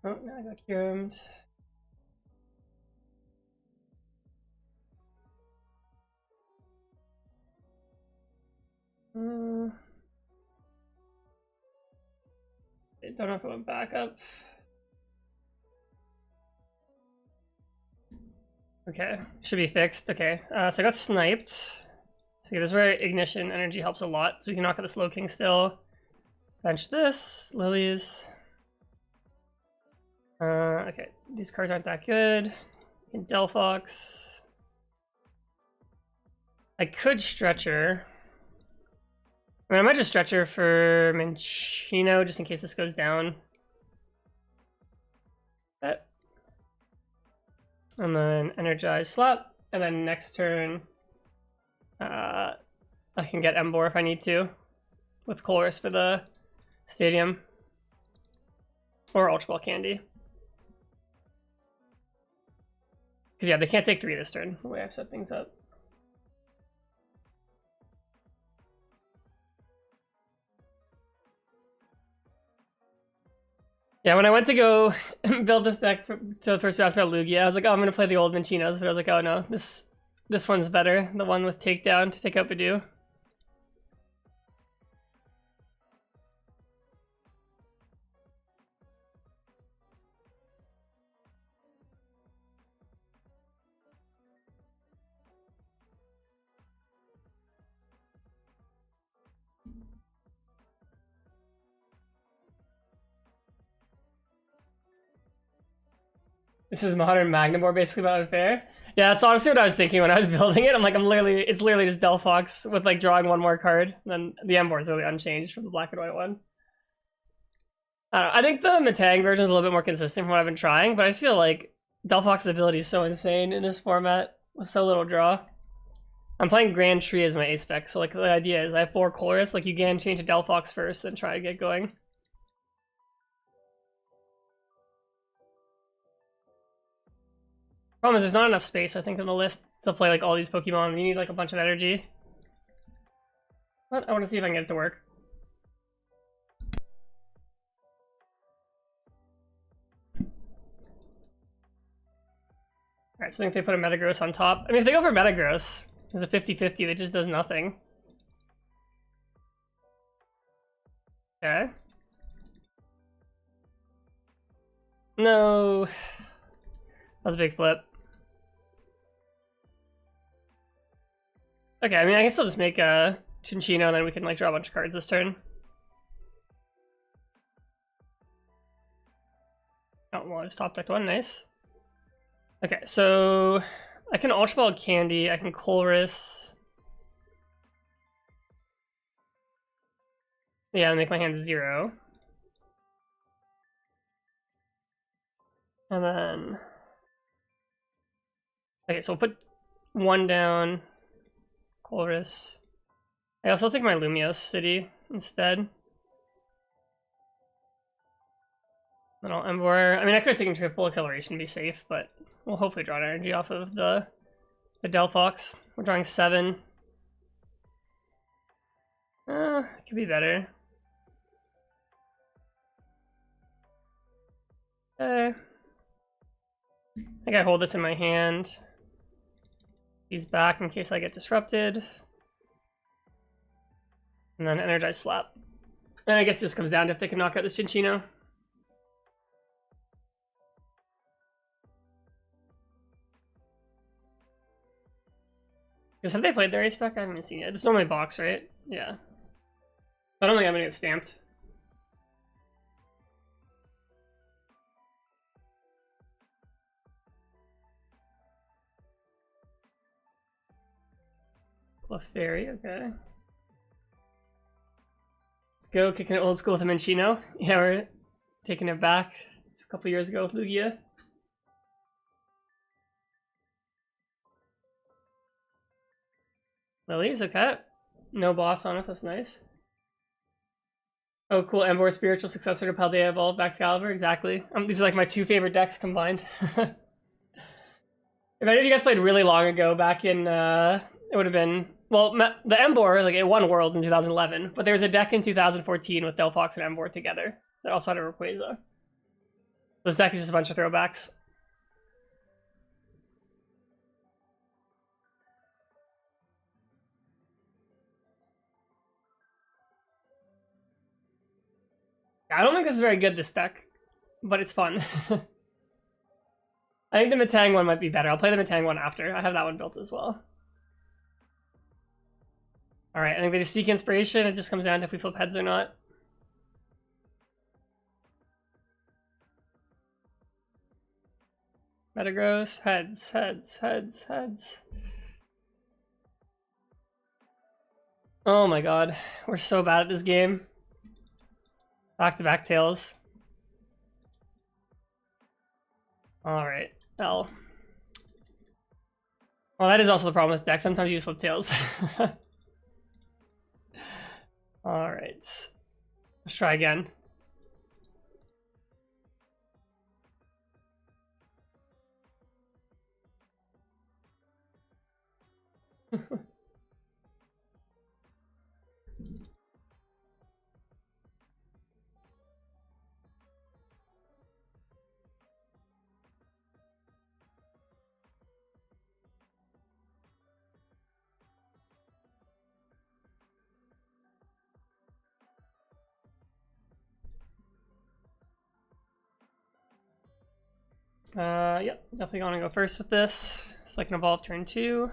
Oh, now I got cured. I don't know if it went back up. Okay, should be fixed. Okay, so I got sniped. So okay, this is where ignition energy helps a lot. So we can knock out the Slow King still. Bench this, lilies. Okay, these cards aren't that good. Delphox. I could Stretcher. I mean, I might just Stretcher for Cinccino just in case this goes down. And then Energize Slap. And then next turn, I can get Embor if I need to. With Chorus for the Stadium. Or Ultra Ball Candy. Because yeah, they can't take 3 this turn, the way I've set things up. Yeah, when I went to go build this deck to the first ask about Lugia, I was like, oh, I'm going to play the old Mincinos, but I was like, oh no, this one's better. The one with Takedown to take out Bidoof. This is modern Magnamore basically about unfair. Yeah, that's honestly what I was thinking when I was building it. I'm like, it's literally just Delphox with like drawing one more card. And then the Embor is really unchanged from the black and white one. I don't know. I think the Metang version is a little bit more consistent from what I've been trying, but I just feel like Delphox's ability is so insane in this format with so little draw. I'm playing Grand Tree as my ace spec, so like the idea is I have 4 Chorus, like you can change to Delphox first, then try to get going. Problem is there's not enough space, I think, on the list to play like all these Pokemon. You need like a bunch of energy. But I want to see if I can get it to work. Alright, so I think they put a Metagross on top. I mean, if they go for Metagross, there's a 50-50 that just does nothing. Okay. No. That was a big flip. Okay, I mean, I can still just make a Cinccino and then we can like draw a bunch of cards this turn. Oh, well, I just top decked one, nice. Okay, so I can Ultra Ball Candy, I can Chorus. Yeah, and make my hand 0. And then... Okay, so we'll put 1 down. Chorus. I also take my Lumiose City instead. Then I'll Embor. I mean, I could have taken triple acceleration to be safe, but we'll hopefully draw energy off of the Delphox. We're drawing 7. It could be better. Okay. I think I hold this in my hand. He's back in case I get disrupted. And then Energize Slap. And I guess it just comes down to if they can knock out this Cinccino. Because have they played their ace spec? I haven't seen it. It's normally box, right? Yeah. I don't think I'm gonna get stamped. Clefairy, okay. Let's go, kicking it old school with a Cinccino. Yeah, we're taking it back a couple years ago with Lugia. Lilies, okay. No boss on us, that's nice. Oh, cool, Embor, spiritual successor to Paldea Evolved Excalibur, exactly. These are like my 2 favorite decks combined. If any of you guys played really long ago, back in, it would have been, well, the Embor, like, it won World in 2011, but there was a deck in 2014 with Delphox and Embor together that also had a Rayquaza. This deck is just a bunch of throwbacks. I don't think this is very good, this deck, but it's fun. I think the Matang one might be better. I'll play the Matang one after. I have that one built as well. Alright, I think they just seek inspiration. It just comes down to if we flip heads or not. Metagross, heads, heads, heads, heads. Oh my god, we're so bad at this game. Back-to-back tails. Alright, L. Well, that is also the problem with this deck. Sometimes you flip tails. Alright. Let's try again. Yep, definitely gonna go first with this, so I can evolve turn 2.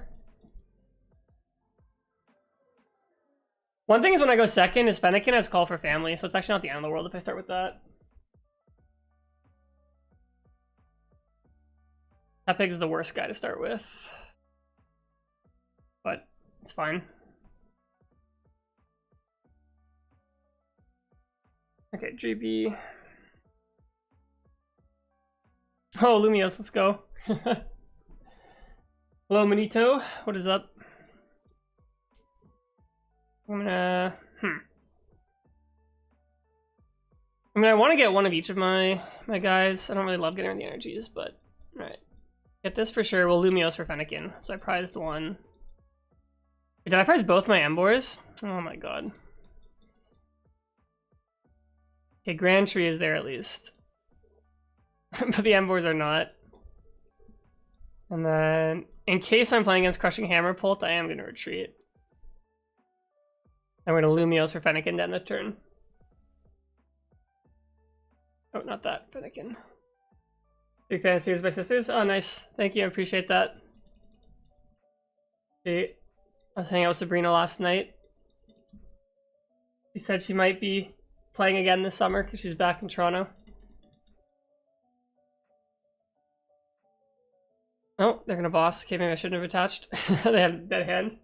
One thing is when I go second is Fennekin has Call for Family, so it's actually not the end of the world if I start with that. Tepig's the worst guy to start with, but it's fine. Okay, GB. Oh, Lumios, let's go. Hello, Manito. What is up? I'm gonna... I mean, I want to get one of each of my guys. I don't really love getting the energies, but... Alright. Get this for sure. We'll Lumios for Fennekin. So I prized one. Did I prize both my Embors? Oh my god. Okay, Grand Tree is there at least. But the Embors are not. And then, in case I'm playing against Crushing Hammer Pult, I am going to retreat. And we're going to Lumios for Fennekin to end the turn. Oh, not that. Fennekin. Big fan of Series by Sisters. Oh, nice. Thank you. I appreciate that. I was hanging out with Sabrina last night. She said she might be playing again this summer because she's back in Toronto. Oh, they're gonna boss. Okay, maybe I shouldn't have attached. They have dead hand.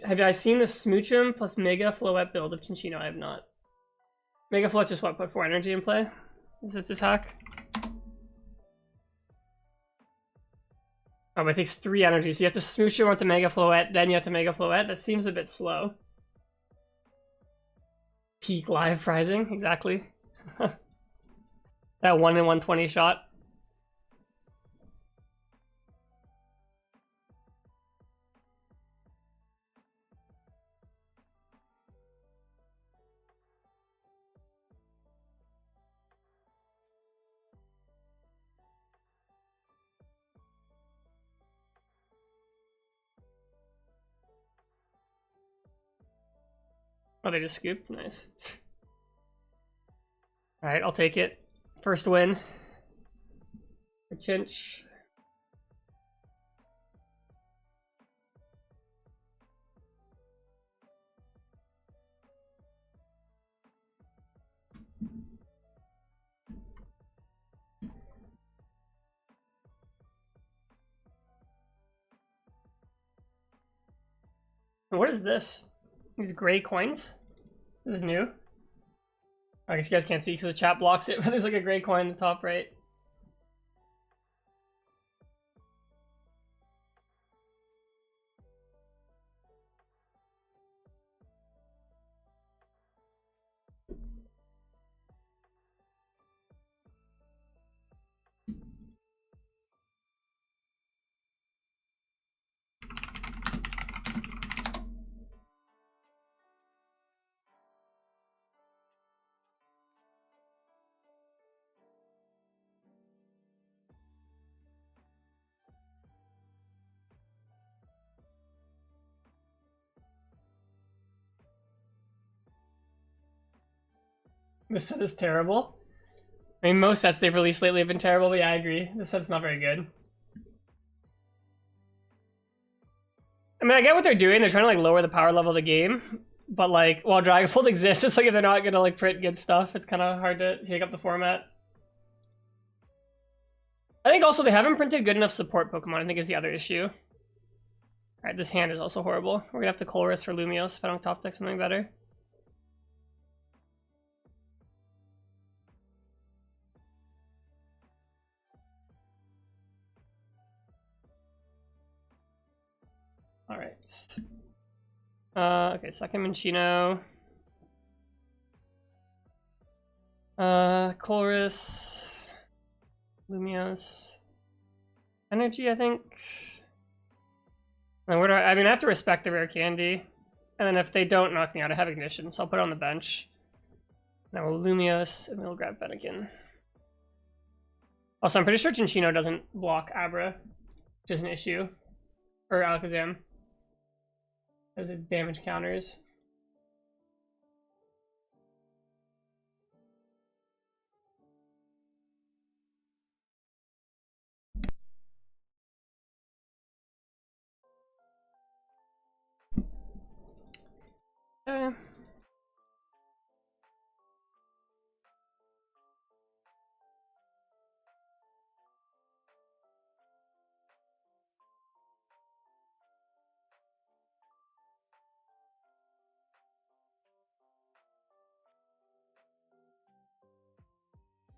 Have I seen the Smoochum plus Mega Floette build of Cinccino? I have not. Mega Floette's just what, put 4 energy in play? Is this his hack? Oh, but it takes 3 energy, so you have to Smoochum onto Mega Floette, then you have to Mega Floette. That seems a bit slow. Peak live prizing, exactly. That 1 in 120 shot. Oh, they just scooped? Nice. Alright, I'll take it. First win. For Cinch. What is this? These gray coins? This is new. I guess you guys can't see because the chat blocks it, but there's like a gray coin in the top right. This set is terrible. I mean, most sets they've released lately have been terrible, but yeah, I agree. This set's not very good. I mean, I get what they're doing. They're trying to like lower the power level of the game, but like while Dragonfold exists, it's like if they're not gonna like print good stuff, it's kind of hard to shake up the format. I think also they haven't printed good enough support Pokemon, I think is the other issue. Alright, this hand is also horrible. We're gonna have to Colress for Lumios if I don't top deck something better. Alright. Okay, second Cinccino. Colress. Lumios. Energy, I think. And where do I mean, I have to respect the rare candy. And then if they don't knock me out, I have Ignition, so I'll put it on the bench. Now we'll Lumios, and we'll grab Fennekin. Also, I'm pretty sure Cinccino doesn't block Abra, which is an issue. Or Alakazam. Because it's damage counters. Okay.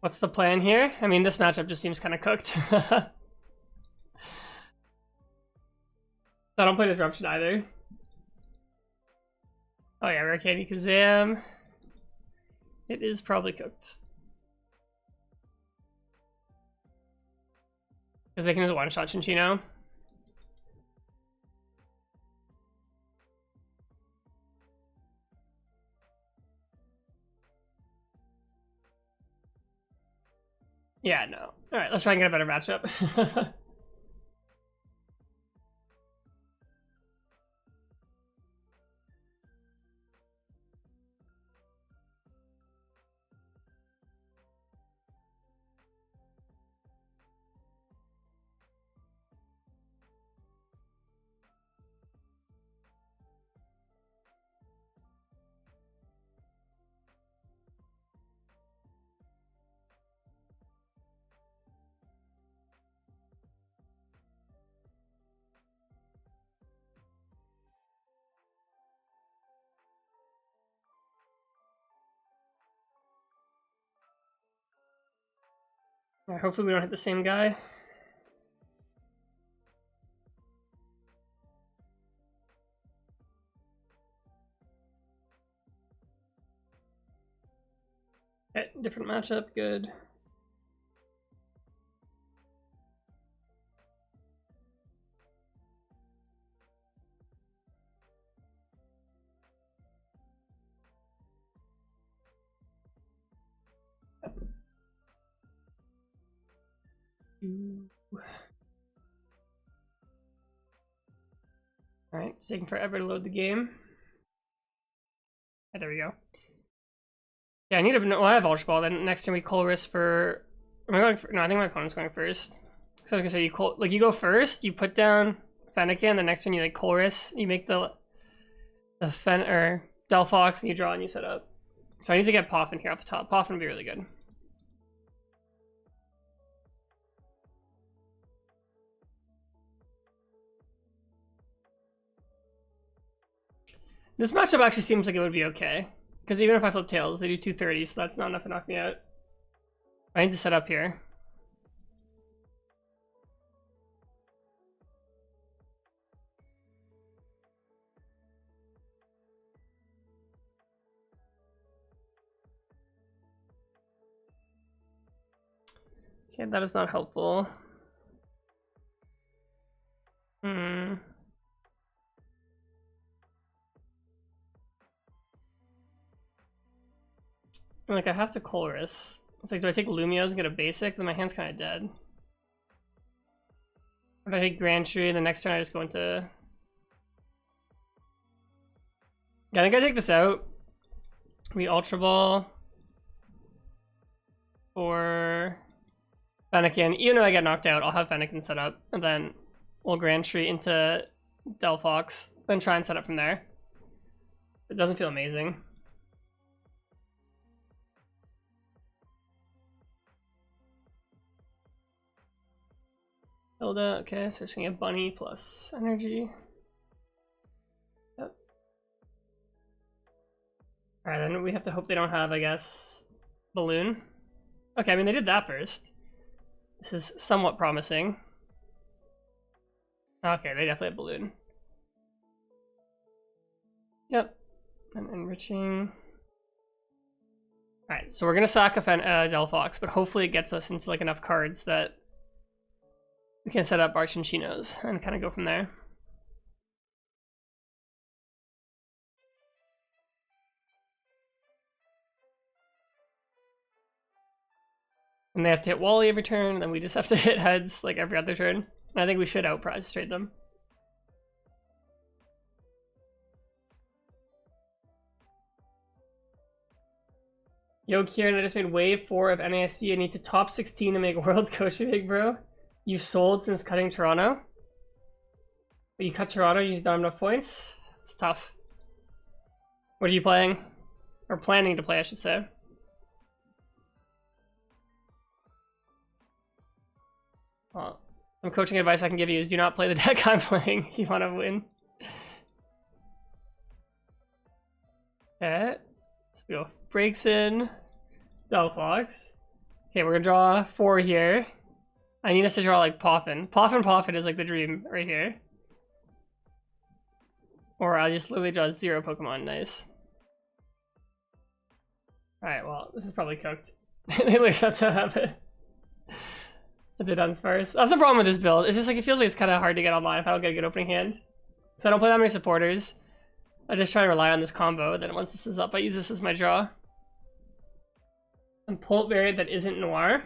What's the plan here? I mean, this matchup just seems kind of cooked. I don't play Disruption either. Oh yeah, Rare Candy Kazam. It is probably cooked. Because they can just one-shot Cinccino. Yeah, no. Alright, let's try and get a better matchup. Alright, hopefully we don't hit the same guy. Okay, different matchup, good. Alright, it's taking forever to load the game. Yeah, there we go. Yeah, I need to know. Well, I have Ultra Ball. Then next turn we Colress for. Am I going for? No, I think my opponent's going first. So I was gonna say you go first. You put down Fennekin. The next turn you like Colress. You make the Delphox, and you draw and you set up. So I need to get Poffin here off the top. Poffin would be really good. This matchup actually seems like it would be okay. Because even if I flip tails, they do 230, so that's not enough to knock me out. I need to set up here. Okay, that is not helpful. Like, I have to Colress. It's like, do I take Lumios and get a basic? Then my hand's kind of dead. Or do I take Grand Tree and the next turn I just go into... Yeah, I think I take this out. We Ultra Ball. for Fennekin. Even though I get knocked out, I'll have Fennekin set up, and then we'll Grand Street into Delphox, then try and set up from there. It doesn't feel amazing. Hilda, okay, so it's gonna get Bunny plus energy. Yep. Alright, then we have to hope they don't have, I guess, Balloon. Okay, I mean, they did that first. This is somewhat promising. Okay, they definitely have Balloon. Yep. And enriching. Alright, so we're gonna sack a Delphox, but hopefully it gets us into like enough cards that we can set up our Cinccinos and kind of go from there. And they have to hit Wally every turn, and then we just have to hit heads like every other turn. And I think we should outprize trade them. Yo, Kieran, I just made wave 4 of NASC. I need to top 16 to make Worlds Coach me, big bro. You've sold since cutting Toronto? But you cut Toronto, you don't have enough points? It's tough. What are you playing? Or planning to play, I should say. Well, some coaching advice I can give you is do not play the deck I'm playing if you want to win. Okay. Let's go. Breaks in. Delphox. Okay, we're gonna draw 4 here. I need us to draw like Poffin. Poffin is like the dream right here. Or I'll just literally draw 0 Pokemon. Nice. Alright, well, this is probably cooked. At least that's what happened. The Dunsparce. That's the problem with this build. It's just like it feels like it's kind of hard to get online if I don't get a good opening hand. So I don't play that many supporters. I just try to rely on this combo. Then once this is up, I use this as my draw. Some Pult variant that isn't Noir.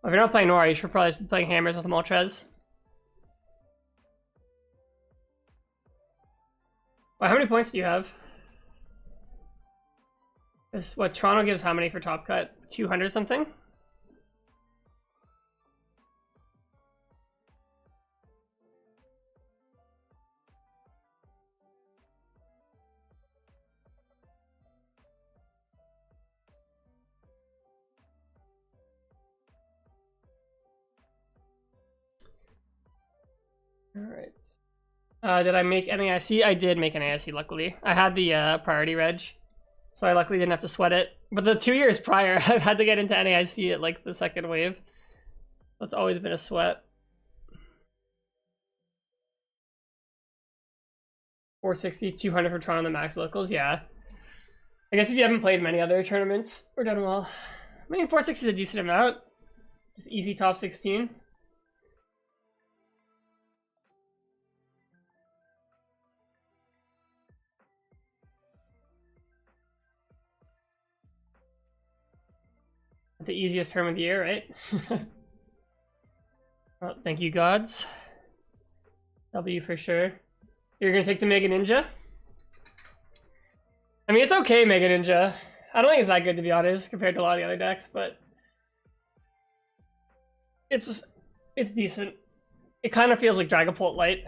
Well, if you're not playing Noir, you should probably be playing Hammers with Moltres. Well, how many points do you have? This what Toronto gives how many for top cut? 200 something? Alright. Did I make NAIC? I did make an NAIC, luckily. I had the priority reg, so I luckily didn't have to sweat it. But the 2 years prior, I've had to get into NAIC at like the second wave. That's always been a sweat. 460, 200 for Toronto, the max locals, yeah. I guess if you haven't played many other tournaments, we're done well. I mean, 460 is a decent amount. Just easy top 16. The easiest term of the year, right? Well, thank you, gods. W for sure. You're gonna take the Mega Ninja? I mean, it's okay, Mega Ninja. I don't think it's that good, to be honest, compared to a lot of the other decks, but it's decent. It kind of feels like Dragapult Light.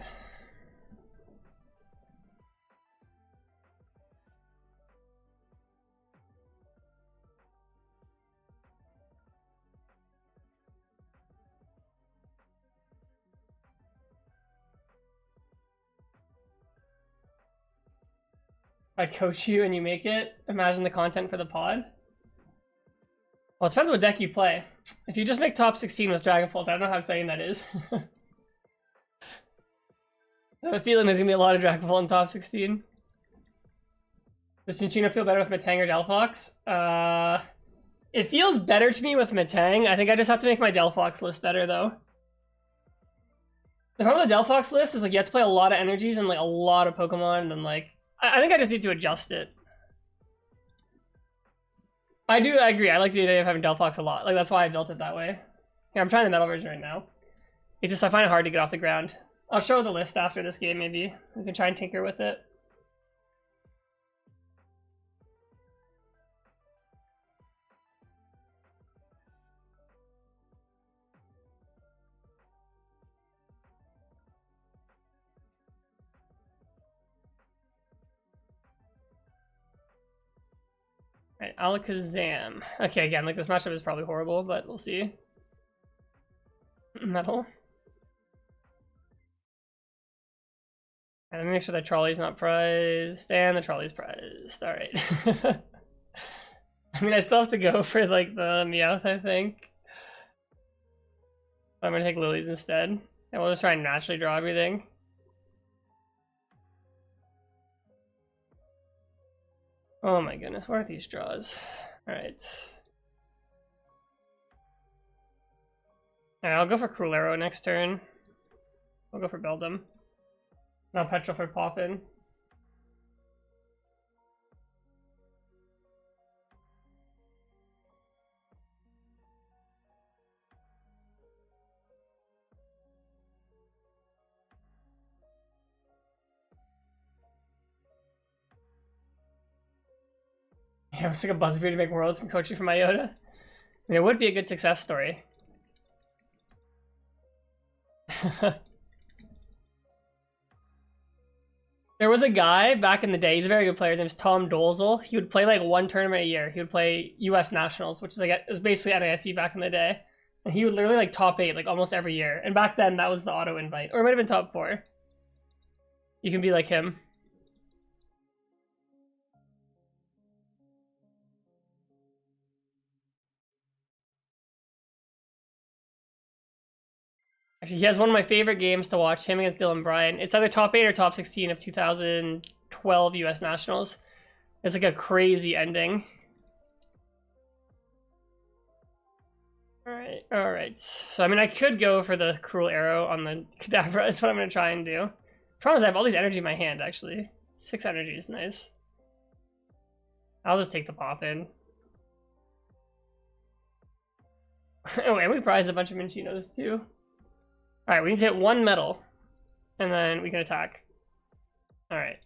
I coach you and you make it. Imagine the content for the pod. Well, it depends what deck you play. If you just make top 16 with Dragapult, I don't know how exciting that is. I have a feeling there's gonna be a lot of Dragapult in top 16. Does Cinccino feel better with Metang or Delphox? It feels better to me with Metang. I think I just have to make my Delphox list better, though. The problem with the Delphox list is like you have to play a lot of energies and like a lot of Pokemon, and then like I think I just need to adjust it. I agree. I like the idea of having Delphox a lot. Like that's why I built it that way. Here, I'm trying the metal version right now. It's just I find it hard to get off the ground. I'll show the list after this game, maybe. We can try and tinker with it. Alright, Alakazam. Okay, again, like this matchup is probably horrible, but we'll see. Metal. And let me make sure that trolley's not prized, and the trolley's prized. Alright. I mean, I still have to go for like the Meowth, I think. I'm gonna take Lilies instead. And we'll just try and naturally draw everything. Oh my goodness, what are these draws? Alright. Alright, I'll go for Cruel Arrow next turn. I'll go for Beldum. Not Petrol for Poppin. Yeah, I was like a buzzfeed to make worlds from coaching from Iota. I mean, it would be a good success story. There was a guy back in the day, he's a very good player, his name's Tom Dolzel. He would play like one tournament a year. He would play US Nationals, which is like, it was basically NISE back in the day. And he would literally like top 8 like almost every year. And back then that was the auto invite. Or it might have been top 4. You can be like him. Actually, he has one of my favorite games to watch, him against Dylan Bryan. It's either top 8 or top 16 of 2012 US Nationals. It's like a crazy ending. Alright. So, I mean, I could go for the Cruel Arrow on the Kadabra. That's what I'm going to try and do. Problem is, I have all these energy in my hand, actually. 6 energy is nice. I'll just take the Poppin. Oh, and we prized a bunch of Cinccino's, too. Alright, we need to hit 1 metal. And then we can attack. Alright.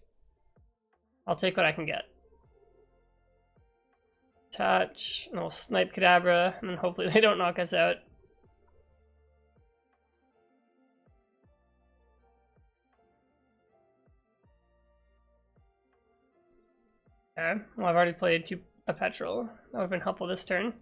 I'll take what I can get. Touch, and we'll snipe Kadabra, and then hopefully they don't knock us out. Okay, well I've already played a Petrol. That would have been helpful this turn.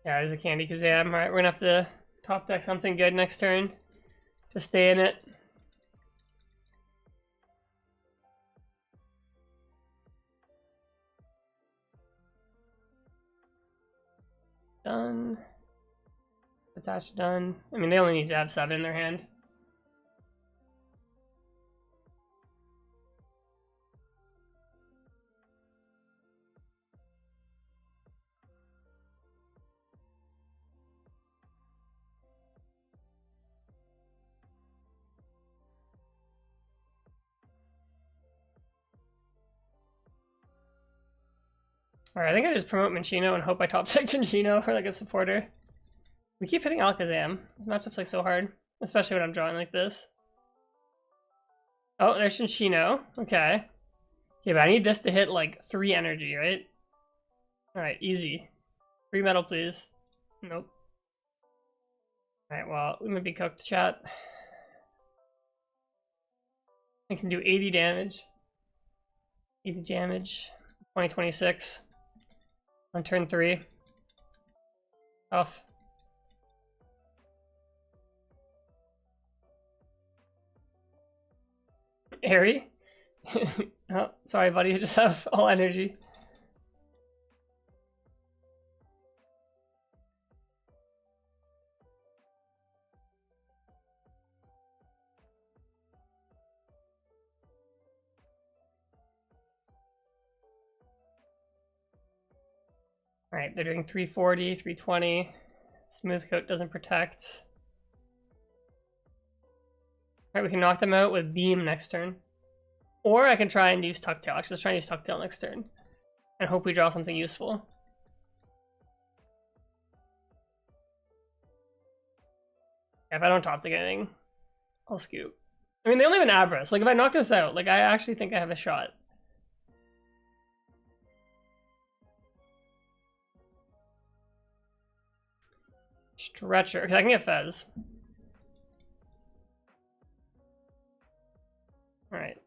Yeah, there's a Candy Kazam. Alright, we're gonna have to top deck something good next turn to stay in it. Done. Attach done. I mean, they only need to have 7 in their hand. Alright, I think I just promote Cinccino and hope I top deck Cinccino for like a supporter. We keep hitting Alakazam. This matchup's like so hard, especially when I'm drawing like this. Oh, there's Cinccino. Okay. Okay, but I need this to hit like 3 energy, right? Alright, easy. 3 metal, please. Nope. Alright, well, we might be cooked, chat. I can do 80 damage. 80 damage. 2026. On turn 3. Tough. Airy? Oh, sorry, buddy. You just have all energy. Alright, they're doing 340, 320. Smooth Coat doesn't protect. Alright, we can knock them out with Beam next turn. Or I can try and use Tucktail. Actually, let's try and use Tucktail next turn. And hope we draw something useful. If I don't top deck anything, I'll scoop. I mean, they only have an Abra, so like if I knock this out, like I actually think I have a shot. Stretcher. Okay, I can get Fez. Alright.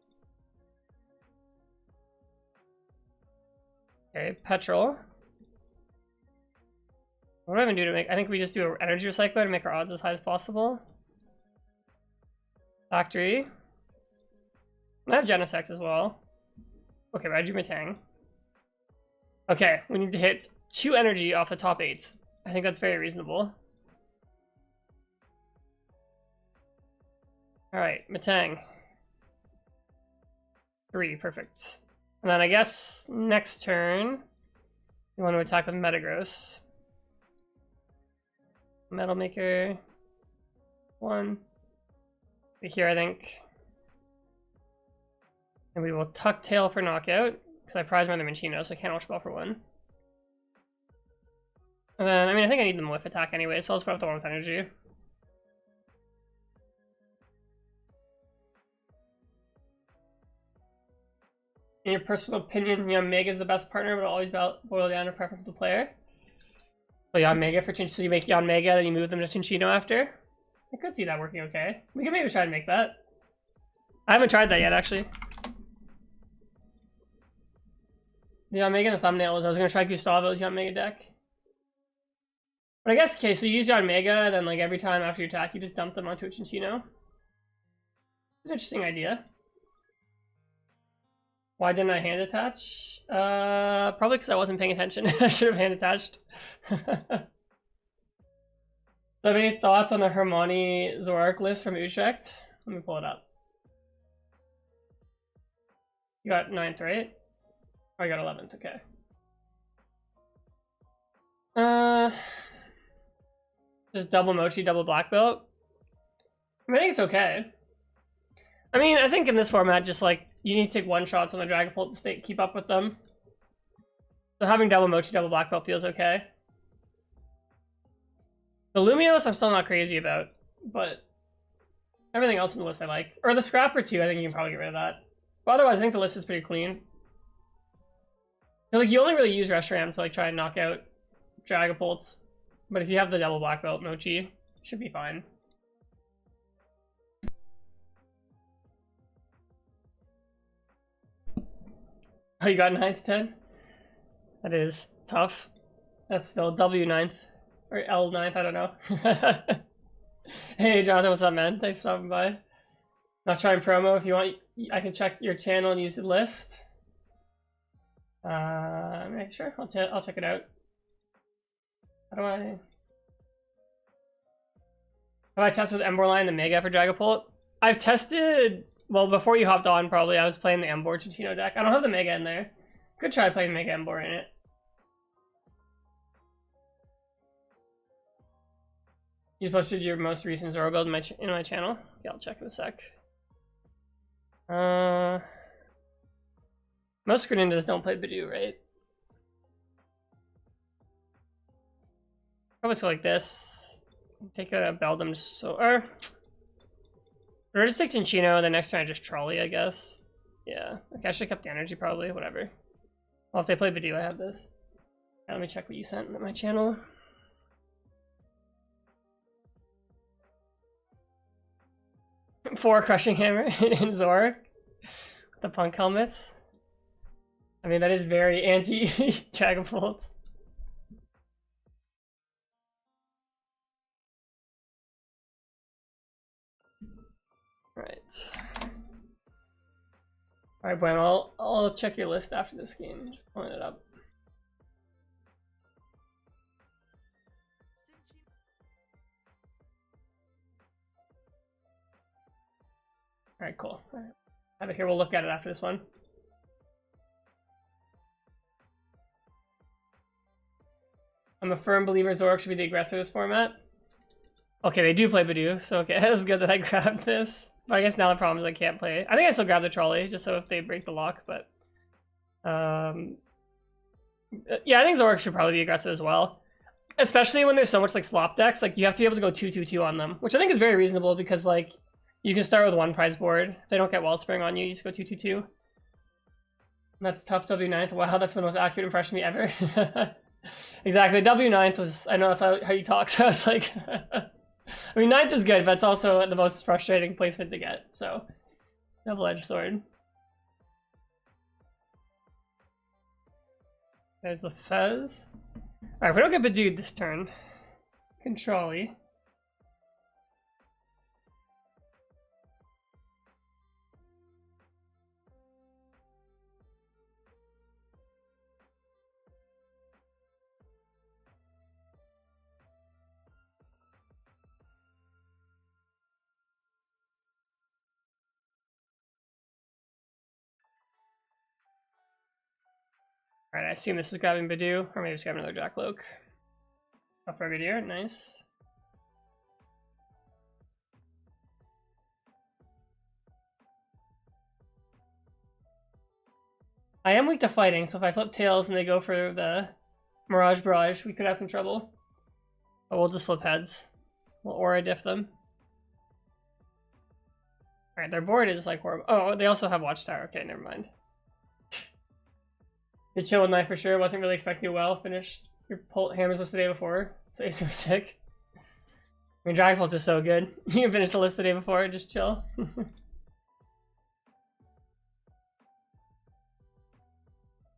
Okay, Petrol. What do I even do to make... I think we just do an energy recycler to make our odds as high as possible. Factory. I have Genesex as well. Okay, Regimatang. Okay, we need to hit 2 energy off the top 8. I think that's very reasonable. Alright, Matang. 3, perfect. And then I guess next turn, we want to attack with Metagross. Metal Maker. 1. Here, I think. And we will Tuck Tail for knockout, because I prize my other Cinccino, so I can't Ultra Ball for 1. And then, I mean, I think I need them with attack anyway, so I'll just put up the one with energy. In your personal opinion, Yanmega is the best partner, but it'll always boil down to preference of the player. So Yanmega for Cinccino, so you make Yanmega, then you move them to Cinccino after. I could see that working okay. We can maybe try to make that. I haven't tried that yet, actually. The Yanmega in the thumbnail was I was going to try Gustavo's Yanmega deck. But I guess, okay, so you use Yanmega, then like every time after you attack, you just dump them onto a Cinccino. It's an interesting idea. Why didn't I hand attach? Probably because I wasn't paying attention. I should have hand attached. Do you have any thoughts on the Hermione Zoroark list from Utrecht? Let me pull it up. You got 9th, right? Oh, I got 11th, okay. Just double Mochi, double Black Belt. I think it's okay. I mean, I think in this format, just like, you need to take one shots on the Dragapult to stay, keep up with them. So having double Mochi, double Black Belt feels okay. The Lumiose I'm still not crazy about, but everything else in the list I like. Or the Scrapper too, I think you can probably get rid of that. But otherwise, I think the list is pretty clean. So, like, you only really use Reshiram to like try and knock out Dragapults. But if you have the double Black Belt Mochi, should be fine. Oh, you got 9th, 10? That is tough. That's still W 9th. Or L 9th, I don't know. Hey, Jonathan, what's up, man? Thanks for stopping by. Not trying promo. If you want, I can check your channel and use the list. Sure, I'll check it out. How do I... Have I tested with Emborline and Mega for Dragapult? I've tested... Well, before you hopped on, probably, I was playing the Embor Cinccino deck. I don't have the Mega in there. Could try playing Mega Embor in it. You posted your most recent Zoro build in my channel? Yeah, I'll check in a sec. Most Greninjas don't play Bidoof, right? Probably go like this. Take a Beldum just so... Or just take Cinccino, the next turn I just Trolley, I guess. Yeah. Okay, I should have kept the energy probably, whatever. Well, if they play Bidoof, I have this. Let me check what you sent on my channel. Four Crushing Hammer in Zoroark. The Punk Helmets. I mean, that is very anti-Dragapult. Right. Alright, Bueno, I'll check your list after this game. Just pulling it up. Alright, cool. All right. Have it here, we'll look at it after this one. I'm a firm believer Zoroark should be the aggressor of this format. Okay, they do play Bidoof, so okay, it was good that I grabbed this. But I guess now the problem is I can't play. I think I still grab the Trolley, just so if they break the lock, but... yeah, I think Zoroark should probably be aggressive as well. Especially when there's so much, like, slop decks. Like, you have to be able to go 2-2-2 on them. Which I think is very reasonable, because, like, you can start with one prize board. If they don't get Wellspring on you, you just go 2-2-2. That's tough W9th. Wow, that's the most accurate impression of me ever. Exactly. W9th was, I know that's how you talk, so I was like, I mean, 9th is good, but it's also the most frustrating placement to get, so double-edged sword. There's the Fez. Alright, we don't get Bedude this turn. Control-y. Alright, I assume this is grabbing Bedu, or maybe just grabbing another Jackalope. Up for Bedu, nice. I am weak to fighting, so if I flip tails and they go for the Mirage Barrage, we could have some trouble. But we'll just flip heads. We'll Aura Diff them. Alright, their board is like horrible. Oh, they also have Watchtower. Okay, never mind. You're chill with Knife for sure. Wasn't really expecting you well. Finished your Hammers list the day before. So he's so sick. I mean, Dragapult is so good. You can finish the list the day before. Just chill.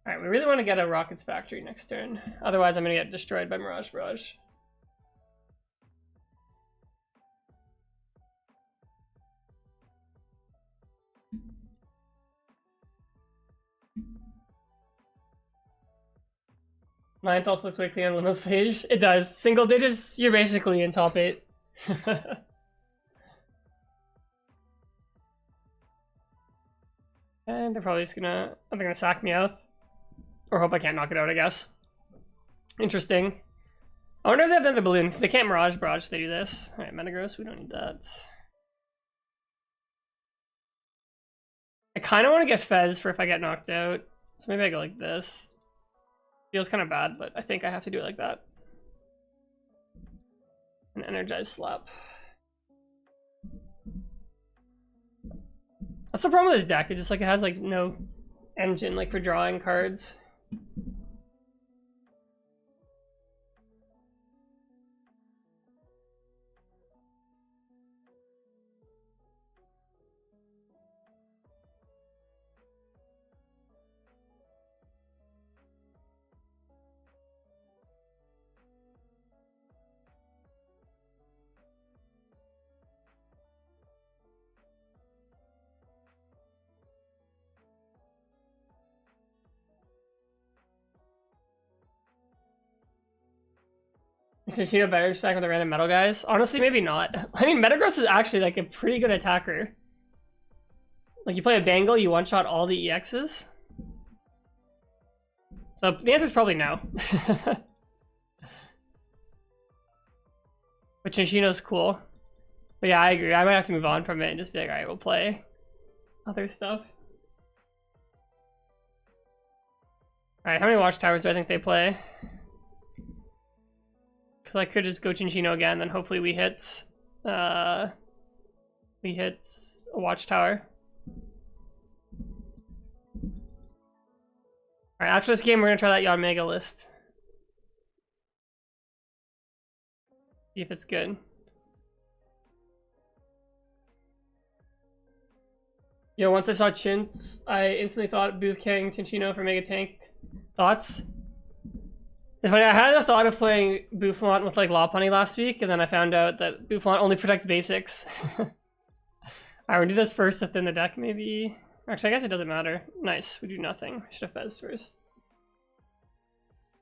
Alright, we really want to get a Rockets Factory next turn. Otherwise, I'm going to get destroyed by Mirage Barrage. Ninth also looks weakly on Luno's page. It does. Single digits, you're basically in top 8. And they're probably just gonna... They're gonna sack me out. Or hope I can't knock it out, I guess. Interesting. I wonder if they have another balloon, because they can't Mirage Barrage if they do this. Alright, Metagross, we don't need that. I kind of want to get Fez for if I get knocked out. So maybe I go like this. Feels kind of bad, but I think I have to do it like that. An Energized Slap. That's the problem with this deck. It just like it has like no engine like for drawing cards. Is Cinccino better stack with the random metal guys? Honestly, maybe not. I mean, Metagross is actually like a pretty good attacker. Like you play a Bangle, you one-shot all the EXs. So the answer is probably no. But Cinccino's cool. But yeah, I agree. I might have to move on from it and just be like, alright, we'll play other stuff. Alright, how many Watchtowers do I think they play? Because I could just go Cinccino again, then hopefully we hit a Watchtower. Alright, after this game we're gonna try that Yanmega list. See if it's good. Yo, once I saw Chintz, I instantly thought Booth carrying Cinccino for Mega Tank. Thoughts? It's funny, I had a thought of playing Boufflant with like Lopunny last week, and then I found out that Boufflant only protects basics. Alright, we'll do this first to thin the deck, maybe. Actually, I guess it doesn't matter. Nice, we do nothing. Should have Fez first.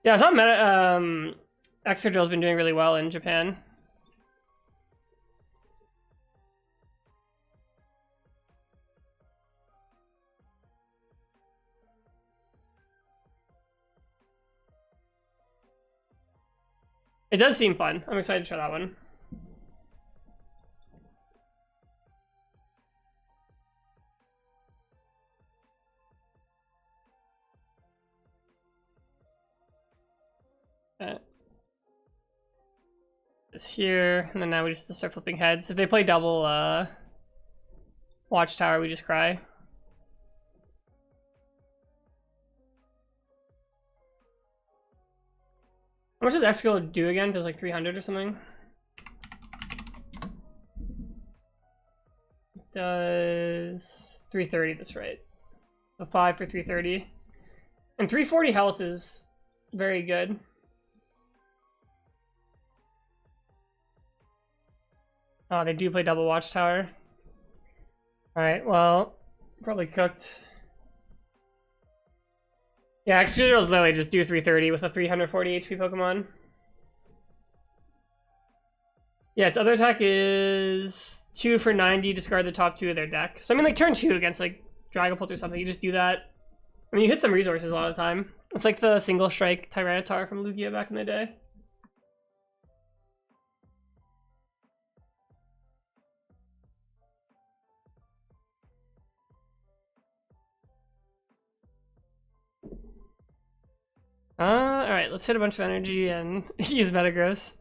Yeah, I saw Excadrill's been doing really well in Japan. It does seem fun. I'm excited to try that one. This here, and then now we just start flipping heads. If they play double Watchtower, we just cry. How much does X skill do again? Does like 300 or something? Does 330, that's right. So 5 for 330. And 340 health is very good. Oh, they do play double watchtower. Alright, well, probably cooked. Yeah, Excadrill's literally just do 330 with a 340 HP Pokemon. Yeah, its other attack is 2 for 90, discard the top 2 of their deck. So I mean, like turn 2 against like Dragapult or something, you just do that. I mean, you hit some resources a lot of the time. It's like the single strike Tyranitar from Lugia back in the day. Alright, let's hit a bunch of energy and use Metagross.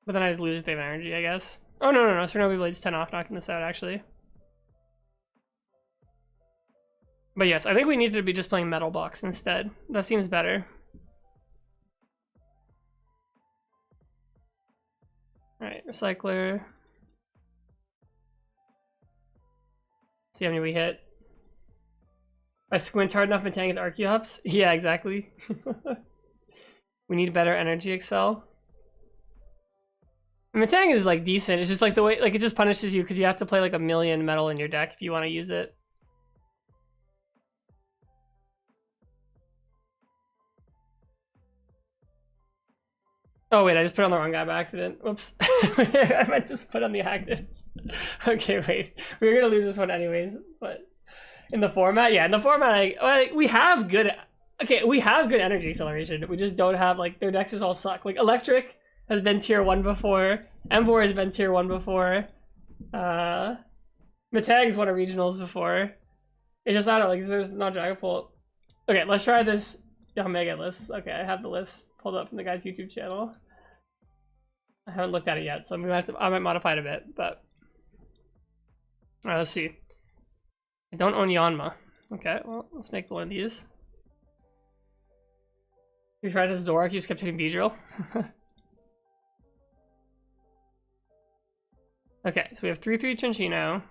But then I just lose their energy, I guess. Oh, no, Cernobi Blade's 10 off, knocking this out, actually. But yes, I think we need to be just playing Metal Box instead. That seems better. Alright, Recycler. See how many we hit. I squint hard enough, Metang is Archeops. Yeah, exactly. We need better energy excel. Metang is like decent. It's just like the way, like it just punishes you because you have to play like a million metal in your deck if you want to use it. Oh wait, I just put on the wrong guy by accident. Whoops. I meant to just put on the active. Okay, wait. We were gonna lose this one anyways, but in the format, yeah, in the format, we have good. Okay, we have good energy acceleration. We just don't have like their decks just all suck. Like Electric has been tier 1 before. Emboar has been tier 1 before. Metang's won a regionals before. It's just I don't like there's not Dragapult. Okay, let's try this Omega list. Okay, I have the list pulled up from the guy's YouTube channel. I haven't looked at it yet, so I'm gonna have to. I might modify it a bit, but all right, let's see. I don't own Yanma. Okay, well, let's make one of these. You tried this Zorak, you just kept hitting Beedrill. Okay, so we have 3/3 Cinccino.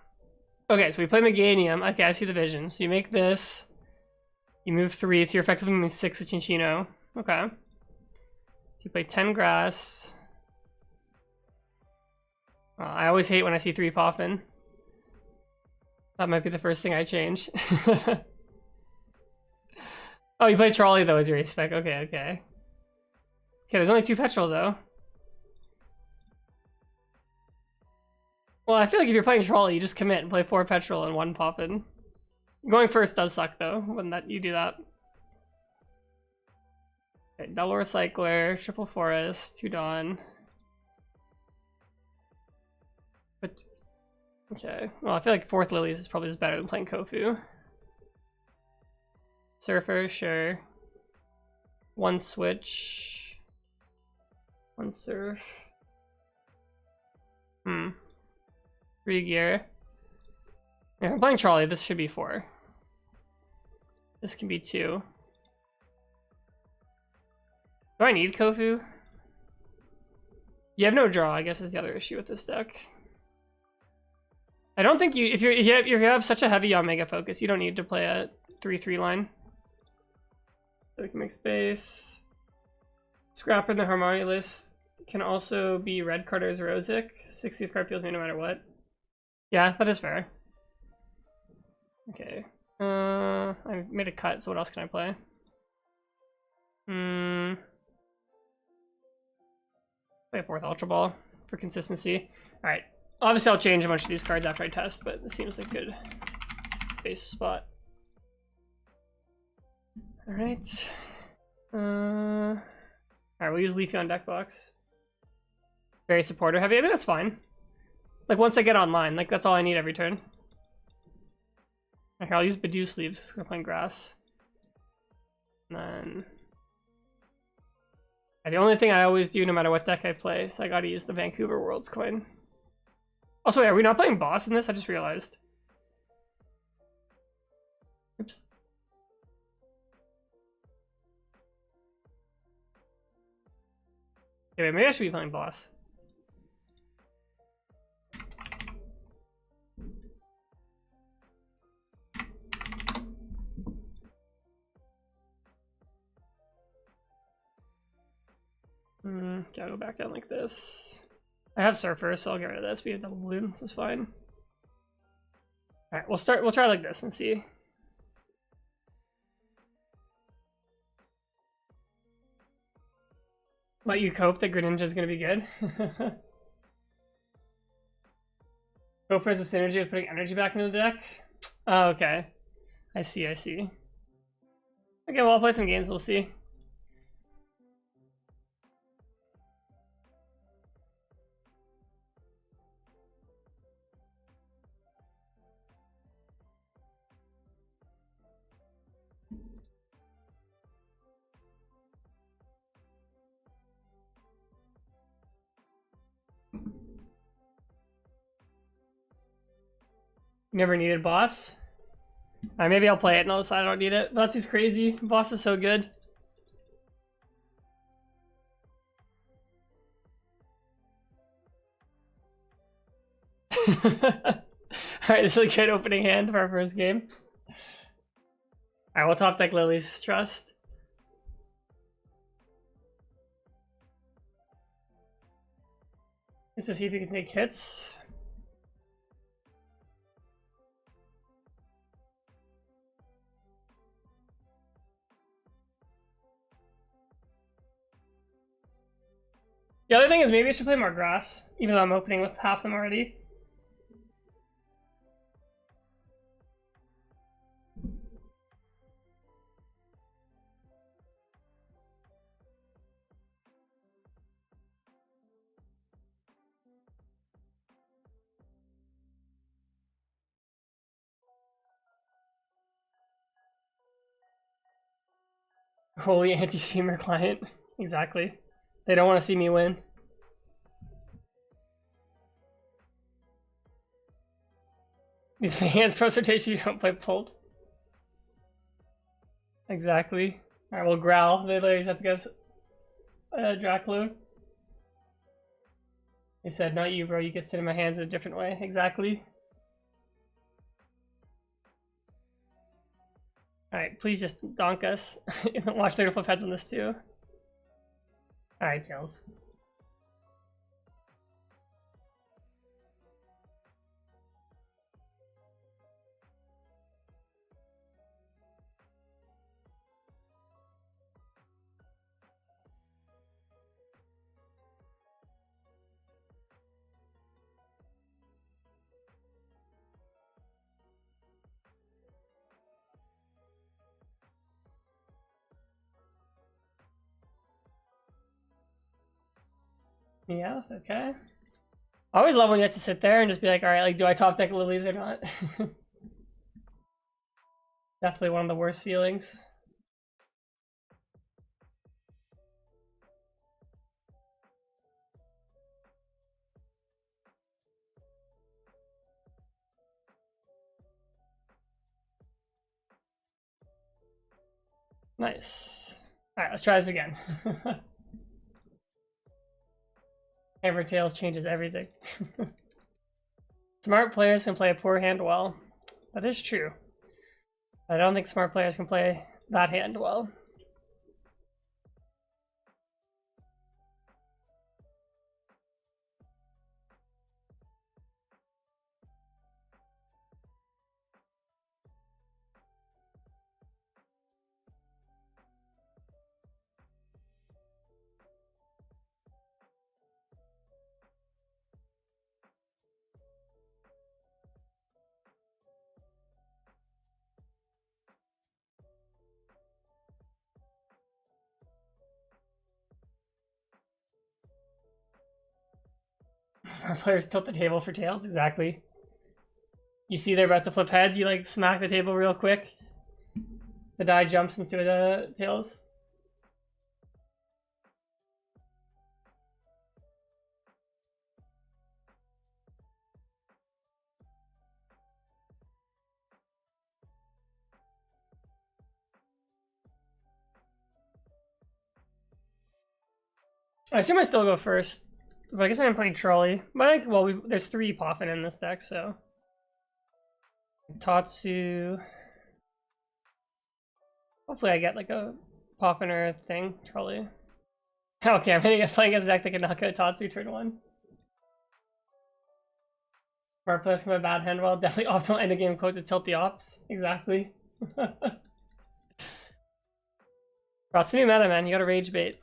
Okay, so we play Meganium. Okay, I see the vision. So you make this. You move 3, so you're effectively moving 6 with Cinccino. Okay. So you play 10 grass. I always hate when I see 3 Poffin. That might be the first thing I change. Oh, you play Trolley though as your ace spec. Okay, okay. Okay, there's only 2 Petrol though. Well, I feel like if you're playing Trolley, you just commit and play 4 Petrol and 1 Poffin. Going first does suck though, when you do that. Okay, double Recycler, triple Forest, 2 Dawn. But okay, well I feel like 4th Lilies is probably just better than playing Kofu. Surfer, sure. 1 switch. 1 surf. 3 gear. Yeah, I'm playing Trolley, this should be 4. This can be 2. Do I need Kofu? You have no draw, I guess is the other issue with this deck. I don't think if you have such a heavy Omega focus, you don't need to play a 3/3 line. So we can make space. Scrapper in the Harmony list can also be Red Carter's Rosic. 60th card feels me no matter what. Yeah, that is fair. Okay. I made a cut, so what else can I play? Play a 4th Ultra Ball for consistency. Alright. Obviously I'll change a bunch of these cards after I test, but this seems like a good base spot. Alright. Alright, we'll use Leafy on deck box. Very supporter heavy. I mean, that's fine. Like, once I get online, like, that's all I need every turn. Okay, I'll use Badoo Sleeves because I'm playing grass. And then... And the only thing I always do no matter what deck I play, so I gotta use the Vancouver Worlds coin. Also, wait, are we not playing boss in this? I just realized. Oops. Okay, wait, maybe I should be playing boss. Gotta go back down like this. I have Surfer, so I'll get rid of this. We have double blue. This is fine. Alright, we'll try like this and see. Let you cope that Greninja is gonna be good. Gopher has a synergy of putting energy back into the deck. Oh, okay. I see, I see. Okay, well, I'll play some games, we'll see. Never needed boss. Alright, maybe I'll play it and I'll decide I don't need it. Boss is crazy. Boss is so good. Alright, this is a good opening hand for our first game. Alright, we'll top deck Lily's Trust. Just to see if you can take hits. The other thing is maybe I should play more grass, even though I'm opening with half them already. Holy anti-streamer client. Exactly. They don't want to see me win. These hands post rotation, you don't play pulled. Exactly. Alright, we'll growl. They literally just have to guess Dracula. He said, not you, bro. You get to sit in my hands in a different way. Exactly. Alright, please just donk us. Watch their flip heads on this too. Alright, Tails. Yeah, okay. I always love when you have to sit there and just be like, alright, like, do I top deck Lilies or not? Definitely one of the worst feelings. Nice. Alright, let's try this again. Hammer Tails changes everything. Smart players can play a poor hand well. That is true. I don't think smart players can play that hand well. Smart players tilt the table for Tails, exactly. You see they're about to flip heads, you like smack the table real quick. The die jumps into the Tails. I assume I still go first, but I guess I'm playing Trolley. But I think, well, there's 3 Poffin in this deck, so Tatsu. Hopefully, I get like a Poffin or thing. Trolley. Okay, I'm gonna get playing against a deck that can knock out Tatsu turn 1. Smart players from a bad hand well. Definitely optimal end of game quote to tilt the ops. Exactly. Cross the new meta, man. You gotta rage bait.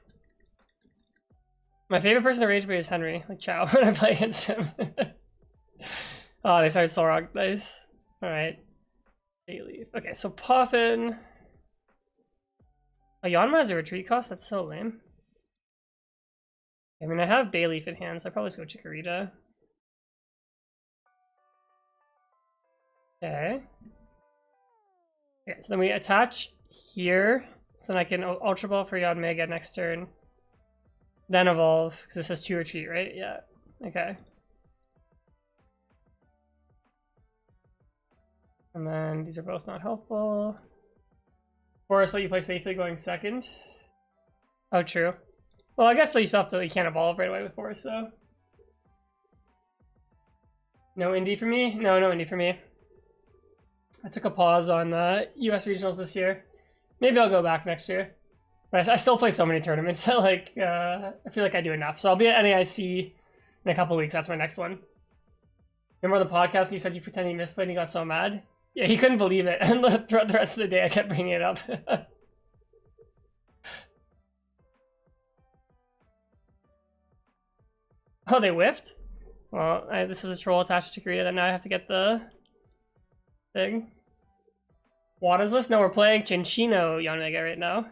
My favorite person to rage bait is Henry. Like, chow when I play against him. Oh, they started Solrock. Nice. Alright. Bayleaf. Okay, so Poffin. Oh, Yanma has a retreat cost? That's so lame. I mean, I have Bayleaf in hand, so I'd probably just go Chikorita. Okay. Okay, so then we attach here. So then I can Ultra Ball for Yanmega next turn. Then evolve, because this has 2 retreat, right? Yeah. Okay. And then these are both not helpful. Forest let you play safely going second. Oh, true. Well, I guess you still have to, you can't evolve right away with Forest, though. No indie for me? No, no indie for me. I took a pause on US regionals this year. Maybe I'll go back next year. But I still play so many tournaments that like I feel like I do enough. So I'll be at NAIC in a couple weeks. That's my next one. Remember the podcast when you said you pretended you misplayed and you got so mad? Yeah, he couldn't believe it. And throughout the rest of the day I kept bringing it up. Oh, they whiffed? Well, this is a troll attached to Korea that now I have to get the thing. Water's list? No, we're playing Cinccino Yanmega right now.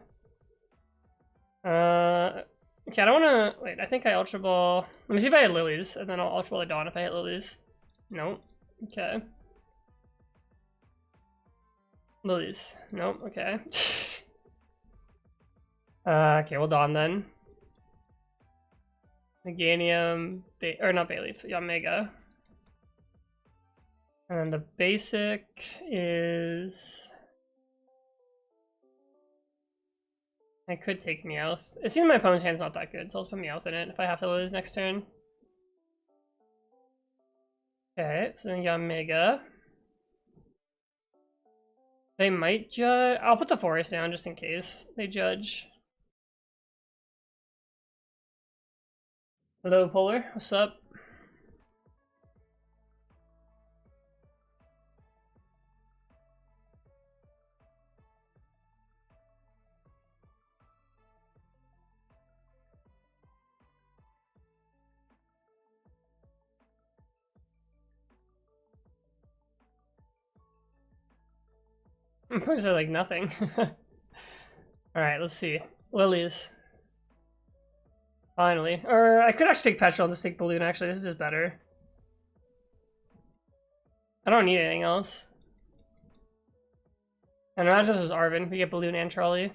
Okay, I don't want to... Wait, I think I Ultra Ball... Let me see if I hit Lilies, and then I'll Ultra Ball the Dawn if I hit Lilies. Nope. Okay. Lilies. Nope, okay. Okay, we'll Dawn then. Meganium... or not Bayleaf, Yanmega. And then the basic is... I could take Meowth. It seems my opponent's hand's not that good, so I'll just put Meowth in it if I have to lose next turn. Okay, so then Yanmega. They might judge. I'll put the Forest down just in case they judge. Hello, Polar. What's up? I'm pretty sure like nothing. Alright, let's see. Lilies. Finally. Or I could actually take Petrol and just take Balloon, actually. This is just better. I don't need anything else. And imagine this is Arvin. We get Balloon and Trolley.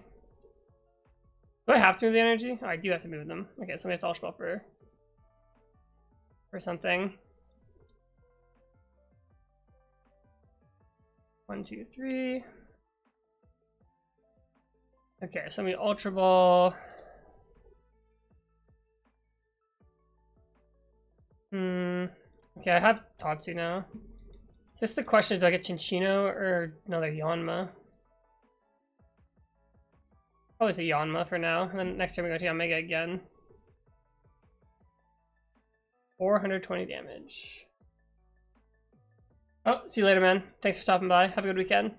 Do I have to move the energy? Oh, I do have to move them. Okay, so we have to Ultra Ball for something. 1, 2, 3. Okay, so we Ultra Ball. Okay, I have Tatsu now. So just the question is, do I get Cinccino or another Yanma? Probably say Yanma for now, and then next time we go to Yanmega again. 420 damage. Oh, see you later, man. Thanks for stopping by. Have a good weekend.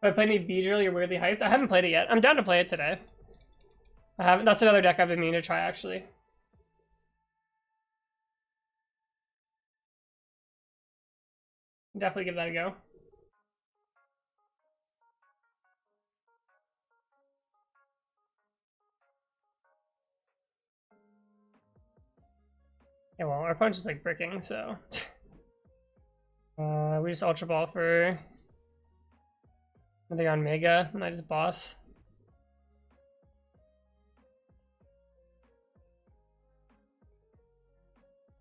Have I played any Beedrill? You're weirdly hyped. I haven't played it yet. I'm down to play it today. I haven't. That's another deck I've been meaning to try, actually. Definitely give that a go. Yeah, well, our punch is like bricking, so. We just Ultra Ball for another Yanmega, and I just boss.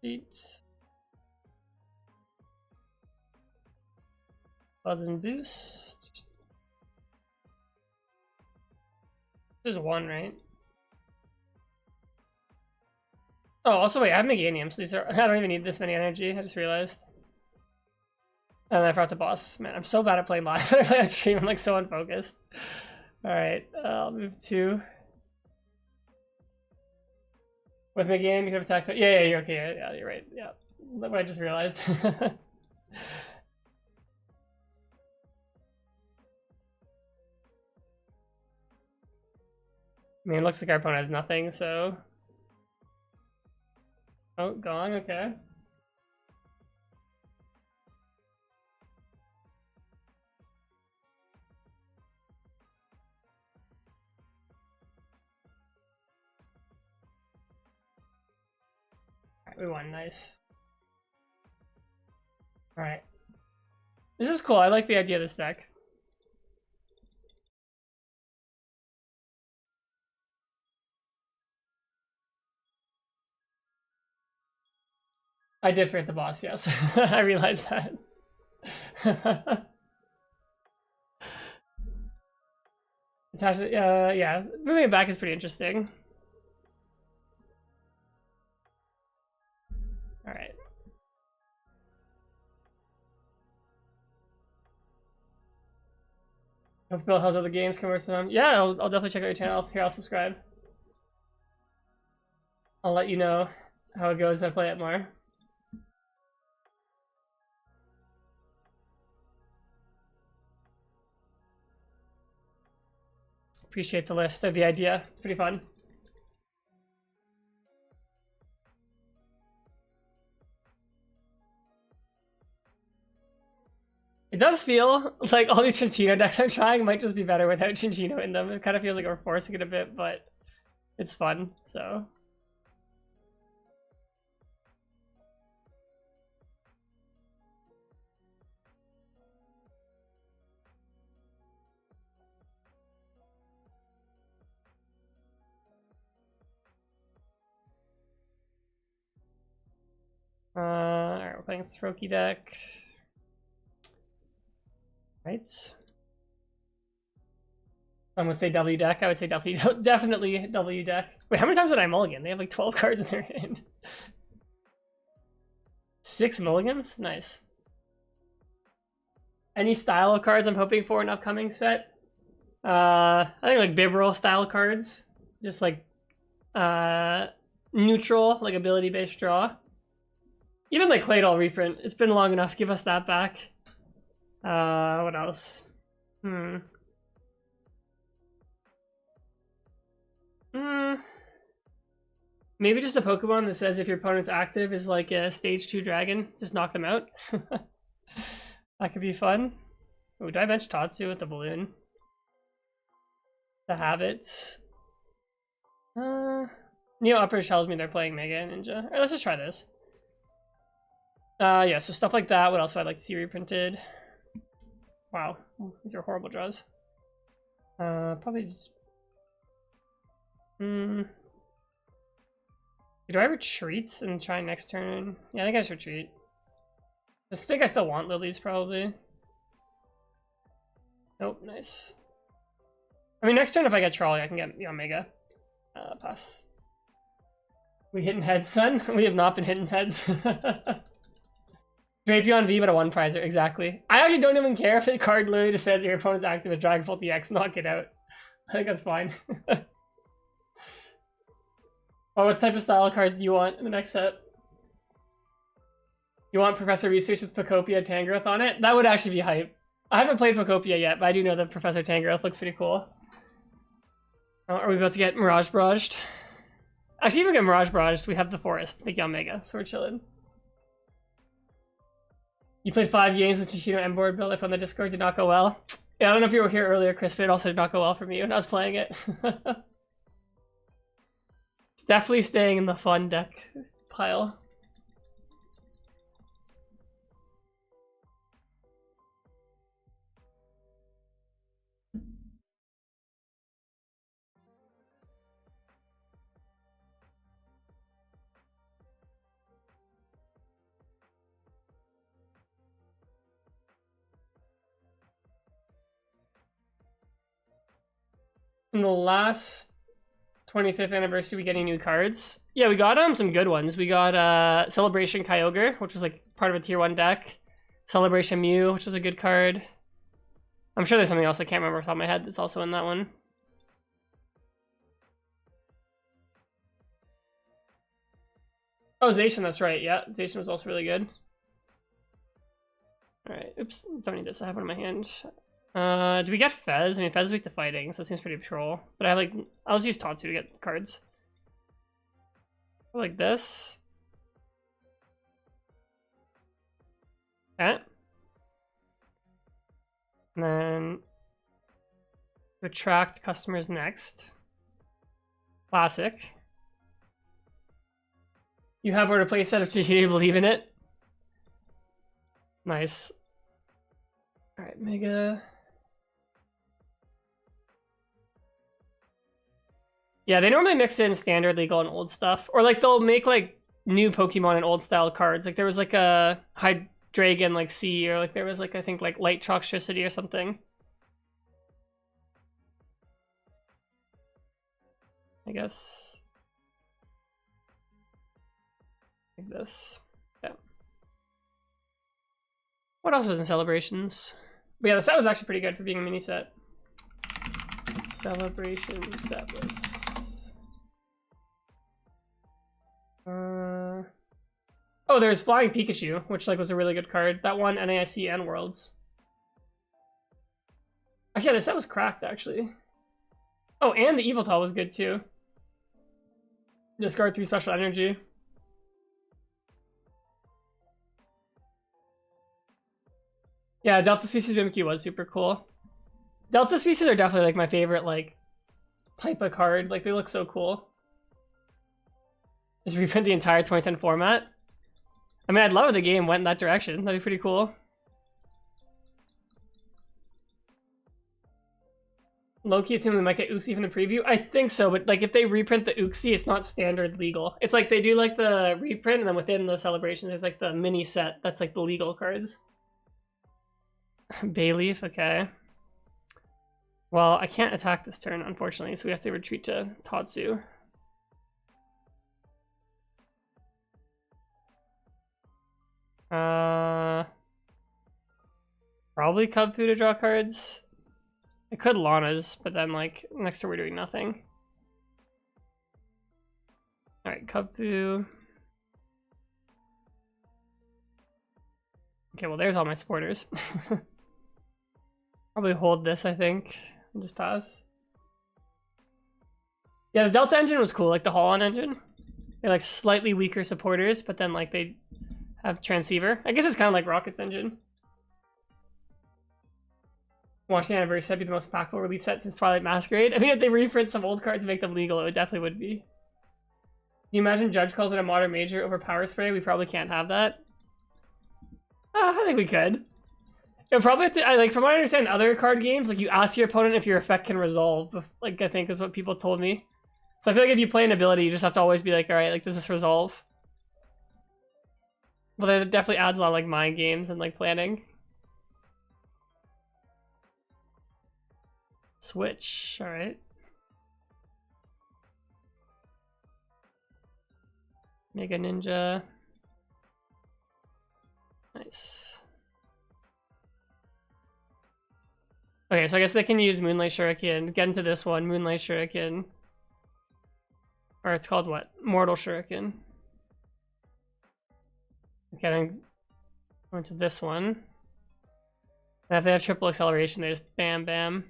Beats. Buzz and boost. This is one, right? Oh, also wait, I have Meganium, so these are. I don't even need this many energy. I just realized. And I forgot the boss. Man, I'm so bad at playing live. When I play on stream, I'm like so unfocused. All right, I'll move 2. With Meganium, you can attack. Yeah, you're okay. Yeah, you're right. Yeah, look what I just realized. I mean, it looks like our opponent has nothing, so. Oh, gone. Okay. Alright, we won. Nice. Alright. This is cool. I like the idea of this deck. I did forget the boss, yes. I realized that. Attach it, yeah. Moving it back is pretty interesting. Alright. Hope Bill has other games come versus them. Yeah, I'll definitely check out your channel. Here, I'll subscribe. I'll let you know how it goes if I play it more. Appreciate the list of the idea. It's pretty fun. It does feel like all these Cinccino decks I'm trying might just be better without Cinccino in them. It kind of feels like we're forcing it a bit, but it's fun, so. Alright, we're playing a Throky deck. Right. Some would say W deck. I would say definitely W deck. Wait, how many times did I mulligan? They have like 12 cards in their hand. 6 mulligans? Nice. Any style of cards I'm hoping for in upcoming set? I think like Bibral style cards. Just like neutral, like ability based draw. Even like Claydol reprint. It's been long enough. Give us that back. What else? Maybe just a Pokemon that says if your opponent's active is like a stage 2 dragon, just knock them out. That could be fun. Oh, did I bench Tatsu with the balloon? The habits. Neo Upper tells me they're playing Mega and Ninja. Alright, let's just try this. Yeah, so stuff like that. What else would I like to see reprinted? Wow, these are horrible draws. Probably just... Do I retreat and try next turn? Yeah, I think I just retreat. I think I still want lilies, probably. Nope, nice. I mean, next turn if I get Trolley, I can get Omega. Pass. We hitting heads, son? We have not been hitting heads. Drapion V, but a 1 prizer, exactly. I actually don't even care if the card literally just says your opponent's active with Dragonfall DX, knock it out. I think that's fine. Oh, what type of style cards do you want in the next set? You want Professor Research with Pocopia Tangrowth on it? That would actually be hype. I haven't played Pocopia yet, but I do know that Professor Tangrowth looks pretty cool. Are we about to get Mirage Barraged? Actually, if we get Mirage Barraged, we have the Forest, make Omega, so we're chilling. You played 5 games with Cinccino M board build. I found the Discord did not go well. Yeah, I don't know if you were here earlier, Chris, but it also did not go well for me when I was playing it. It's definitely staying in the fun deck pile. In the last 25th anniversary, we get any new cards? Yeah, we got some good ones. We got Celebration Kyogre, which was like part of a tier 1 deck. Celebration Mew, which was a good card. I'm sure there's something else I can't remember off the top of my head that's also in that one. Oh, Zacian, that's right. Yeah, Zacian was also really good. Alright, oops, don't need this. I have one in my hand. Do we get Fez? I mean, Fez is weak to fighting, so it seems pretty patrol. But I'll just use Tatsu to get cards. Like this. Okay. And then attract customers next. Classic. You have ordered a playset of Cinccino, believe in it. Nice. Alright, Mega. Yeah, they normally mix in standard, legal, and old stuff. Or like they'll make like new Pokemon and old style cards. Like there was like a Hydreigon like C, or like there was like I think like Light Toxicity or something. I guess like this. Yeah. What else was in Celebrations? But yeah, the set was actually pretty good for being a mini set. Celebration set list. Oh, there's Flying Pikachu, which like was a really good card. That one, NAIC and Worlds. Actually, yeah, the set was cracked, actually. Oh, and the Eviltal was good, too. Discard 3 special energy. Yeah, Delta Species Mimikyu was super cool. Delta Species are definitely like my favorite like type of card. Like they look so cool. Just reprint the entire 2010 format. I mean, I'd love if the game went in that direction. That'd be pretty cool. Low-key, it seems we might get Uxie from the preview. I think so, but like if they reprint the Uxie, it's not standard legal. It's like they do like the reprint, and then within the celebration, there's like the mini set that's like the legal cards. Bayleaf, okay. Well, I can't attack this turn, unfortunately, so we have to retreat to Tatsu. Probably Cubfu to draw cards. I could Lana's, but then like next turn we're doing nothing. Alright, Cubfu. Okay, well there's all my supporters. Probably hold this, I think, and just pass. Yeah, the Delta engine was cool, like the Holon engine. They're like slightly weaker supporters, but then like they have transceiver. I guess it's kind of like Rocket's engine. Watching the anniversary set be the most impactful release set since Twilight Masquerade. I think if they reprint some old cards and make them legal, it definitely would be. Can you imagine Judge calls it a modern major over Power Spray? We probably can't have that. I think we could. It'll probably have to, like from what I understand, other card games, like you ask your opponent if your effect can resolve. Like I think is what people told me. So I feel like if you play an ability, you just have to always be like, all right, like does this resolve? But then it definitely adds a lot of like mind games and like planning. Switch, all right. Mega Ninja. Nice. Okay, so I guess they can use Moonlight Shuriken. Get into this one, Moonlight Shuriken. Or it's called what? Mortal Shuriken. Okay, then go into this one. And if they have triple acceleration, they just bam bam.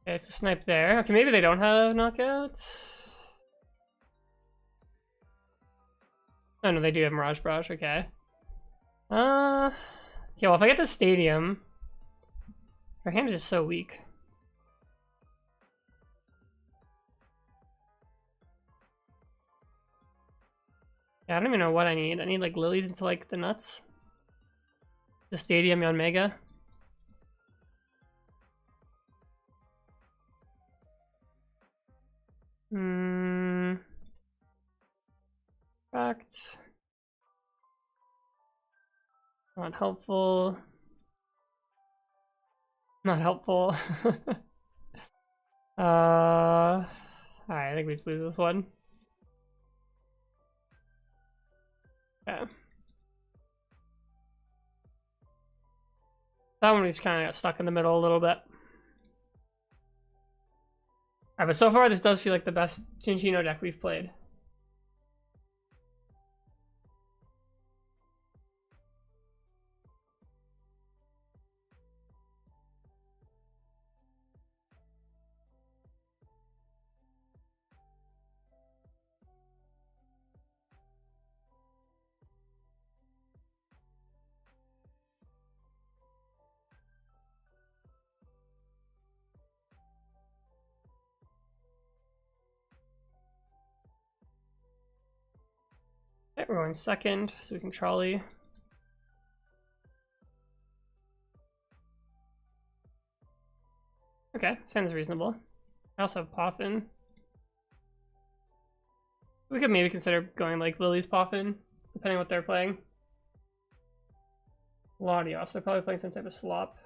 Okay, so snipe there. Okay, maybe they don't have knockouts. Oh no, they do have Mirage Barrage, okay. Yeah, well if I get the stadium, our hand is just so weak. Yeah, I don't even know what I need. I need like lilies into like the nuts. The stadium on Mega. Fact. Not helpful. Not helpful. Alright, I think we just lose this one. Okay. That one we just kind of got stuck in the middle a little bit. Alright, but so far this does feel like the best Cinccino deck we've played. Okay, we're going second, so we can trolley. Okay, sounds reasonable. I also have Poffin. We could maybe consider going like Lily's Poffin, depending on what they're playing. Latios, they're probably playing some type of slop.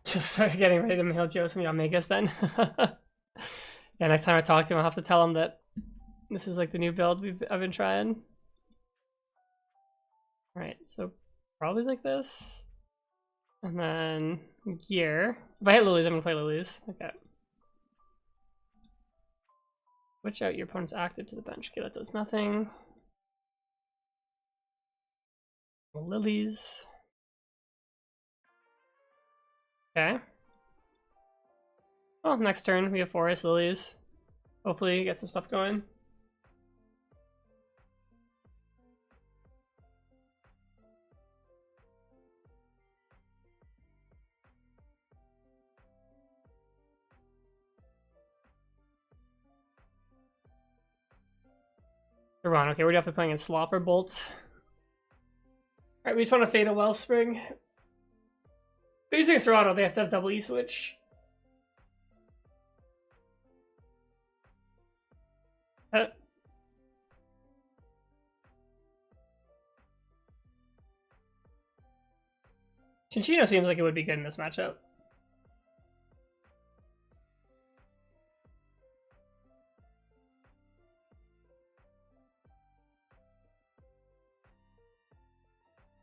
Just started getting ready to mail Joe some Yamegas then. Yeah, next time I talk to him, I'll have to tell him that this is like the new build I've been trying. Right, so probably like this. And then gear. If I hit Lilies, I'm gonna play Lilies. Okay. Switch out your opponent's active to the bench. Okay, that does nothing. Lilies. Okay. Well, next turn we have Forest Lilies. Hopefully get some stuff going. Iran, okay, we're definitely playing in Slop or Bolt. Alright, we just want to fade a Wellspring. They're using Serrano, they have to have double E switch. Cinccino seems like it would be good in this matchup.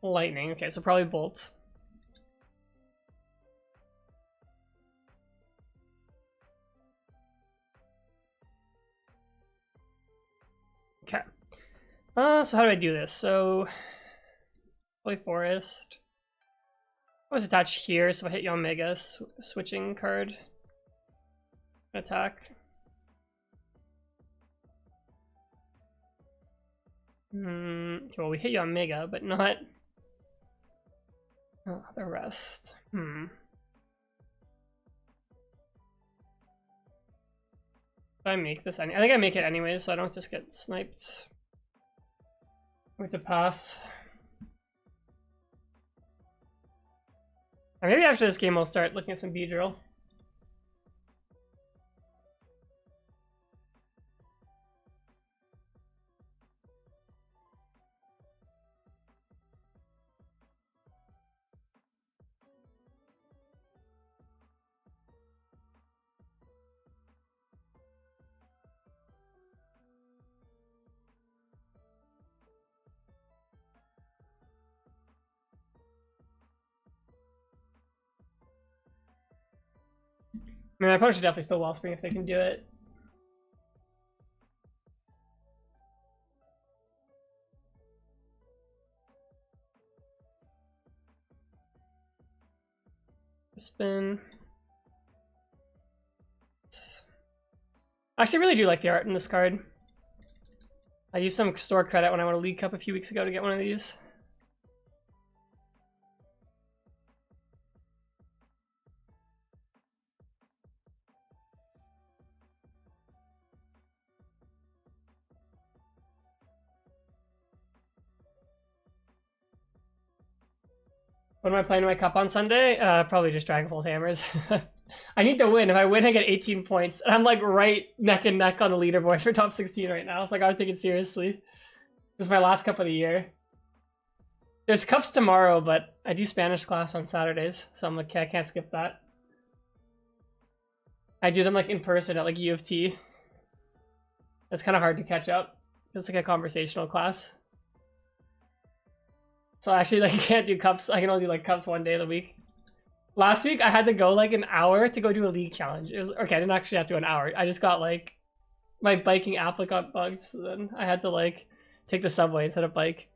Lightning, okay, so probably Bolt. Okay. So how do I do this? So play Forest. I was attached here, so if I hit Yomega, switching card. Attack. Okay, well, we hit Yomega, but not the rest. If I make this, I think I make it anyway, so I don't just get sniped. With the pass. Or maybe after this game I'll start looking at some B-drill. I mean, my opponent should definitely still Wellspring if they can do it. Spin. I actually really do like the art in this card. I used some store credit when I won a League Cup a few weeks ago to get one of these. What am I playing in my cup on Sunday? Probably just Dragonfold Hammers. I need to win. If I win, I get 18 points. And I'm like right neck and neck on the leaderboard for top 16 right now. So I gotta take it seriously. This is my last cup of the year. There's cups tomorrow, but I do Spanish class on Saturdays. So I'm like, okay, I can't skip that. I do them like in person at like U of T. It's kind of hard to catch up. It's like a conversational class. So actually, like, I can't do cups. I can only do like cups one day of the week. Last week, I had to go like an hour to go do a league challenge. It was okay. I didn't actually have to do an hour. I just got like my biking app got bugged, so then I had to like take the subway instead of bike.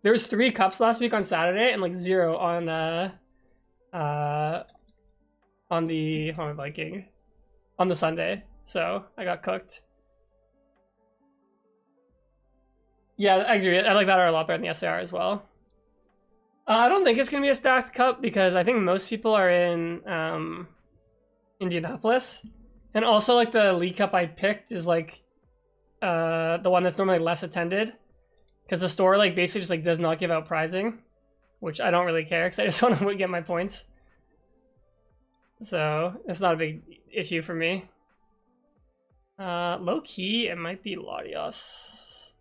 There was 3 cups last week on Saturday and like 0 on the how am I biking on the Sunday. So I got cooked. Yeah, I agree. I like that a lot better than the SAR as well. I don't think it's going to be a stacked cup because I think most people are in Indianapolis. And also, like, the League Cup I picked is, like, the one that's normally less attended. Because the store, like, basically just, like, does not give out prizing. Which I don't really care because I just want to get my points. So, it's not a big issue for me. Low-key, it might be Latios.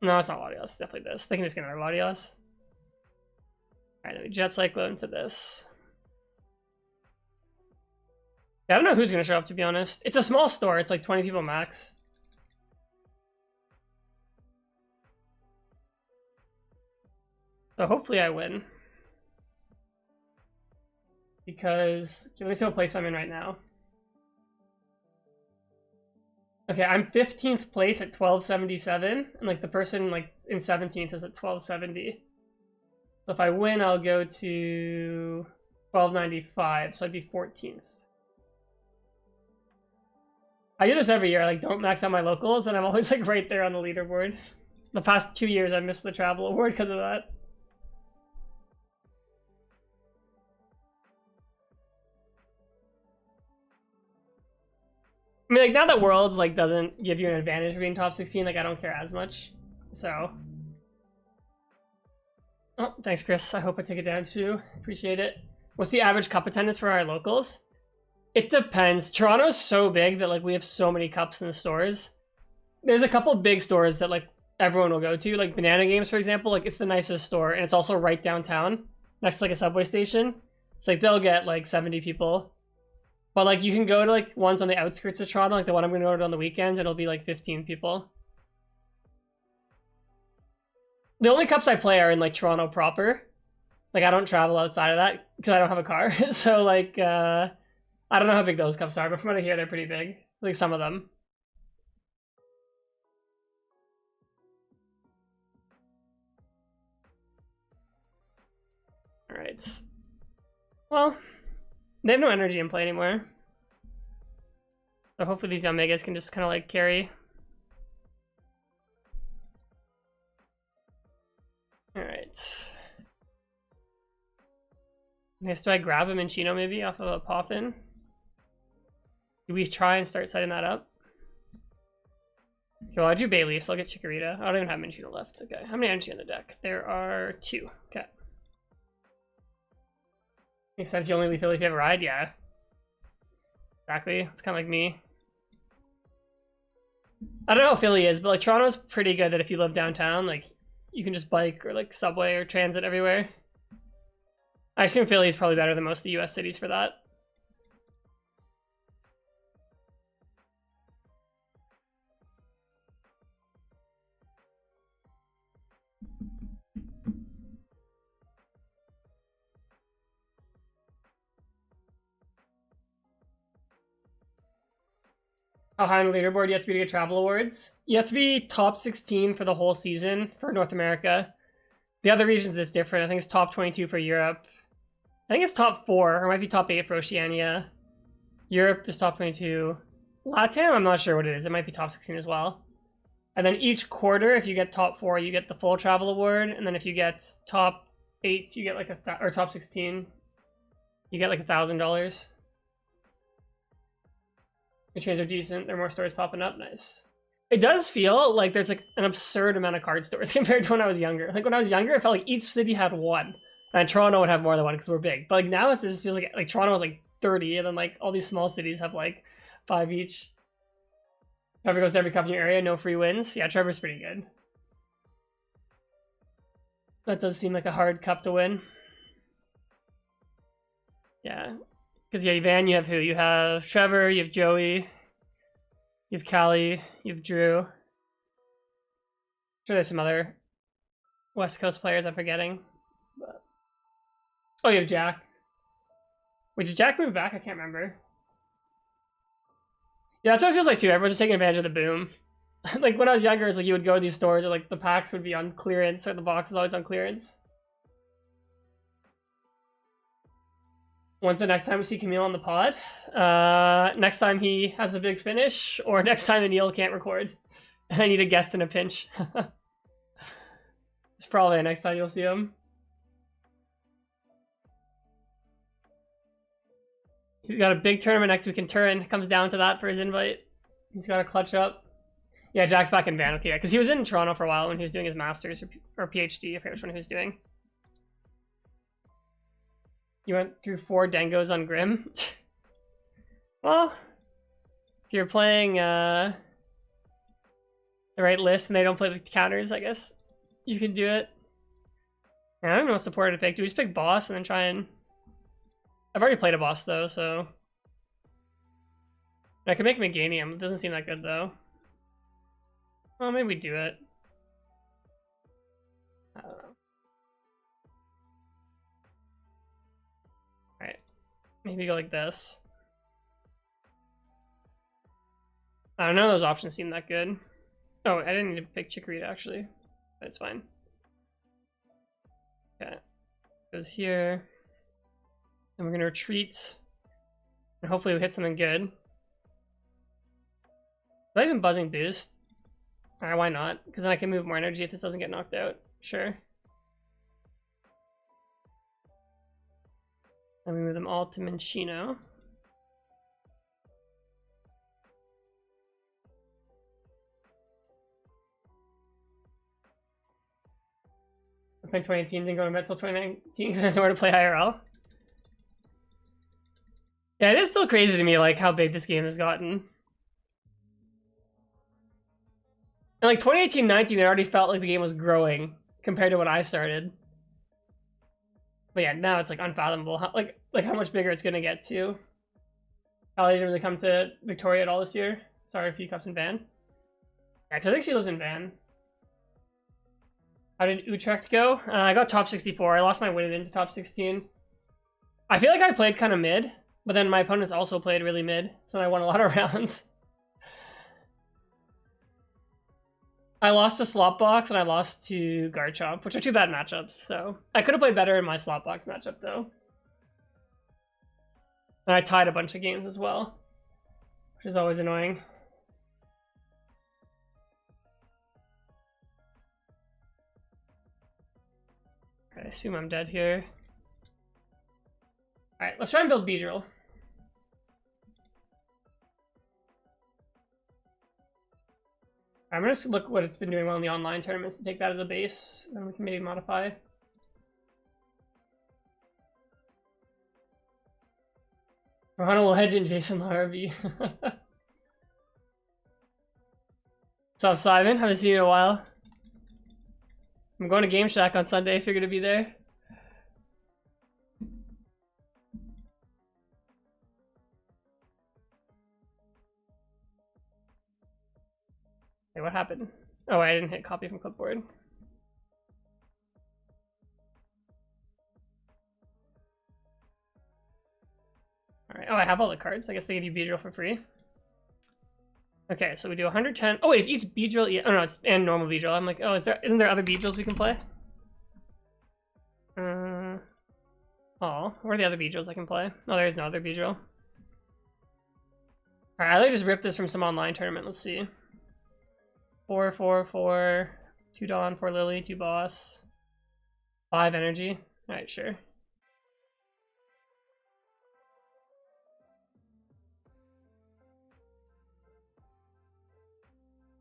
No, it's not Latios. It's definitely this. They can just get another Latios. Alright, let me Jet Cyclone into this. Yeah, I don't know who's going to show up, to be honest. It's a small store. It's like 20 people max. So hopefully I win. Because, let me see what place I'm in right now. Okay, I'm 15th place at 1277. And like the person like in 17th is at 1270. So if I win, I'll go to 1295, so I'd be 14th. I do this every year. I like don't max out my locals, and I'm always like right there on the leaderboard. The past 2 years, I missed the travel award because of that. I mean, like now that Worlds like doesn't give you an advantage for being top 16, like I don't care as much. So. Oh, thanks, Chris. I hope I take it down too. Appreciate it. What's the average cup attendance for our locals? It depends. Toronto's so big that like we have so many cups in the stores. There's a couple big stores that like everyone will go to, like Banana Games, for example. Like it's the nicest store, and it's also right downtown, next to like a subway station. It's like they'll get like 70 people. But like you can go to like ones on the outskirts of Toronto, like the one I'm going to go to on the weekends, and it'll be like 15 people. The only cups I play are in like Toronto proper. Like I don't travel outside of that because I don't have a car. So like I don't know how big those cups are, but from what I hear, they're pretty big. Like some of them. All right. Well, they have no energy in play anymore. So hopefully these Omegas can just kind of like carry. Alright. Next, do I grab a Cinccino maybe off of a Poffin? Do we try and start setting that up? Okay, well, I drew Bailey, so I'll get Chikorita. I don't even have Cinccino left. Okay, how many energy on the deck? There are 2. Okay. Makes sense, you only leave Philly if you have a ride? Yeah. Exactly. It's kind of like me. I don't know how Philly is, but like Toronto's pretty good that if you live downtown, like you can just bike or like subway or transit everywhere. I assume Philly is probably better than most of the US cities for that. How high on the leaderboard you have to be to get travel awards? You have to be top 16 for the whole season for North America. The other regions is different. I think it's top 22 for Europe. I think it's top 4, or it might be top 8 for Oceania. Europe is top 22. LATAM, I'm not sure what it is. It might be top 16 as well. And then each quarter, if you get top 4, you get the full travel award. And then if you get top 8, you get like or top 16, you get like $1,000. The trains are decent. There are more stores popping up. Nice. It does feel like there's like an absurd amount of card stores compared to when I was younger. Like when I was younger, it felt like each city had one, and Toronto would have more than one because we're big. But like now it just feels like Toronto has like 30, and then like all these small cities have like 5 each. Trevor goes to every cup in your area, no free wins. Yeah, Trevor's pretty good. That does seem like a hard cup to win. Yeah, because yeah, Van, you have who? You have Trevor, you have Joey, you have Callie, you have Drew. I'm sure there's some other West Coast players I'm forgetting. But... oh, you have Jack. Wait, did Jack move back? I can't remember. Yeah, that's what it feels like too. Everyone's just taking advantage of the boom. Like when I was younger, it's like you would go to these stores and like the packs would be on clearance or the box is always on clearance. When's the next time we see Camille on the pod? Next time he has a big finish, or next time Anil can't record. And I need a guest in a pinch. It's probably the next time you'll see him. He's got a big tournament next week in Turin. Comes down to that for his invite. He's got to clutch up. Yeah, Jack's back in Van. Okay, yeah, because he was in Toronto for a while when he was doing his master's or PhD. I forget which one he was doing. You went through 4 Dengos on Grim. Well, if you're playing the right list and they don't play the counters, I guess you can do it. I don't know what supporter to pick. Do we just pick boss and then try and... I've already played a boss though, so... I could make Meganium. It doesn't seem that good though. Well, maybe we do it. I don't know. Alright. Maybe go like this. I don't know, those options seem that good. Oh, I didn't need to pick Chikorita actually. That's fine. Okay. Goes here. And we're gonna retreat. And hopefully we hit something good. Is that even buzzing boost? Alright, why not? Because then I can move more energy if this doesn't get knocked out. Sure. And we move them all to Cinccino. I think 2018 didn't go to Met till 2019 because there's nowhere to play IRL. Yeah, it is still crazy to me like how big this game has gotten. And like 2018-19, it already felt like the game was growing compared to when I started. But yeah, now it's like unfathomable how like how much bigger it's gonna get too. Callie didn't really come to Victoria at all this year. Sorry, a few cups in Van. Yeah, because I think she lives in Van. How did Utrecht go? I got top 64. I lost my way into top 16. I feel like I played kind of mid, but then my opponents also played really mid, so I won a lot of rounds. I lost to Slopbox and I lost to Garchomp, which are 2 bad matchups, so I could have played better in my Slopbox matchup though. And I tied a bunch of games as well, which is always annoying. I assume I'm dead here. Alright, let's try and build Beedrill. I'm gonna just look what it's been doing well in the online tournaments and take that as a base, then we can maybe modify. Toronto will hedge in Jason Larrabee. What's up, Simon? Haven't seen you in a while. I'm going to Game Shack on Sunday if you're gonna be there. Hey, what happened? Oh, I didn't hit copy from clipboard. Alright, oh, I have all the cards. I guess they give you Beedrill for free. Okay, so we do 110. Oh wait, is each Beedrill? Yeah, oh no, it's and normal Beedrill. I'm like, oh, isn't there other Beedrills we can play? Oh, where are the other Beedrills I can play? Oh, there is no other Beedrill. Alright, I just ripped this from some online tournament. Let's see. 4, 4, 4, 2 Dawn, 4 Lily, 2 Boss, 5 Energy. Alright, sure.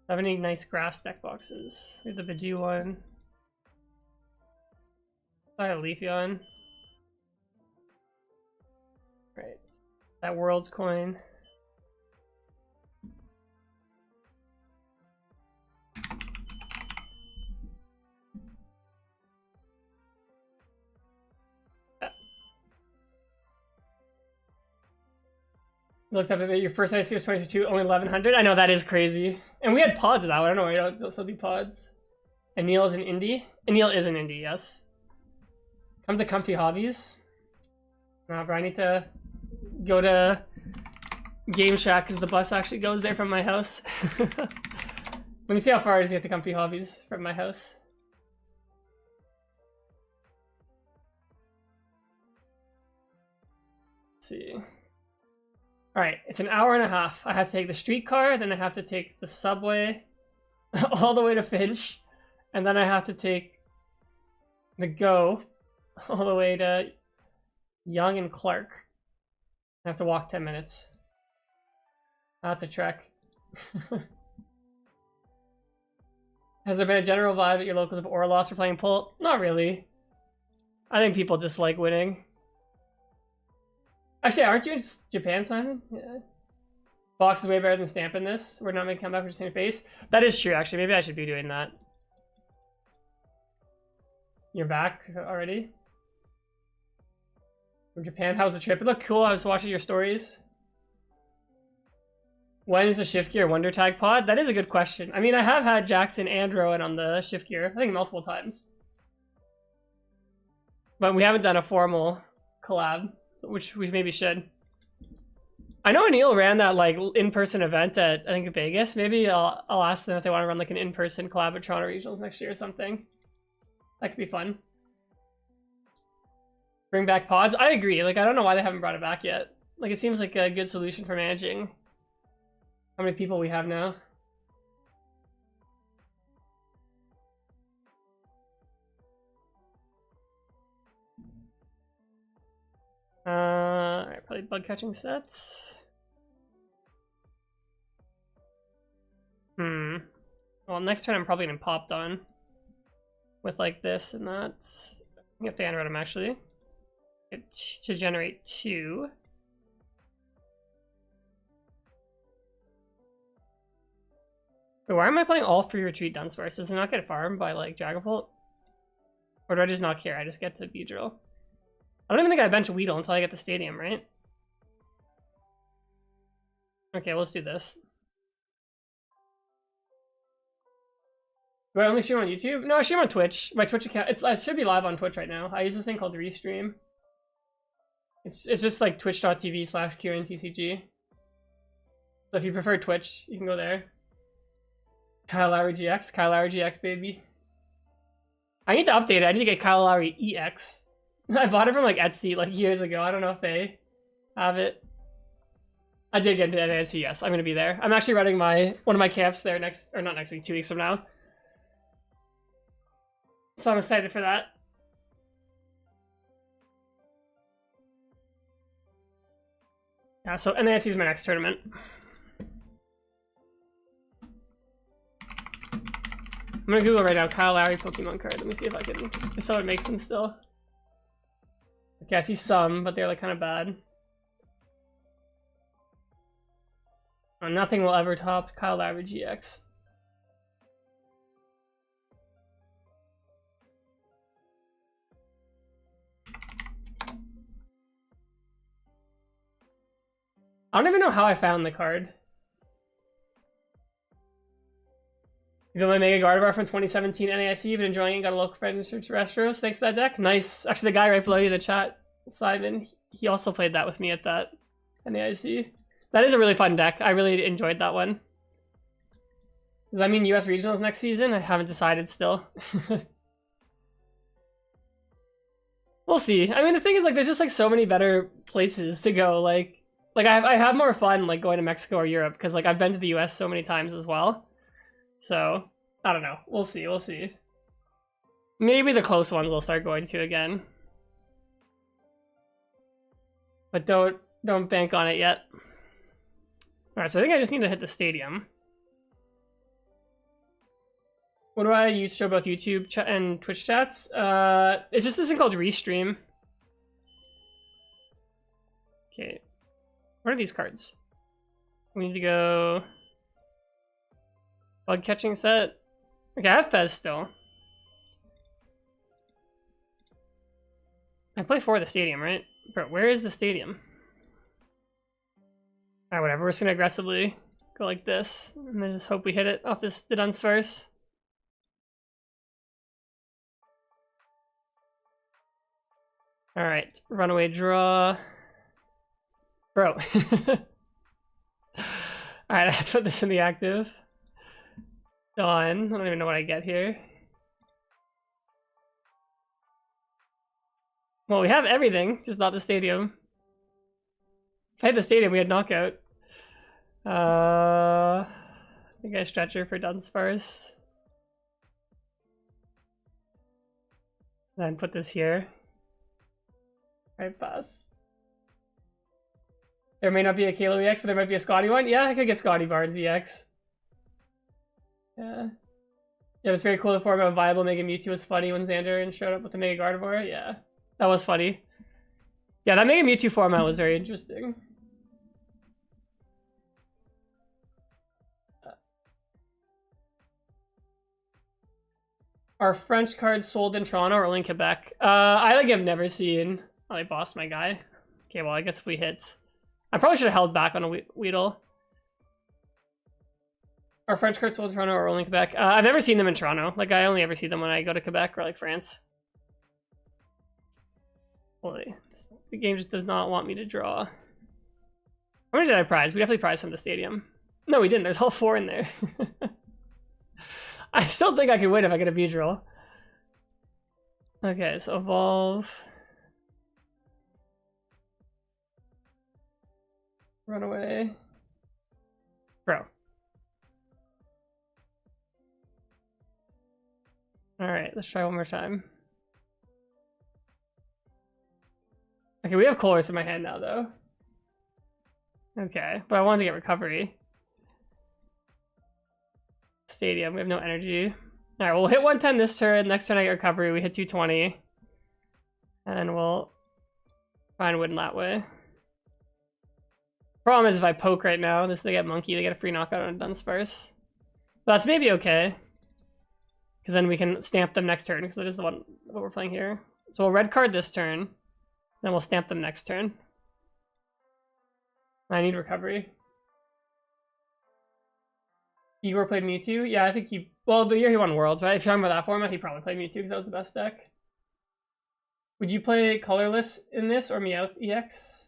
Have any nice grass deck boxes? We have the Bidoo one. I have a Leafeon. Right. That World's coin. Looked up at your first IC was 22, only 1100. I know, that is crazy. And we had pods of that. I don't know why you don't still do pods. And Neil is an indie. And Neil is an indie, yes. Come to Comfy Hobbies. Nah, bro, I need to go to Game Shack because the bus actually goes there from my house. Let me see how far it is to get to Comfy Hobbies from my house. Let's see. Alright, it's an hour and a half. I have to take the streetcar, then I have to take the subway all the way to Finch, and then I have to take the GO all the way to Young and Clark. I have to walk 10 minutes. That's a trek. Has there been a general vibe at your locals of Aura loss for playing Pull? Not really. I think people just like winning. Actually, aren't you in Japan, Simon? Yeah. Box is way better than stamping this. We're not making a comeback for just in your face. That is true, actually. Maybe I should be doing that. You're back already? From Japan, how's the trip? It looked cool. I was watching your stories. When is the Shift Gear Wonder Tag pod? That is a good question. I mean, I have had Jackson and Rowan on the Shift Gear, I think multiple times. But we haven't done a formal collab, which we maybe should. I know Anil ran that like in-person event at, I think, Vegas. Maybe I'll ask them if they want to run like an in-person collab at Toronto Regionals next year or something. That could be fun. Bring back pods. I agree. Like, I don't know why they haven't brought it back yet. Like, it seems like a good solution for managing how many people we have now. Alright, probably bug catching sets. Well, next turn I'm probably gonna pop on with like this and that. I have to animate them actually. Get to generate 2. Wait, why am I playing all 3 retreat Dunsparce? Does it not get farmed by like Dragapult? Or do I just not care? I just get to Beedrill. I don't even think I bench Weedle until I get the stadium, right? Okay, let's do this. Do I only stream on YouTube? No, I stream on Twitch. My Twitch account, it should be live on Twitch right now. I use this thing called Restream. It's just like twitch.tv/KieranTCG. So if you prefer Twitch, you can go there. Kyle Lowry GX, Kyle Lowry GX, baby. I need to update it. I need to get Kyle Lowry EX. I bought it from like Etsy like years ago. I don't know if they have it. I did get into Etsy, yes. I'm gonna be there. I'm actually running one of my camps there not next week, 2 weeks from now. So I'm excited for that. Yeah, so NASC is my next tournament. I'm gonna Google right now Kyle Lowry Pokemon card. Let me see if I can. If someone makes them still. Okay, I see some, but they're like kind of bad. Oh, nothing will ever top Kyle Lowry GX. I don't even know how I found the card. You got my Mega Gardevoir from 2017 NAIC, been enjoying it, got a local friend in Church Retros. Thanks to that deck. Nice. Actually, the guy right below you in the chat, Simon, he also played that with me at that NAIC. That is a really fun deck. I really enjoyed that one. Does that mean US Regionals next season? I haven't decided still. We'll see. I mean, the thing is, like, there's just like so many better places to go. Like I have more fun like going to Mexico or Europe because like I've been to the US so many times as well. So I don't know. We'll see. We'll see. Maybe the close ones I'll start going to again. But don't bank on it yet. Alright, so I think I just need to hit the stadium. What do I use to show both YouTube and Twitch chats? It's just this thing called Restream. Okay. What are these cards? We need to go... Bug catching set. Okay, I have Fez still. I play for the stadium, right? Bro, where is the stadium? Alright, whatever. We're just gonna aggressively go like this. And then just hope we hit it off the dunce first. Alright, runaway draw. Bro. Alright, let's put this in the active. Done. I don't even know what I get here. Well, we have everything, just not the stadium. If I had the stadium, we had knockout. I think I stretcher for Dunsparce. Then put this here. Alright, pass. There may not be a Kalo EX, but there might be a Scotty one. Yeah, I could get Scotty Barnes EX. Yeah. Yeah, it was very cool to form a viable Mega Mewtwo was funny when Xander showed up with the Mega Gardevoir. Yeah, that was funny. Yeah, that Mega Mewtwo format was very interesting. Are French cards sold in Toronto or only in Quebec? I have never seen. Oh, I bossed my guy. Okay, well, I guess if we hit... I probably should have held back on a Weedle. Are French cards sold in Toronto or only in Quebec? I've never seen them in Toronto. Like, I only ever see them when I go to Quebec or, like, France. Holy. The game just does not want me to draw. How many did I prize? We definitely prized some of the stadium. No, we didn't. There's all 4 in there. I still think I could win if I get a Beedrill. Okay, so evolve. Run away. Bro. Alright, let's try one more time. Okay, we have Colress in my hand now, though. Okay, but I wanted to get recovery. Stadium, we have no energy. Alright, we'll hit 110 this turn. Next turn I get recovery, we hit 220. And then we'll try and win that way. Problem is if I poke right now, they get Monkey, they get a free knockout on Dunsparce. But that's maybe okay. Because then we can stamp them next turn, because that is the one what we're playing here. So we'll red card this turn, then we'll stamp them next turn. I need recovery. Igor played Mewtwo? Yeah, I think he... Well, the year he won Worlds, right? If you're talking about that format, he probably played Mewtwo because that was the best deck. Would you play Colorless in this or Meowth EX?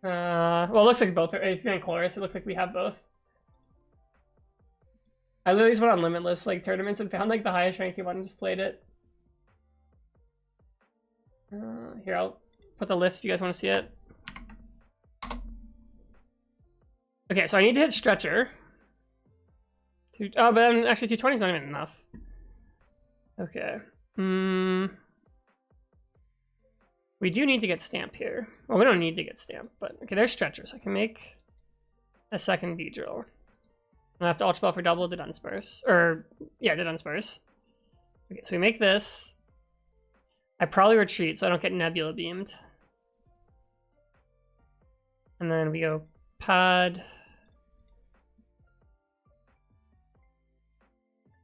Well, it looks like both. If you're in Colorless, it looks like we have both. I literally just went on Limitless like tournaments and found like the highest ranking one and just played it. Here, I'll put the list if you guys want to see it. Okay, so I need to hit Stretcher. Oh, but then actually 220 is not even enough. Okay. We do need to get Stamp here. Well, we don't need to get Stamp, but okay, there's Stretchers. I can make a second Beedrill. I have to Ultra Ball for double the Dunsparce. Or, yeah, the Dunsparce. Okay, so we make this. I probably retreat so I don't get Nebula Beamed. And then we go Pad.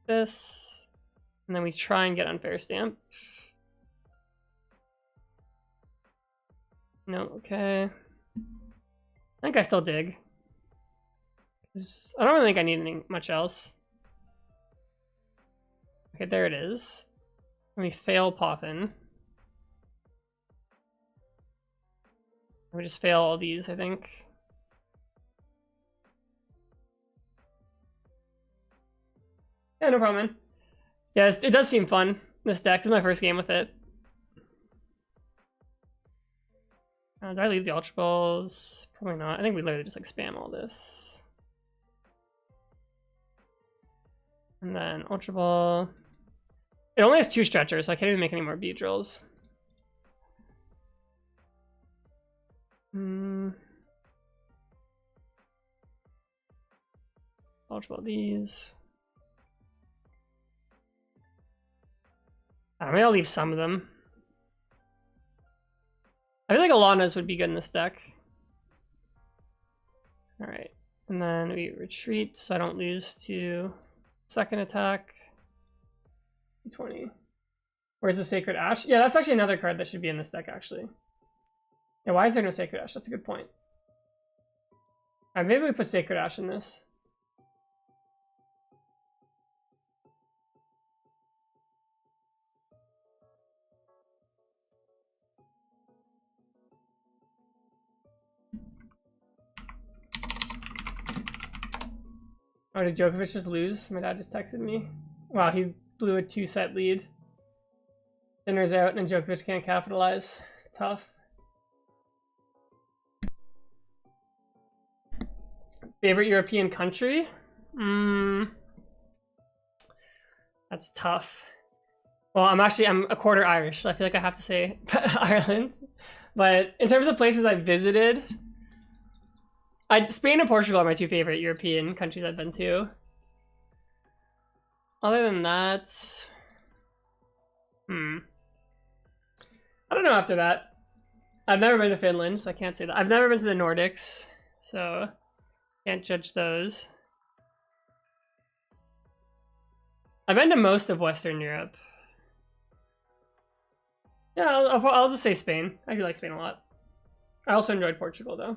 This. And then we try and get Unfair Stamp. No, okay. I think I still dig. I don't really think I need anything much else. Okay, there it is. Let me fail Poffin. We just fail all these, I think. Yeah, no problem, man. Yeah, it does seem fun, this deck. This is my first game with it. Do I leave the Ultra Balls? Probably not. I think we literally just like spam all this. And then Ultra Ball. It only has 2 Stretchers, so I can't even make any more Beedrills. Ultra Ball these. Maybe I'll leave some of them. I feel like Alana's would be good in this deck. Alright. And then we retreat so I don't lose to second attack. 20. Where's the Sacred Ash? Yeah, that's actually another card that should be in this deck, actually. Yeah, why is there no Sacred Ash? That's a good point. Alright, maybe we put Sacred Ash in this. Oh, did Djokovic just lose? My dad just texted me. Wow, he blew a 2-set lead. Sinner's out and Djokovic can't capitalize. Tough. Favorite European country? That's tough. Well, I'm a quarter Irish, so I feel like I have to say Ireland. But in terms of places I've visited, Spain and Portugal are my two favorite European countries I've been to. Other than that, I don't know after that. I've never been to Finland, so I can't say that. I've never been to the Nordics, so can't judge those. I've been to most of Western Europe. Yeah, I'll just say Spain. I do like Spain a lot. I also enjoyed Portugal, though.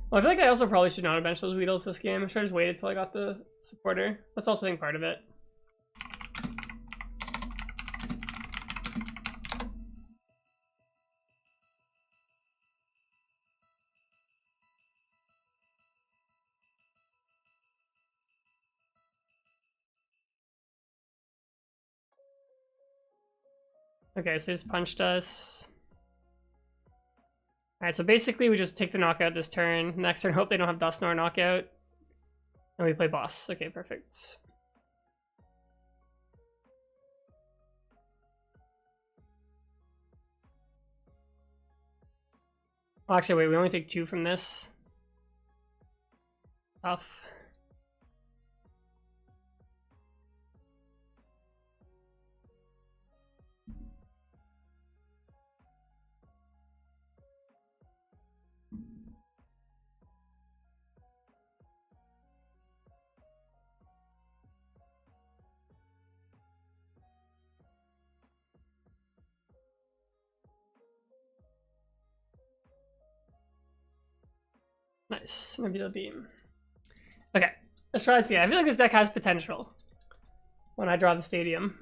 Well, I feel like I also probably should not have benched those Weedles this game. I should have just waited till I got the supporter. That's also I think part of it. Okay, so they just punched us. Alright, so basically we just take the knockout this turn. Next turn, hope they don't have Dust nor knockout. And we play boss. Okay, perfect. Well, actually, wait, we only take 2 from this. Tough. Nice. Nebula Beam. Okay, let's try to see. I feel like this deck has potential when I draw the stadium.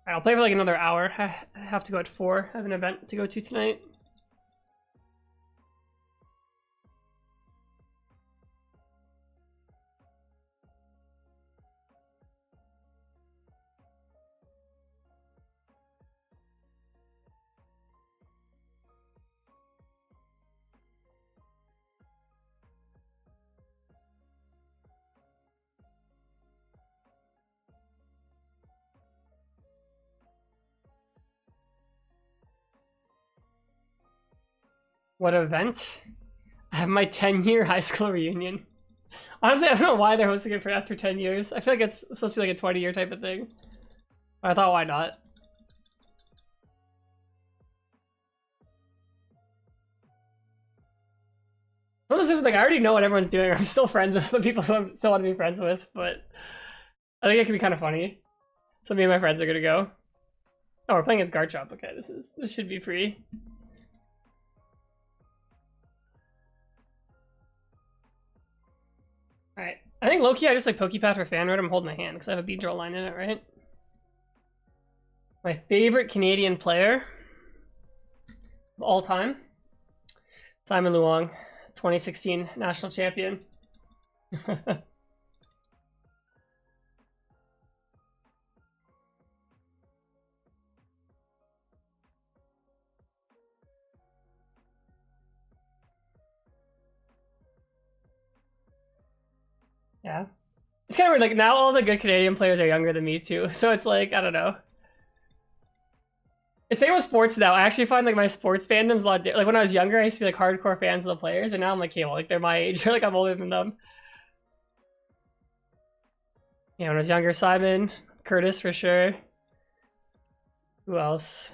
Alright, I'll play for like another hour. I have to go at 4. I have an event to go to tonight. What event? I have my 10-year high school reunion. Honestly, I don't know why they're hosting it for after 10 years. I feel like it's supposed to be like a 20-year type of thing. But I thought, why not? Well, this is like, I already know what everyone's doing. I'm still friends with the people who I still want to be friends with, but I think it could be kind of funny. So me and my friends are gonna go. Oh, we're playing as Garchomp. Okay, this should be free. Alright. I think low-key I just like Pokepath for Fanroid. I'm holding my hand because I have a Beedrill line in it, right? My favorite Canadian player of all time? Simon Luong, 2016 national champion. Yeah. It's kind of weird, like, now all the good Canadian players are younger than me, too. So it's like, I don't know. It's same with sports now. I actually find, like, my sports fandom's a lot like, when I was younger, I used to be, like, hardcore fans of the players, and now I'm like, okay, well, like, they're my age, or, like, I'm older than them. Yeah, when I was younger, Simon, Curtis, for sure. Who else?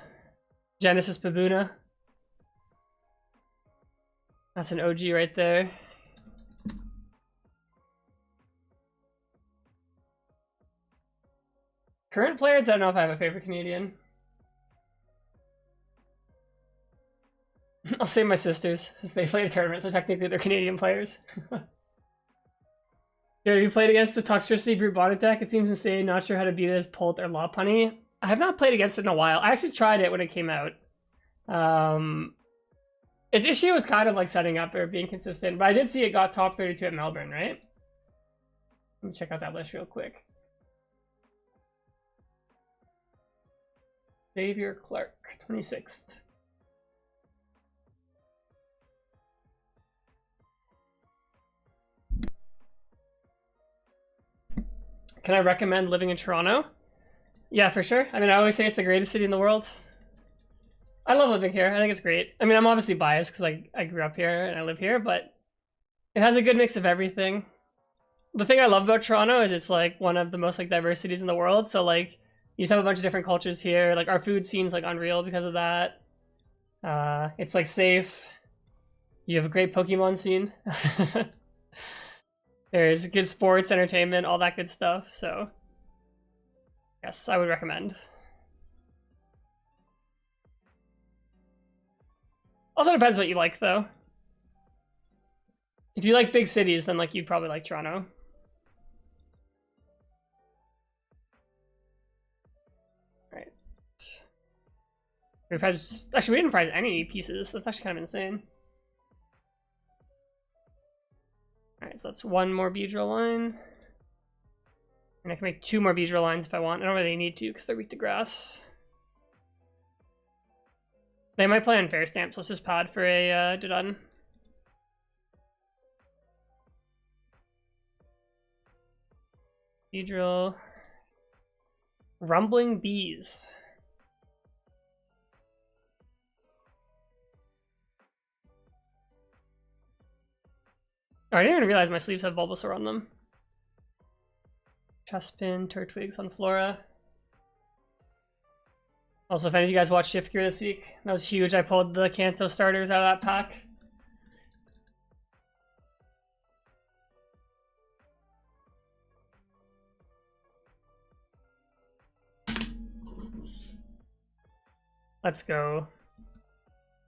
Genesis Babuna. That's an OG right there. Current players, I don't know if I have a favorite Canadian. I'll say my sisters, since they played a tournament, so technically they're Canadian players. Dude, you played against the Toxtricity Brute Bot Attack? It seems insane, not sure how to beat it as Pult or Lopunny. I have not played against it in a while. I actually tried it when it came out. Its issue was kind of like setting up or being consistent, but I did see it got top 32 at Melbourne, right? Let me check out that list real quick. Xavier Clark, 26th. Can I recommend living in Toronto? Yeah, for sure. I mean, I always say it's the greatest city in the world. I love living here. I think it's great. I mean, I'm obviously biased because I grew up here and I live here, but it has a good mix of everything. The thing I love about Toronto is it's like one of the most like diverse cities in the world. So like you just have a bunch of different cultures here. Like our food scene's like unreal because of that. It's like safe. You have a great Pokemon scene. There's good sports, entertainment, all that good stuff. So yes, I would recommend. Also depends what you like though. If you like big cities, then like you'd probably like Toronto. Right. Actually, we didn't prize any pieces. That's actually kind of insane. Alright, so that's one more Beedrill line. And I can make 2 more Beedrill lines if I want. I don't really need to because they're weak to grass. They might play on Fair Stamps. Let's just pad for a Dodon. Beedrill. Rumbling Bees. Oh, I didn't even realize my sleeves have Bulbasaur on them. Chespin, Turtwigs on Flora. Also, if any of you guys watched Shift Gear this week, that was huge. I pulled the Kanto starters out of that pack. Let's go.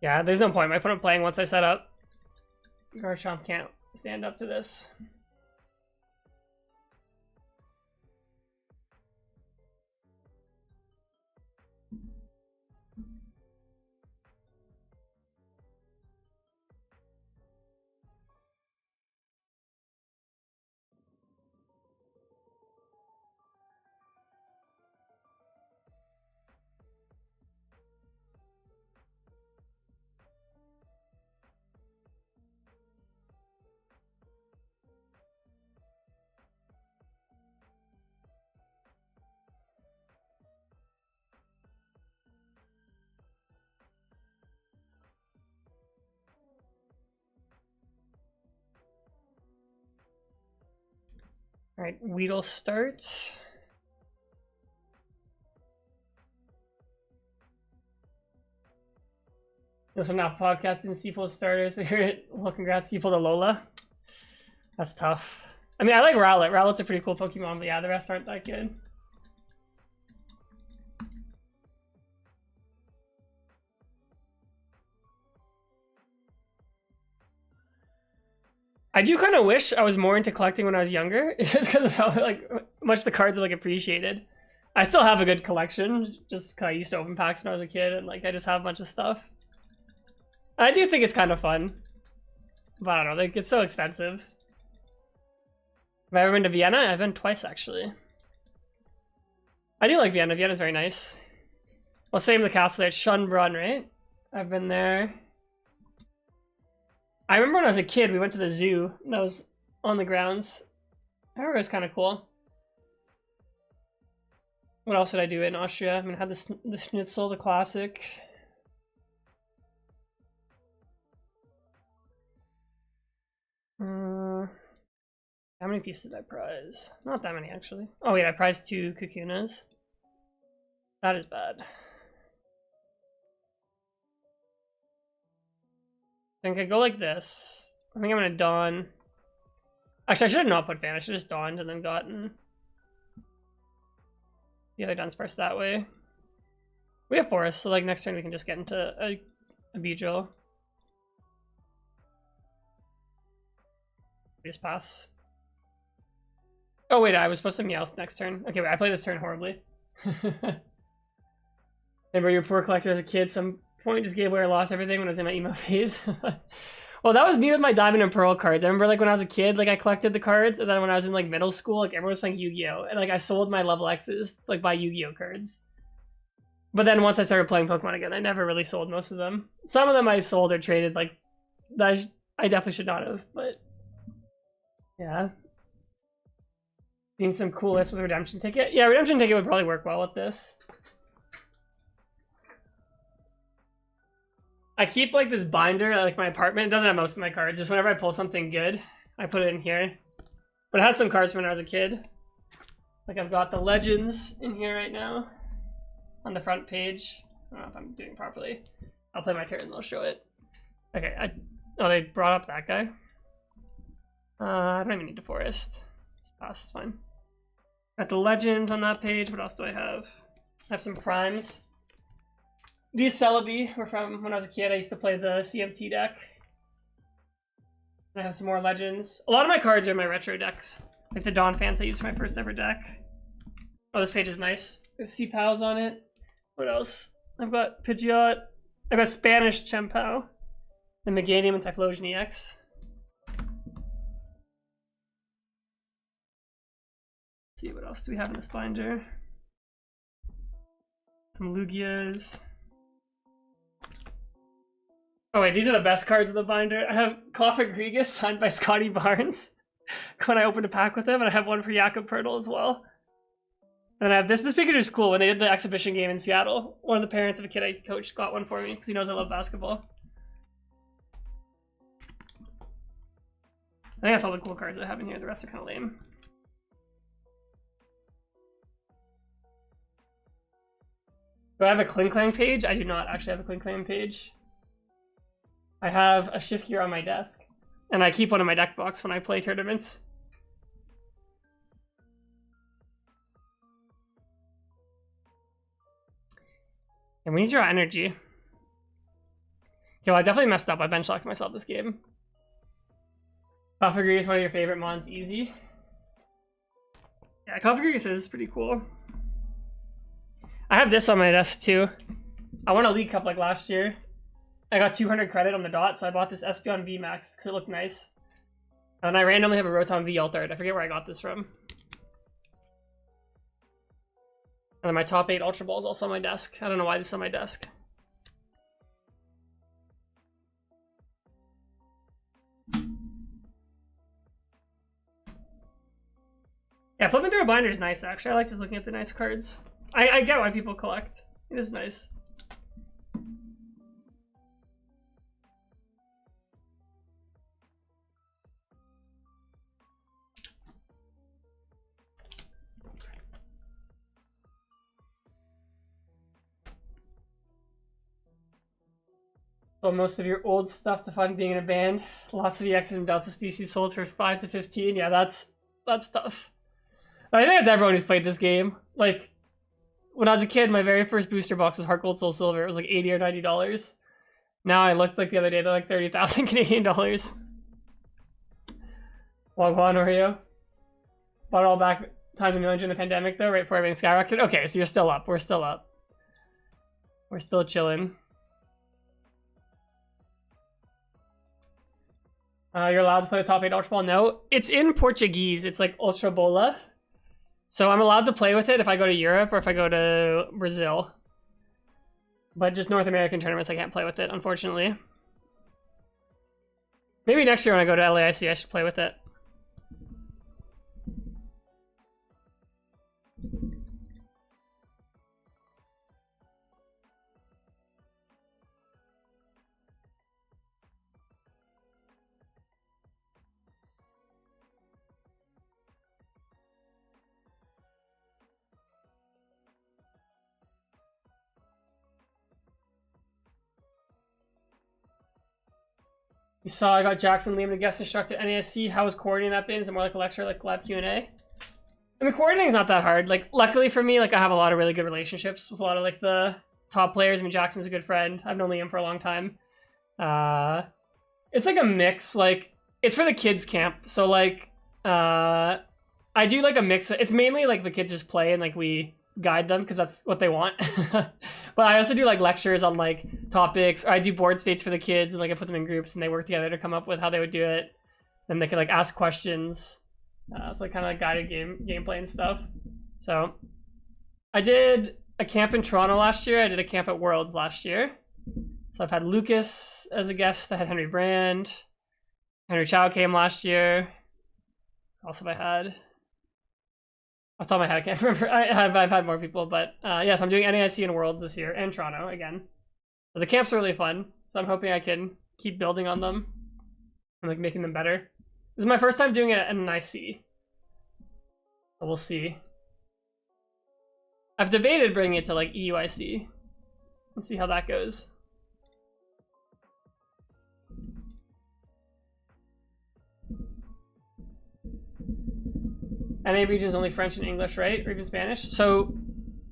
Yeah, there's no point. I put him playing once I set up. Garchomp can't stand up to this. All right, Weedle starts. So now podcasting C-pull starters. We heard it. Well, congrats, you pulled a Lola. That's tough. I mean, I like Rowlet. Rowlet's a pretty cool Pokemon, but yeah, the rest aren't that good. I do kind of wish I was more into collecting when I was younger, just because of how like much the cards are like appreciated. I still have a good collection, just because I used to open packs when I was a kid, and like I just have a bunch of stuff. I do think it's kind of fun, but I don't know, like it's so expensive. Have I ever been to Vienna? I've been twice actually. I do like Vienna. Vienna's very nice. Well, same with the castle there, Schönbrunn, right? I've been there. I remember when I was a kid, we went to the zoo that was on the grounds. Power is kind of cool. What else did I do in Austria? I mean, I had the Schnitzel, the classic. How many pieces did I prize? Not that many, actually. Oh wait, I prized 2 Kukunas. That is bad. I think I go like this. I think I'm gonna Dawn. Actually, I should have not put Fan. I should have just Dawned and then gotten the other Dunsparce that way. We have Forest, so like next turn we can just get into a Beedrill. We just pass. Oh wait, I was supposed to Meowth next turn. Okay, wait, I played this turn horribly. Remember your poor collector as a kid, some point just gave away or lost everything when I was in my emo phase. Well, that was me with my Diamond and Pearl cards. I remember like when I was a kid, like I collected the cards, and then when I was in like middle school, like everyone was playing Yu-Gi-Oh! And like I sold my level X's like buy Yu-Gi-Oh! Cards. But then once I started playing Pokemon again, I never really sold most of them. Some of them I sold or traded, like I definitely should not have, but yeah. Seen some cool lists with Redemption Ticket. Yeah, Redemption Ticket would probably work well with this. I keep like this binder at like my apartment. It doesn't have most of my cards. Just whenever I pull something good, I put it in here. But it has some cards from when I was a kid. Like I've got the Legends in here right now on the front page. I don't know if I'm doing it properly. I'll play my turn and they'll show it. Okay, oh, they brought up that guy. I don't even need to Forest. Just pass, it's fine. Got the Legends on that page. What else do I have? I have some Primes. These Celebi were from when I was a kid. I used to play the CMT deck. I have some more Legends. A lot of my cards are in my retro decks. Like the Dawn Fans I used for my first ever deck. Oh, this page is nice. There's Sea-Pows on it. What else? I've got Pidgeot. I've got Spanish Chempao. The Meganium and Typhlosion EX. Let's see, what else do we have in this binder? Some Lugias. Oh wait, these are the best cards in the binder. I have Cofagrigus signed by Scotty Barnes when I opened a pack with him, and I have one for Jakob Pertl as well. And then I have this. This Pikachu is cool. When they did the exhibition game in Seattle, one of the parents of a kid I coached got one for me because he knows I love basketball. I think that's all the cool cards I have in here. The rest are kind of lame. Do I have a Kling Clang page? I do not actually have a Kling Clang page. I have a Shift Gear on my desk, and I keep one in my deck box when I play tournaments. And we need to draw energy. Okay, well, I definitely messed up. I benchlocked myself this game. Cofagrigus is one of your favorite mons, easy. Yeah, Cofagrigus is pretty cool. I have this on my desk too. I won a League Cup like last year. I got 200 credit on the dot, so I bought this Espeon V Max because it looked nice. And I randomly have a Rotom V Altart. I forget where I got this from. And then my top 8 Ultra Ball is also on my desk. I don't know why this is on my desk. Yeah, flipping through a binder is nice, actually. I like just looking at the nice cards. I get why people collect. It is nice. So most of your old stuff to fund being in a band. Lots of EXs and Delta species sold for 5 to 15. Yeah, that's tough. I think that's everyone who's played this game. Like, when I was a kid, my very first booster box was Heart Gold Soul Silver. It was like $80 or $90. Now I looked like the other day, they're like 30,000 Canadian dollars. Wagwan Oreo. Bought it all back times a million during the pandemic though, right before everything skyrocketed. Okay, so you're still up. We're still up. We're still chilling. You're allowed to play the top 8 Ultra Ball? No. It's in Portuguese. It's like Ultra Bola. So I'm allowed to play with it if I go to Europe or if I go to Brazil. But just North American tournaments, I can't play with it, unfortunately. Maybe next year when I go to LAIC, I should play with it. You saw I got Jackson Liam to guest instructor at NASC. How was coordinating that been? Is it more like a lecture, like live Q&A? I mean, coordinating is not that hard. Like, luckily for me, like I have a lot of really good relationships with a lot of like the top players. I mean, Jackson's a good friend. I've known Liam for a long time. It's like a mix. Like, it's for the kids camp, so like I do like a mix. It's mainly like the kids just play and like we guide them because that's what they want. But I also do like lectures on like topics. I do board states for the kids and like I put them in groups and they work together to come up with how they would do it. Then they can like ask questions. So like kind of like guided gameplay and stuff. So I did a camp in Toronto last year. I did a camp at Worlds last year. So I've had Lucas as a guest. I had Henry Brand. Henry Chow came last year. What else have I had? Off the top of my head, I can't remember. I've had more people, but yes, I'm doing NAIC and Worlds this year, and Toronto again. So the camps are really fun, so I'm hoping I can keep building on them and like making them better. This is my first time doing it at an IC, so we'll see. I've debated bringing it to like EUIC. Let's see how that goes. NA region is only French and English, right? Or even Spanish? So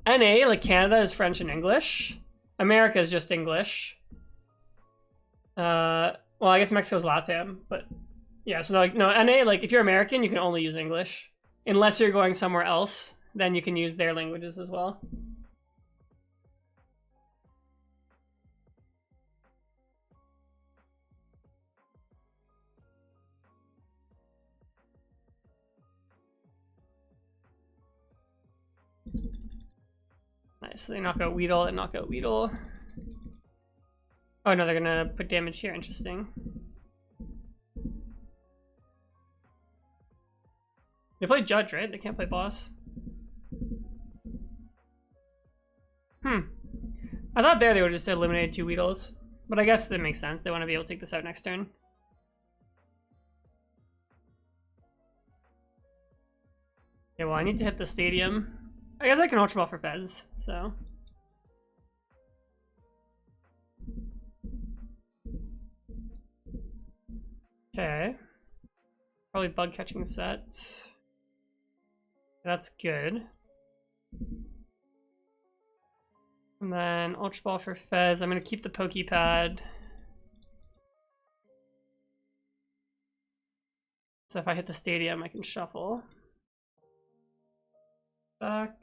NA, like Canada, is French and English. America is just English. Well, I guess Mexico's LATAM, but yeah, so like, no, NA, like if you're American, you can only use English. Unless you're going somewhere else, then you can use their languages as well. Nice, so they knock out Weedle and knock out Weedle. Oh no, they're gonna put damage here, interesting. They play Judge, right? They can't play Boss. I thought there they would just eliminate 2 Weedles. But I guess that makes sense. They want to be able to take this out next turn. Yeah, well, I need to hit the stadium. I guess I can Ultra Ball for Fez, so. Okay. Probably bug catching set. That's good. And then Ultra Ball for Fez. I'm going to keep the Pokepad. So if I hit the stadium, I can shuffle. Back.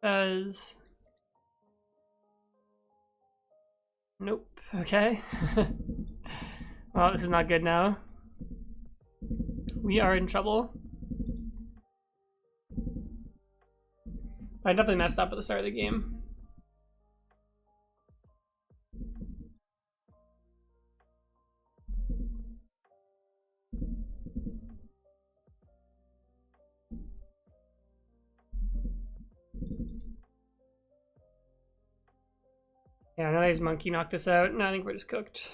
Fez. Nope. Okay. Well, this is not good now. We are in trouble. I definitely messed up at the start of the game. Yeah, now that his monkey knocked us out. No, I think we're just cooked.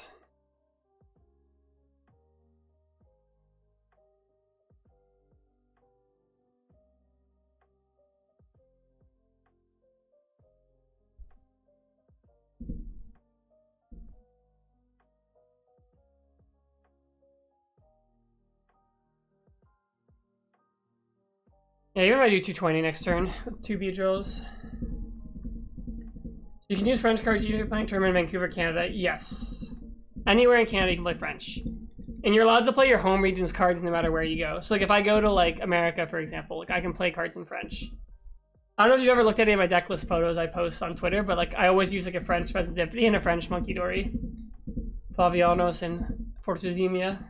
Yeah, even if I do 220 next turn with 2 Beedrills. You can use French cards even if you're playing tournament in Vancouver, Canada. Yes. Anywhere in Canada you can play French. And you're allowed to play your home region's cards no matter where you go. So like if I go to like America, for example, like I can play cards in French. I don't know if you've ever looked at any of my deck list photos I post on Twitter, but like I always use like a French Presidipity and a French Monkey Dory. Pavianos and Portuzimia.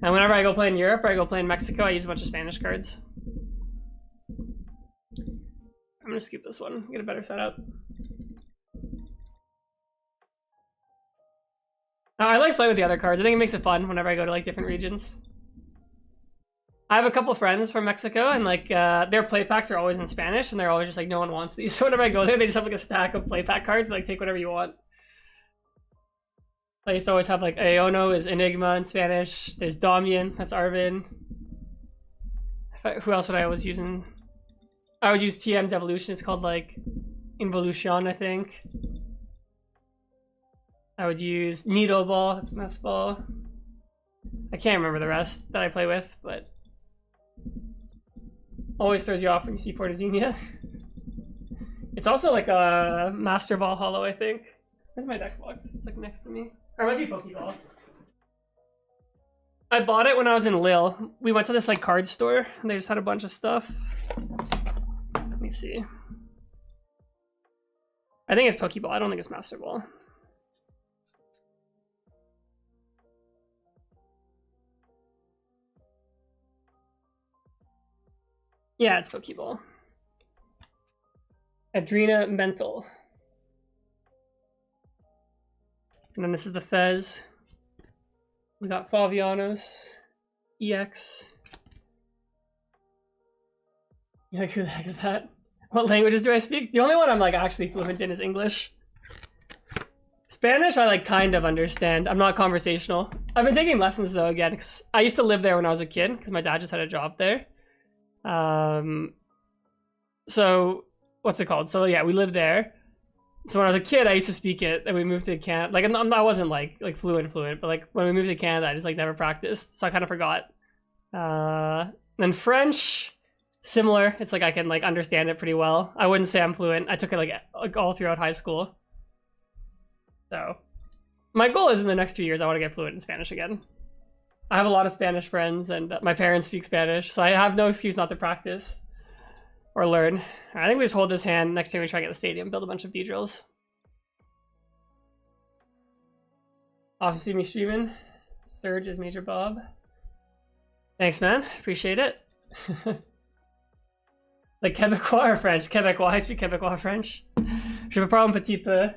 And whenever I go play in Europe or I go play in Mexico, I use a bunch of Spanish cards. I'm gonna skip this one, get a better setup. I like playing with the other cards. I think it makes it fun whenever I go to like different regions. I have a couple friends from Mexico and like their play packs are always in Spanish and they're always just like, no one wants these. So whenever I go there, they just have like a stack of play pack cards and like take whatever you want. I used to always have like Aono is Enigma in Spanish. There's Damian, that's Arvin. Who else would I always use in? I would use TM Devolution. It's called like Involution, I think. I would use Needle Ball, that's nest ball. I can't remember the rest that I play with, but always throws you off when you see Portazenia. It's also like a Master Ball Hollow, I think. Where's my deck box? It's like next to me. Or it might be Pokeball. I bought it when I was in Lille. We went to this like card store and they just had a bunch of stuff. Let me see. I think it's Pokeball. I don't think it's Master Ball. Yeah, it's Pokeball. Adrena Mental. And then this is the Fez. We got Favianos, EX. You're like, who the heck is that? What languages do I speak? The only one I'm like actually fluent in is English. Spanish I like kind of understand. I'm not conversational. I've been taking lessons though again, 'cause I used to live there when I was a kid because my dad just had a job there. So what's it called? So yeah, we lived there. So when I was a kid, I used to speak it, and we moved to Canada. Like I wasn't like fluent, but like when we moved to Canada, I just like never practiced, so I kind of forgot. Then French, similar. It's like I can like understand it pretty well. I wouldn't say I'm fluent. I took it like all throughout high school. So my goal is in the next few years, I want to get fluent in Spanish again. I have a lot of Spanish friends, and my parents speak Spanish, so I have no excuse not to practice or learn. I think we just hold this hand. Next time we try to get the stadium, build a bunch of B-drills. Off to see me streaming. Surge is Major Bob. Thanks, man. Appreciate it. Like Québécois or French? Québécois. I speak Québécois French. Je veux prendre un petit peu.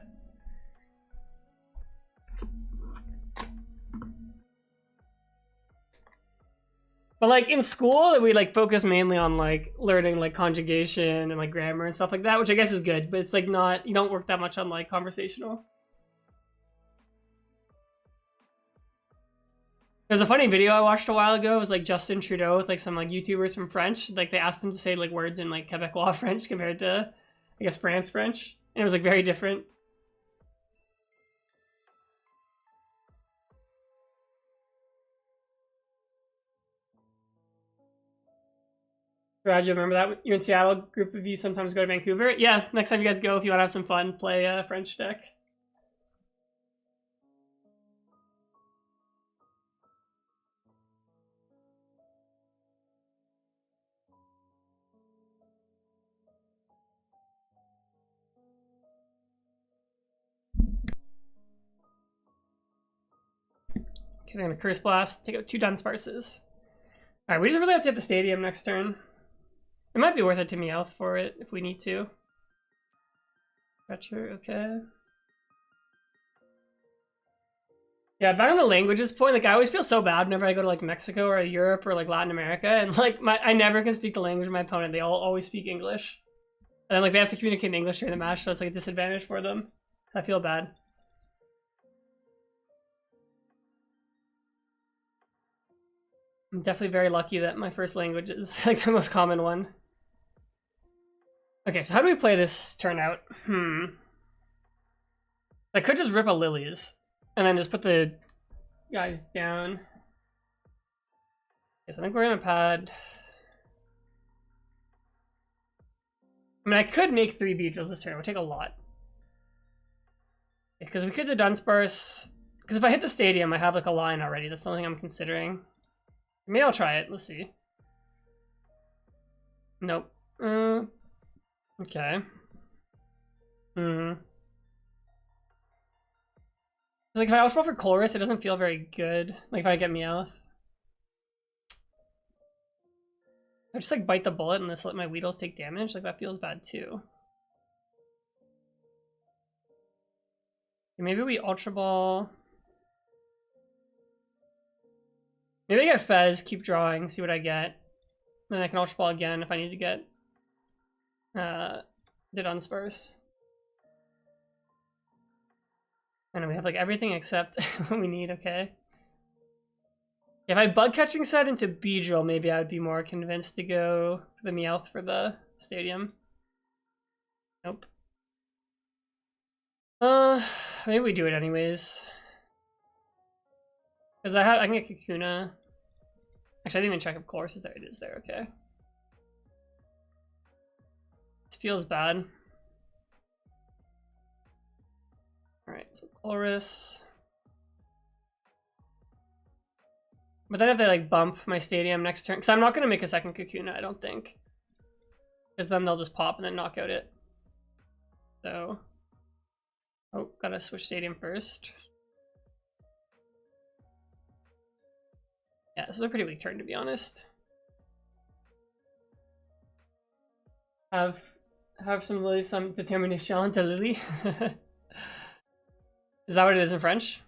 But like in school, we like focus mainly on like learning like conjugation and like grammar and stuff like that, which I guess is good, but it's like not, you don't work that much on like conversational. There's a funny video I watched a while ago. It was like Justin Trudeau with like some like YouTubers from French. Like they asked him to say like words in like Québécois French compared to, I guess, France French. And it was like very different. Raj, you remember that? You're in Seattle, group of you sometimes go to Vancouver. Yeah, next time you guys go, if you want to have some fun, play a French deck. Okay, they're gonna Curse Blast, take out 2 Dunsparces. Alright, we just really have to hit the stadium next turn. It might be worth it to Meowth for it if we need to. Stretcher, okay. Yeah, back on the languages point, like I always feel so bad whenever I go to like Mexico or Europe or like Latin America, and like I never can speak the language of my opponent. They all always speak English. And then like they have to communicate in English during the match, so it's like a disadvantage for them. So I feel bad. I'm definitely very lucky that my first language is like the most common one. Okay, so how do we play this turn out? I could just rip a Lilies and then just put the guys down. Yes, I think we're gonna pad. I mean, I could make 3 Beedrills this turn. It would take a lot. Because we could do Dunsparce. Because if I hit the stadium, I have like a line already. That's the only thing I'm considering. Maybe I'll try it. Let's see. Nope. Okay. Like if I Ultra Ball for Colress, it doesn't feel very good. Like if I get Meowth. I just like bite the bullet and just let my Weedles take damage. Like that feels bad too. Maybe we Ultra Ball. Maybe I get Fez, keep drawing, see what I get. Then I can Ultra Ball again if I need to get the Dunsparce. And then we have like everything except what we need, okay. If I Bug Catching set into Beedrill, maybe I would be more convinced to go for the Meowth for the stadium. Nope. Maybe we do it anyways. Because I can get Kakuna. Actually, I didn't even check if Chorus is there. It is there, okay. This feels bad. Alright, so Chorus. But then if they like bump my stadium next turn, because I'm not going to make a second Kakuna, I don't think. Because then they'll just pop and then knock out it. So, oh, gotta switch stadium first. Yeah, this is a pretty weak turn, to be honest. Have some Lily, some determination to Lily. Is that what it is in French?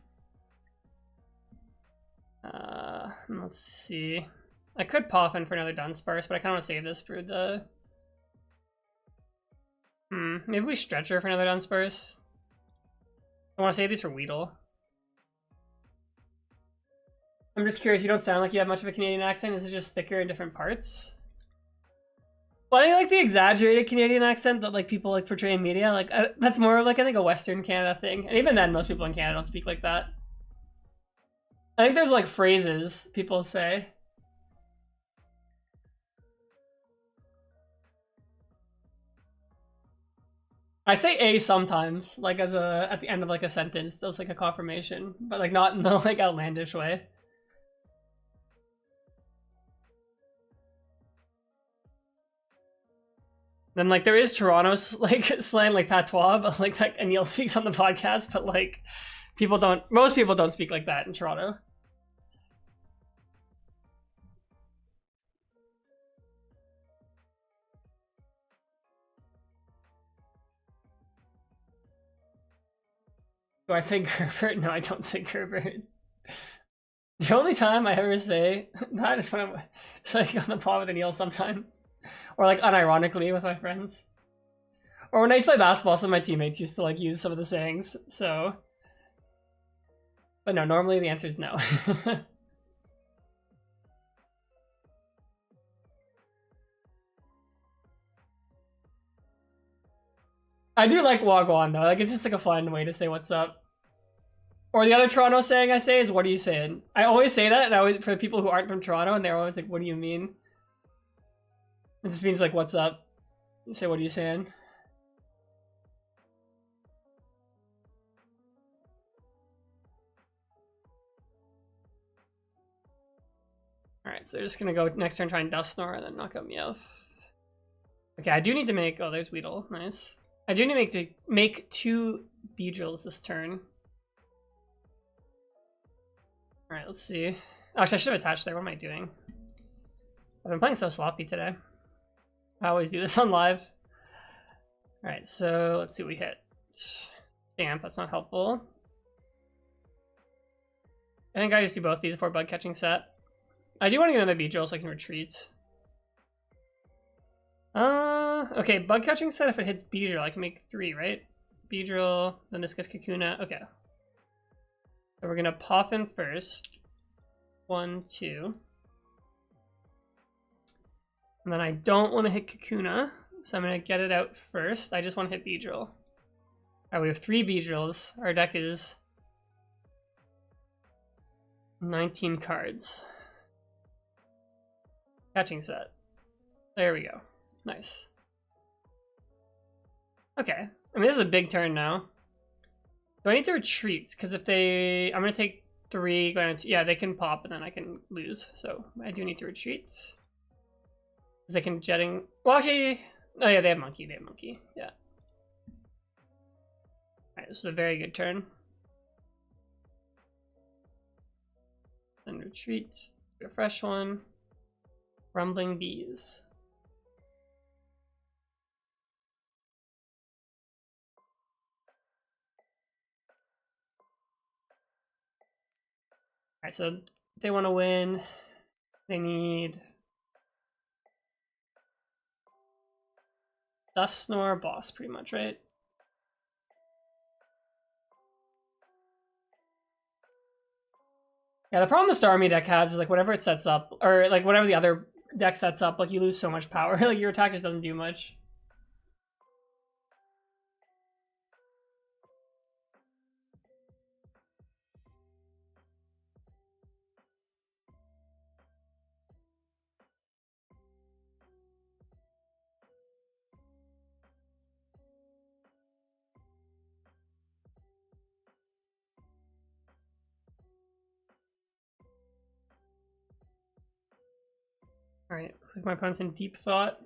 Let's see. I could pop in for another Dunsparce, but I kind of want to save this for the... maybe we stretch her for another Dunsparce. I want to save these for Weedle. I'm just curious, you don't sound like you have much of a Canadian accent. Is it just thicker in different parts? Well, I think like the exaggerated Canadian accent that like people like portray in media, like that's more of like I think a Western Canada thing. And even then, most people in Canada don't speak like that. I think there's like phrases people say. I say a sometimes, like as a at the end of like a sentence, that's like a confirmation, but like not in the like outlandish way. Then like there is Toronto's like slang like patois, but like Anil speaks on the podcast, but like most people don't speak like that in Toronto. Do I say Gerbert? No, I don't say Gerbert. The only time I ever say that is when it's like on the pod with Anil sometimes. Or like unironically with my friends. Or when I used to play basketball, some of my teammates used to like use some of the sayings, so. But no, normally the answer is no. I do like Wagwan though, like it's just like a fun way to say what's up. Or the other Toronto saying I say is, what are you saying? I always say that, and for the people who aren't from Toronto, and they're always like, what do you mean? It just means like, what's up? You say, what are you saying? Alright, so they're just gonna go next turn, try and Dusknoir, and then knock out Meowth. Okay, I do need to make... Oh, there's Weedle. Nice. I do need to make 2 Beedrills this turn. Alright, let's see. Actually, I should have attached there. What am I doing? I've been playing so sloppy today. I always do this on live. Alright, so let's see what we hit. Damn, that's not helpful. I think I just do both these before bug catching set. I do want to get another Beedrill so I can retreat. Okay, bug catching set, if it hits Beedrill, I can make 3, right? Beedrill, then this gets Kakuna. Okay. So we're gonna pop in first. 1, 2. And then I don't want to hit Kakuna, so I'm gonna get it out first. I just want to hit Beedrill. Alright, we have 3 Beedrills. Our deck is 19 cards. Catching set. There we go. Nice. Okay. I mean, this is a big turn now. Do I need to retreat? Because if they... I'm going to take 3. Yeah, they can pop and then I can lose. So I do need to retreat. Because they can jetting... Well, actually... Oh yeah, they have Monkey. They have Monkey. Yeah. Alright, this is a very good turn. Then retreat. Do a fresh one. Rumbling Bees. Alright, so if they want to win, they need Dusknoir, boss, pretty much, right? Yeah, the problem the Star Army deck has is like whatever it sets up, or like whatever the other deck sets up, like you lose so much power. Like your attack just doesn't do much. Alright, looks like my opponent's in deep thought.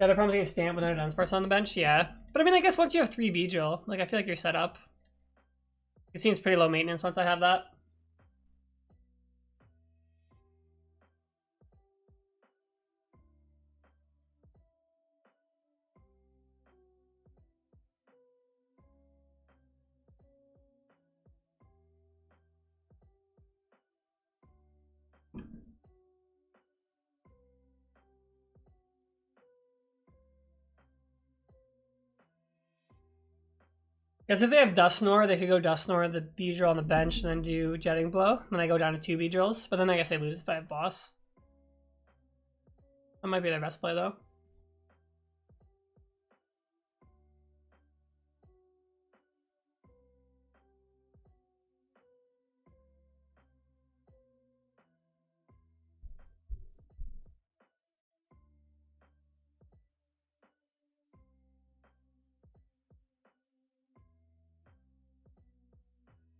Yeah, they're probably gonna stand with another Dunsparce on the bench, yeah. But I mean, I guess once you have 3 Beedrill, like I feel like you're set up. It seems pretty low maintenance once I have that. Because if they have Dusknoir, they could go Dusknoir, the Beedrill on the bench, and then do Jetting Blow. Then I go down to 2 Beedrills, but then I guess they lose if I have Boss. That might be their best play, though.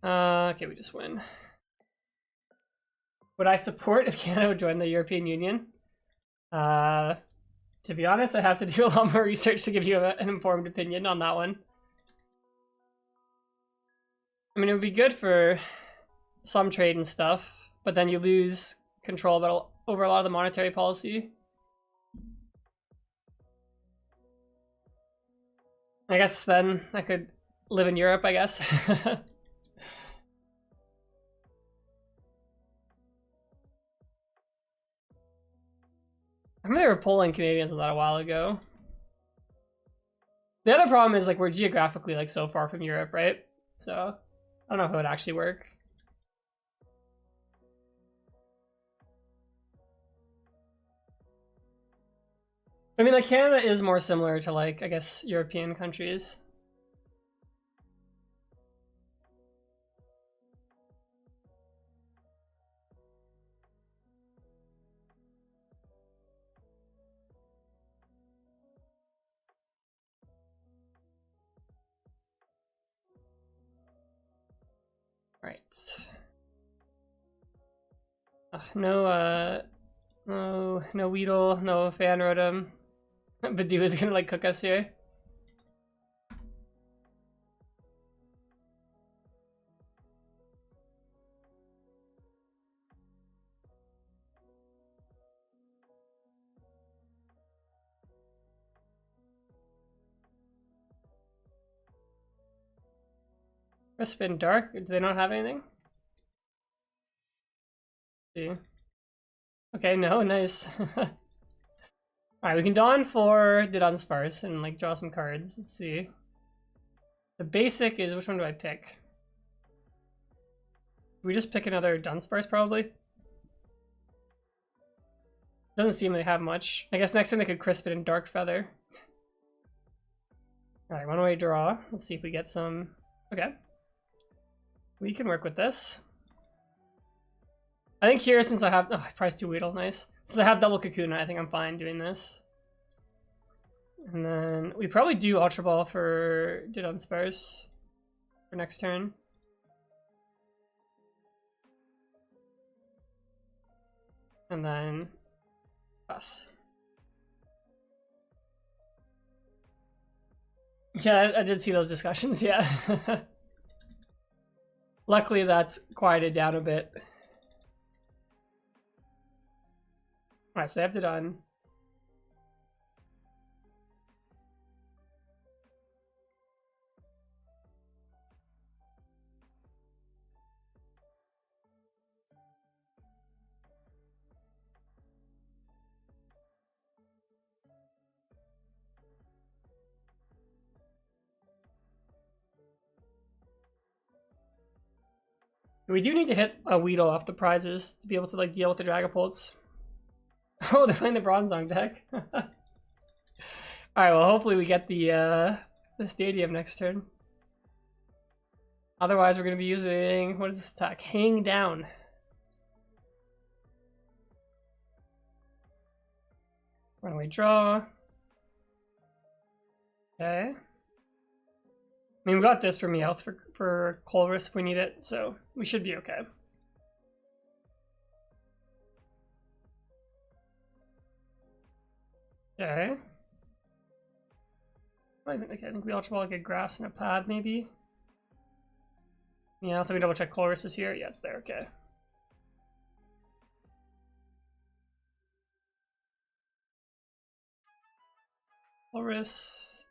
Okay, we just win. Would I support if Canada would join the European Union? To be honest, I have to do a lot more research to give you an informed opinion on that one. I mean, it would be good for some trade and stuff, but then you lose control over a lot of the monetary policy. I guess then I could live in Europe, I guess. I remember they were polling Canadians a while ago. The other problem is like we're geographically like so far from Europe, right? So I don't know if it would actually work. I mean, like Canada is more similar to like I guess European countries. Right. No Weedle, no Fan Rotom. Badu is gonna like cook us here. Crisp and Dark, do they not have anything? Let's see. Okay, no, nice. Alright, we can Dawn for the Dunsparce and like draw some cards. Let's see. The basic is, which one do I pick? Do we just pick another Dunsparce probably? Doesn't seem they have much. I guess next time they could Crisp it in Dark Feather. Alright, one way draw. Let's see if we get some. Okay. We can work with this. I think here, since I have... Oh, I priced 2 Weedle, nice. Since I have double Kakuna, I think I'm fine doing this. And then we probably do Ultra Ball for Dunsparce for next turn. And then us. Yeah, I did see those discussions, yeah. Luckily, that's quieted down a bit. Alright, so they have to done. We do need to hit a Weedle off the prizes to be able to like deal with the Dragapults. Oh, they're playing the Bronzong deck. Alright, well hopefully we get the Stadium next turn. Otherwise we're gonna be using, what is this attack? Hang Down. Runaway draw. Okay. I mean, we got this for Meowth for Colress if we need it, so we should be okay. Okay. I think we ultra ball like a grass and a pad maybe. Yeah, let me double check Colress is here. Yeah, it's there. Okay. Colress.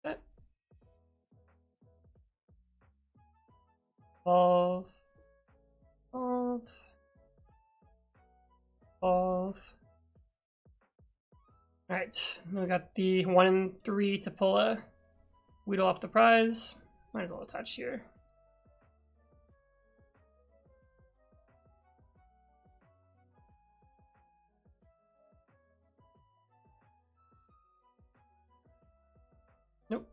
Okay. 12. 12. 12. Alright, we got the 1 and 3 to pull a Weedle off the prize. Might as well attach here. Nope.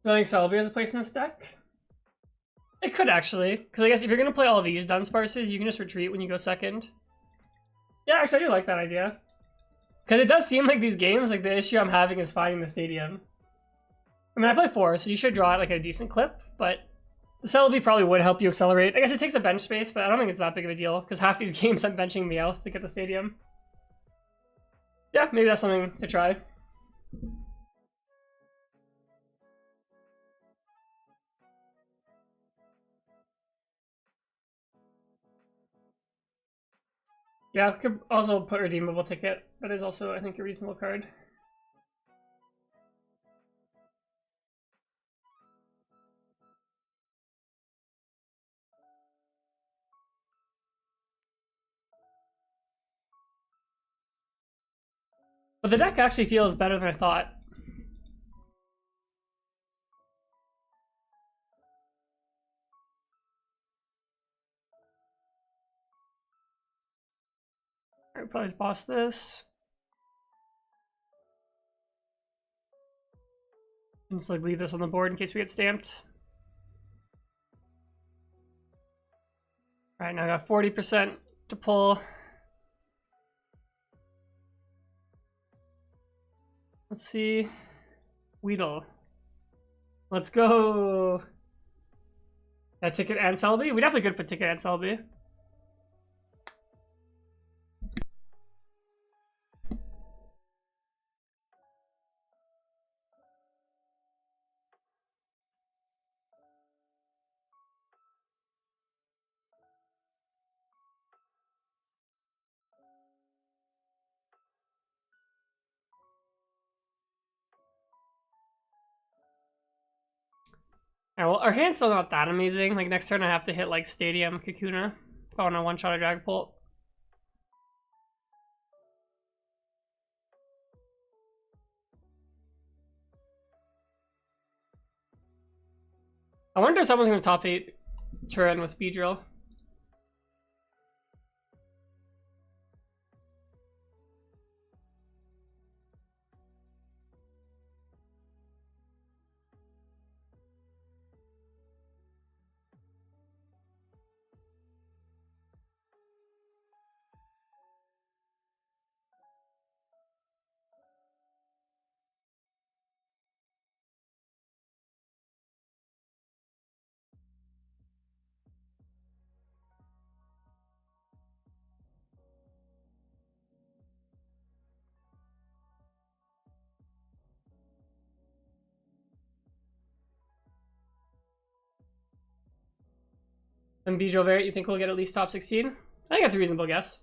Do I think Celebi has a place in this deck? It could actually, because I guess if you're going to play all these Dunsparces, you can just retreat when you go second. Yeah, actually I do like that idea. Because it does seem like these games, like the issue I'm having is finding the stadium. I mean, I play 4, so you should draw it like a decent clip, but the Celebi probably would help you accelerate. I guess it takes a bench space, but I don't think it's that big of a deal, because half these games I'm benching Meowth to get the stadium. Yeah, maybe that's something to try. Yeah, could also put redeemable ticket. That is also, I think, a reasonable card. But the deck actually feels better than I thought. Alright, probably just boss this. And just like leave this on the board in case we get stamped. Alright, now I got 40% to pull. Let's see. Weedle. Let's go. That ticket and Celebi? We definitely could put ticket and Celebi. Alright, well, our hand's still not that amazing. Like, next turn I have to hit, like, Stadium, Kakuna. If I want to one-shot a Dragapult. I wonder if someone's going to top 8 turn with Beedrill. And Beedrill Variant, you think we'll get at least top 16? I think that's a reasonable guess.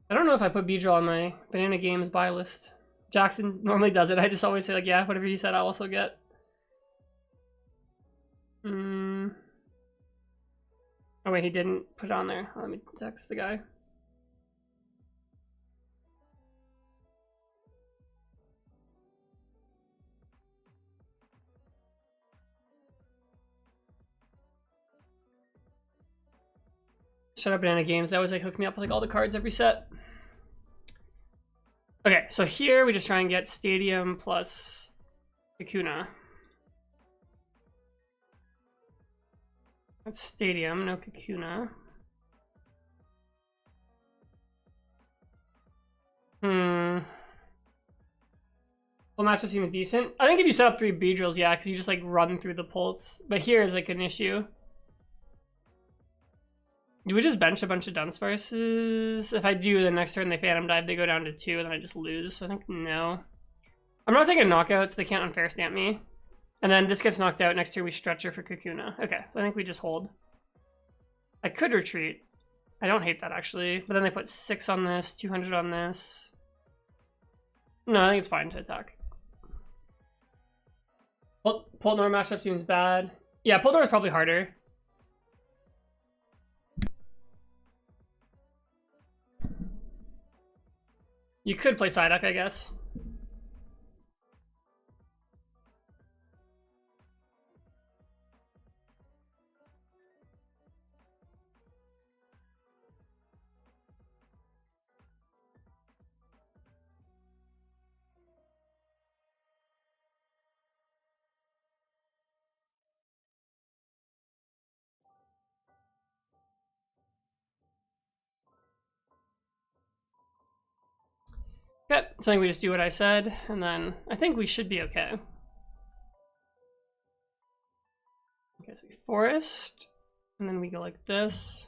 I don't know if I put Beedrill on my Banana Games buy list. Jackson normally does it. I just always say, like, yeah, whatever he said, I'll also get. Oh, wait, he didn't put it on there. Let me text the guy. Shut up, Banana Games. They always like hook me up with like all the cards every set. Okay, so here we just try and get Stadium plus Kakuna. That's Stadium, no Kakuna. Full matchup seems decent. I think if you set up 3 Beedrills, yeah, because you just like run through the Pults. But here is like an issue. Do we just bench a bunch of Dunsparces? If I do, the next turn they Phantom Dive, they go down to 2, and then I just lose. So I think no. I'm not taking knockouts, so they can't unfair stamp me. And then this gets knocked out. Next turn we Stretcher for Kakuna. Okay, so I think we just hold. I could retreat. I don't hate that actually. But then they put 6 on this, 200 on this. No, I think it's fine to attack. Poltnor matchup seems bad. Yeah, Poltnor is probably harder. You could play Psyduck, I guess. Okay, so I think we just do what I said, and then I think we should be okay. Okay, so we Forest, and then we go like this.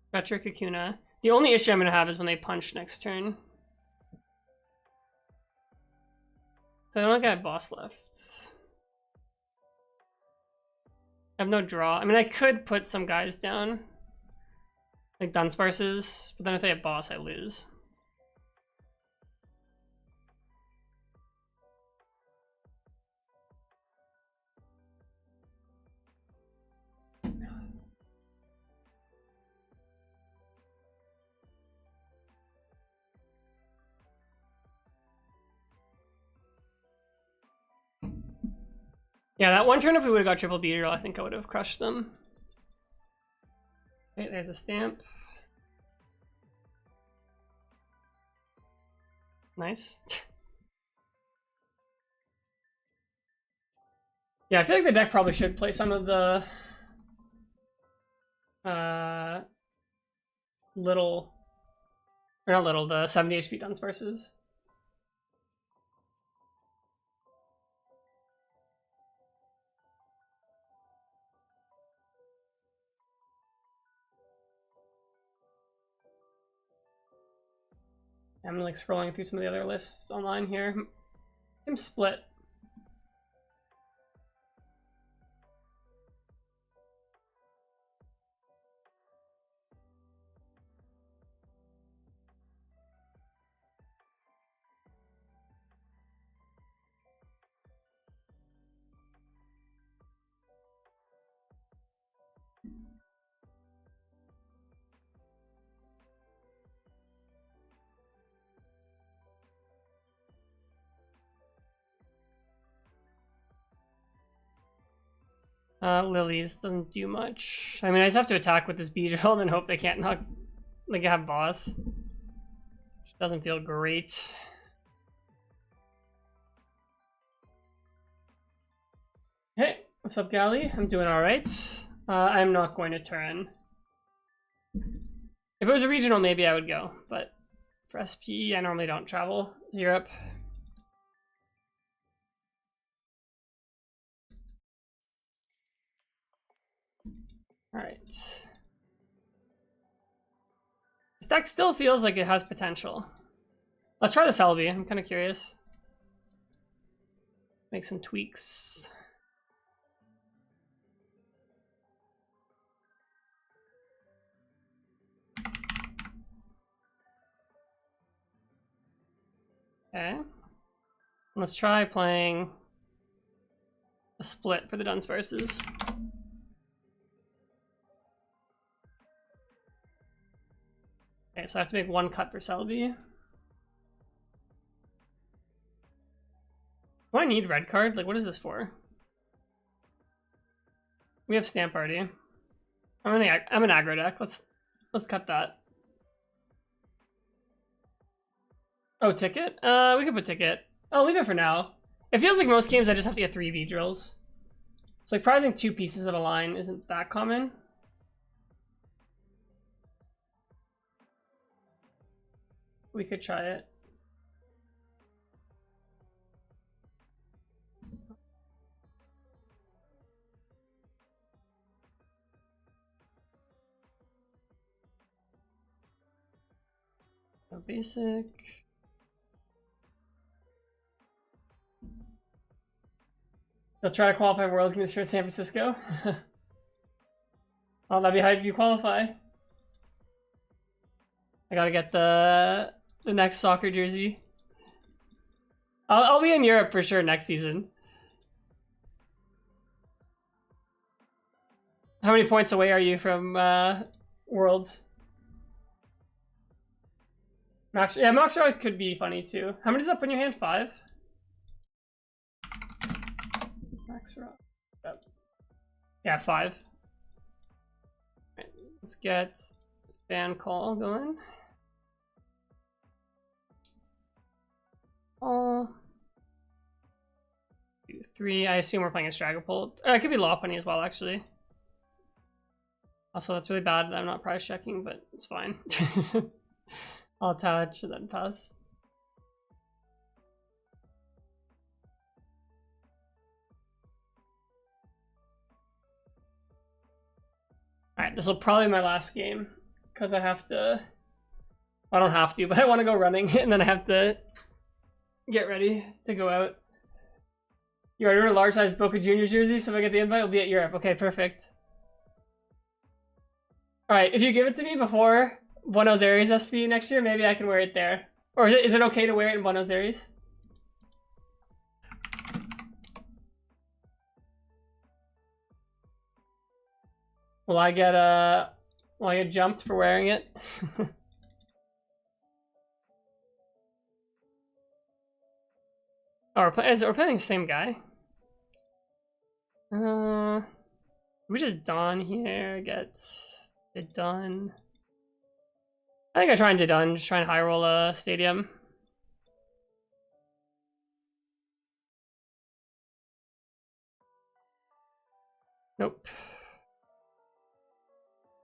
Stretcher Kakuna. The only issue I'm going to have is when they punch next turn. So I don't think I have boss left. I have no draw. I mean, I could put some guys down. Like Dunsparces, but then if they have boss, I lose. Yeah, that one turn if we would have got triple Beedrill, I think I would have crushed them. Okay, there's a stamp. Nice. Yeah, I feel like the deck probably should play some of the the 70 HP Dunsparces. I'm like scrolling through some of the other lists online here. I'm split. Lilies doesn't do much. I mean, I just have to attack with this Beedrill and then hope they can't knock, like, have boss. Which doesn't feel great. Hey, what's up, Gally? I'm doing alright. I'm not going to turn. If it was a regional, maybe I would go, but for SP, I normally don't travel to Europe. Alright. This deck still feels like it has potential. Let's try the Selby. I'm kind of curious. Make some tweaks. Okay. Let's try playing a split for the Dunsparces. Okay, so I have to make one cut for Selby. Do I need red card? Like, what is this for? We have stamp already. I'm an aggro deck. Let's cut that. Oh, ticket? We could put ticket. I'll leave it for now. It feels like most games I just have to get 3v drills. It's like prizing 2 pieces of a line isn't that common. We could try it. No basic. They'll try to qualify Worlds Games for San Francisco. Oh, that'd be hype if you qualify. I gotta get the next soccer jersey. I'll be in Europe for sure next season. How many points away are you from Worlds? Max, yeah, Max Rock could be funny too. How many does that put in your hand? 5? Max Rock. Yep. Yeah, 5. Right, let's get fan call going. 2, 3. I assume we're playing a Stragopult. It could be Lopunny as well, actually. Also, that's really bad that I'm not prize checking, but it's fine. I'll attach and then pass. Alright, this will probably be my last game because I have to. I don't have to, but I want to go running and then I have to get ready to go out. You ordered a large size Boca Juniors jersey, so if I get the invite, I'll be at Europe. Okay, perfect. Alright, if you give it to me before Buenos Aires SP next year, maybe I can wear it there. Or is it okay to wear it in Buenos Aires? Will I get jumped for wearing it? Oh, we're playing the same guy. We just Dawn here, gets it done. I think I try and do done, just try and high roll a stadium. Nope.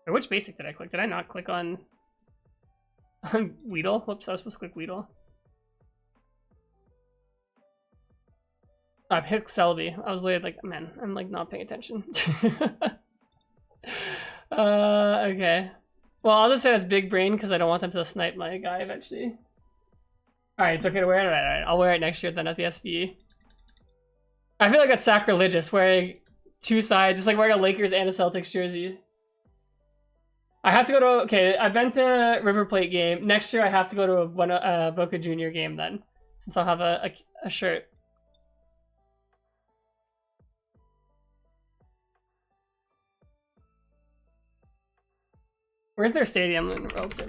Wait, which basic did I click? Did I not click on Weedle? Whoops, I was supposed to click Weedle. I picked Selby. I was literally like, man, I'm like not paying attention. Okay. Well, I'll just say that's big brain because I don't want them to snipe my guy eventually. Alright, it's okay to wear it? Alright, I'll wear it next year then at the SBE. I feel like that's sacrilegious wearing 2 sides. It's like wearing a Lakers and a Celtics jersey. I have to go to, okay, I've been to River Plate game. Next year I have to go to a Boca Junior game then, since I'll have a shirt. Where's their stadium in relative?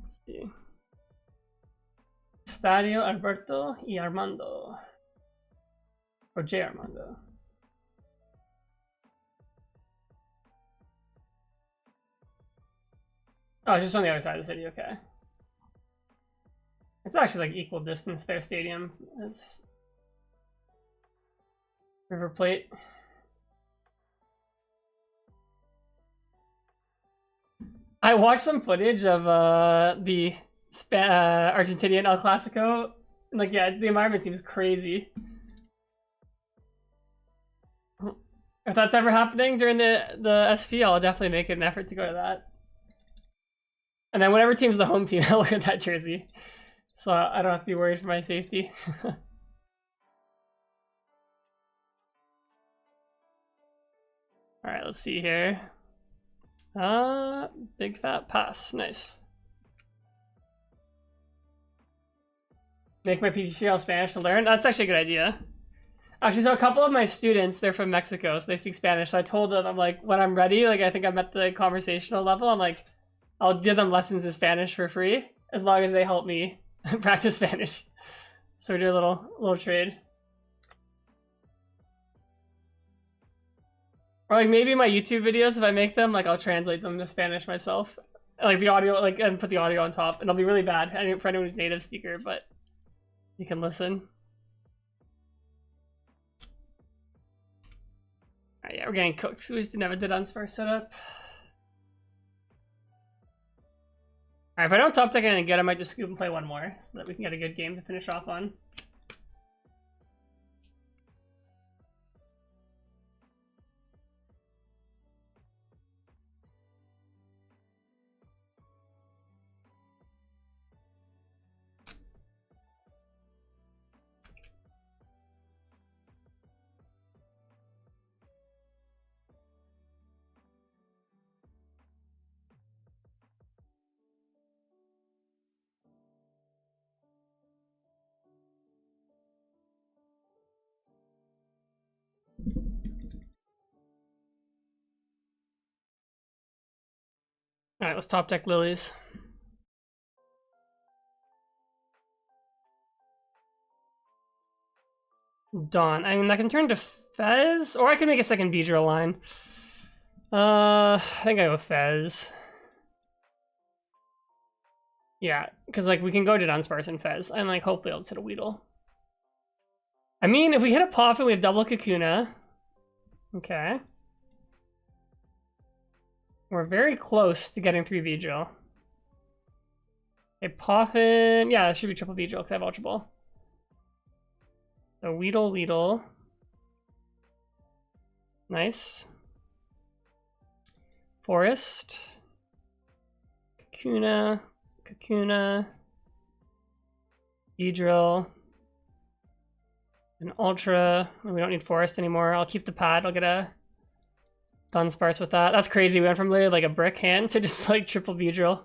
Let's see. Stadio Alberto y Armando. Or J. Armando. Oh, it's just on the other side of the city, okay. It's actually like equal distance, their stadium. It's River Plate. I watched some footage of the Argentinian El Clasico. And like, yeah, the environment seems crazy. If that's ever happening during the SP, I'll definitely make an effort to go to that. And then whatever team's the home team, I'll wear that jersey. So I don't have to be worried for my safety. Alright, let's see here. Big fat pass. Nice. Make my PTCL Spanish to learn. That's actually a good idea. Actually, so a couple of my students, they're from Mexico, so they speak Spanish. So I told them, I'm like, when I'm ready, like I think I'm at the conversational level, I'm like, I'll give them lessons in Spanish for free, as long as they help me practice Spanish. So we do a little trade. Or like maybe my YouTube videos, if I make them, like I'll translate them to Spanish myself. Like the audio, like, and put the audio on top. And it'll be really bad for anyone who's native speaker, but you can listen. we're getting cooked. We just didn't have a Didon's first setup. Alright, if I don't top deck anything good, I might just scoop and play one more so that we can get a good game to finish off on. Alright, let's top deck Lilies. Dawn. I mean, I can turn to Fez, or I can make a second Beedrill line. I think I go Fez. Yeah, because like we can go to Dunsparce and Fez, and like hopefully I'll just hit a Weedle. I mean, if we hit a Poffin, we have double Kakuna. Okay. We're very close to getting 3 Beedrill. Okay, Poffin. Yeah, it should be triple Beedrill because I have Ultra Ball. So Weedle, Weedle. Nice. Forest. Kakuna. Kakuna. Beedrill. An Ultra. We don't need Forest anymore. I'll keep the pad. I'll get a Dunsparce with that. That's crazy. We went from literally like a brick hand to just like triple Beedrill.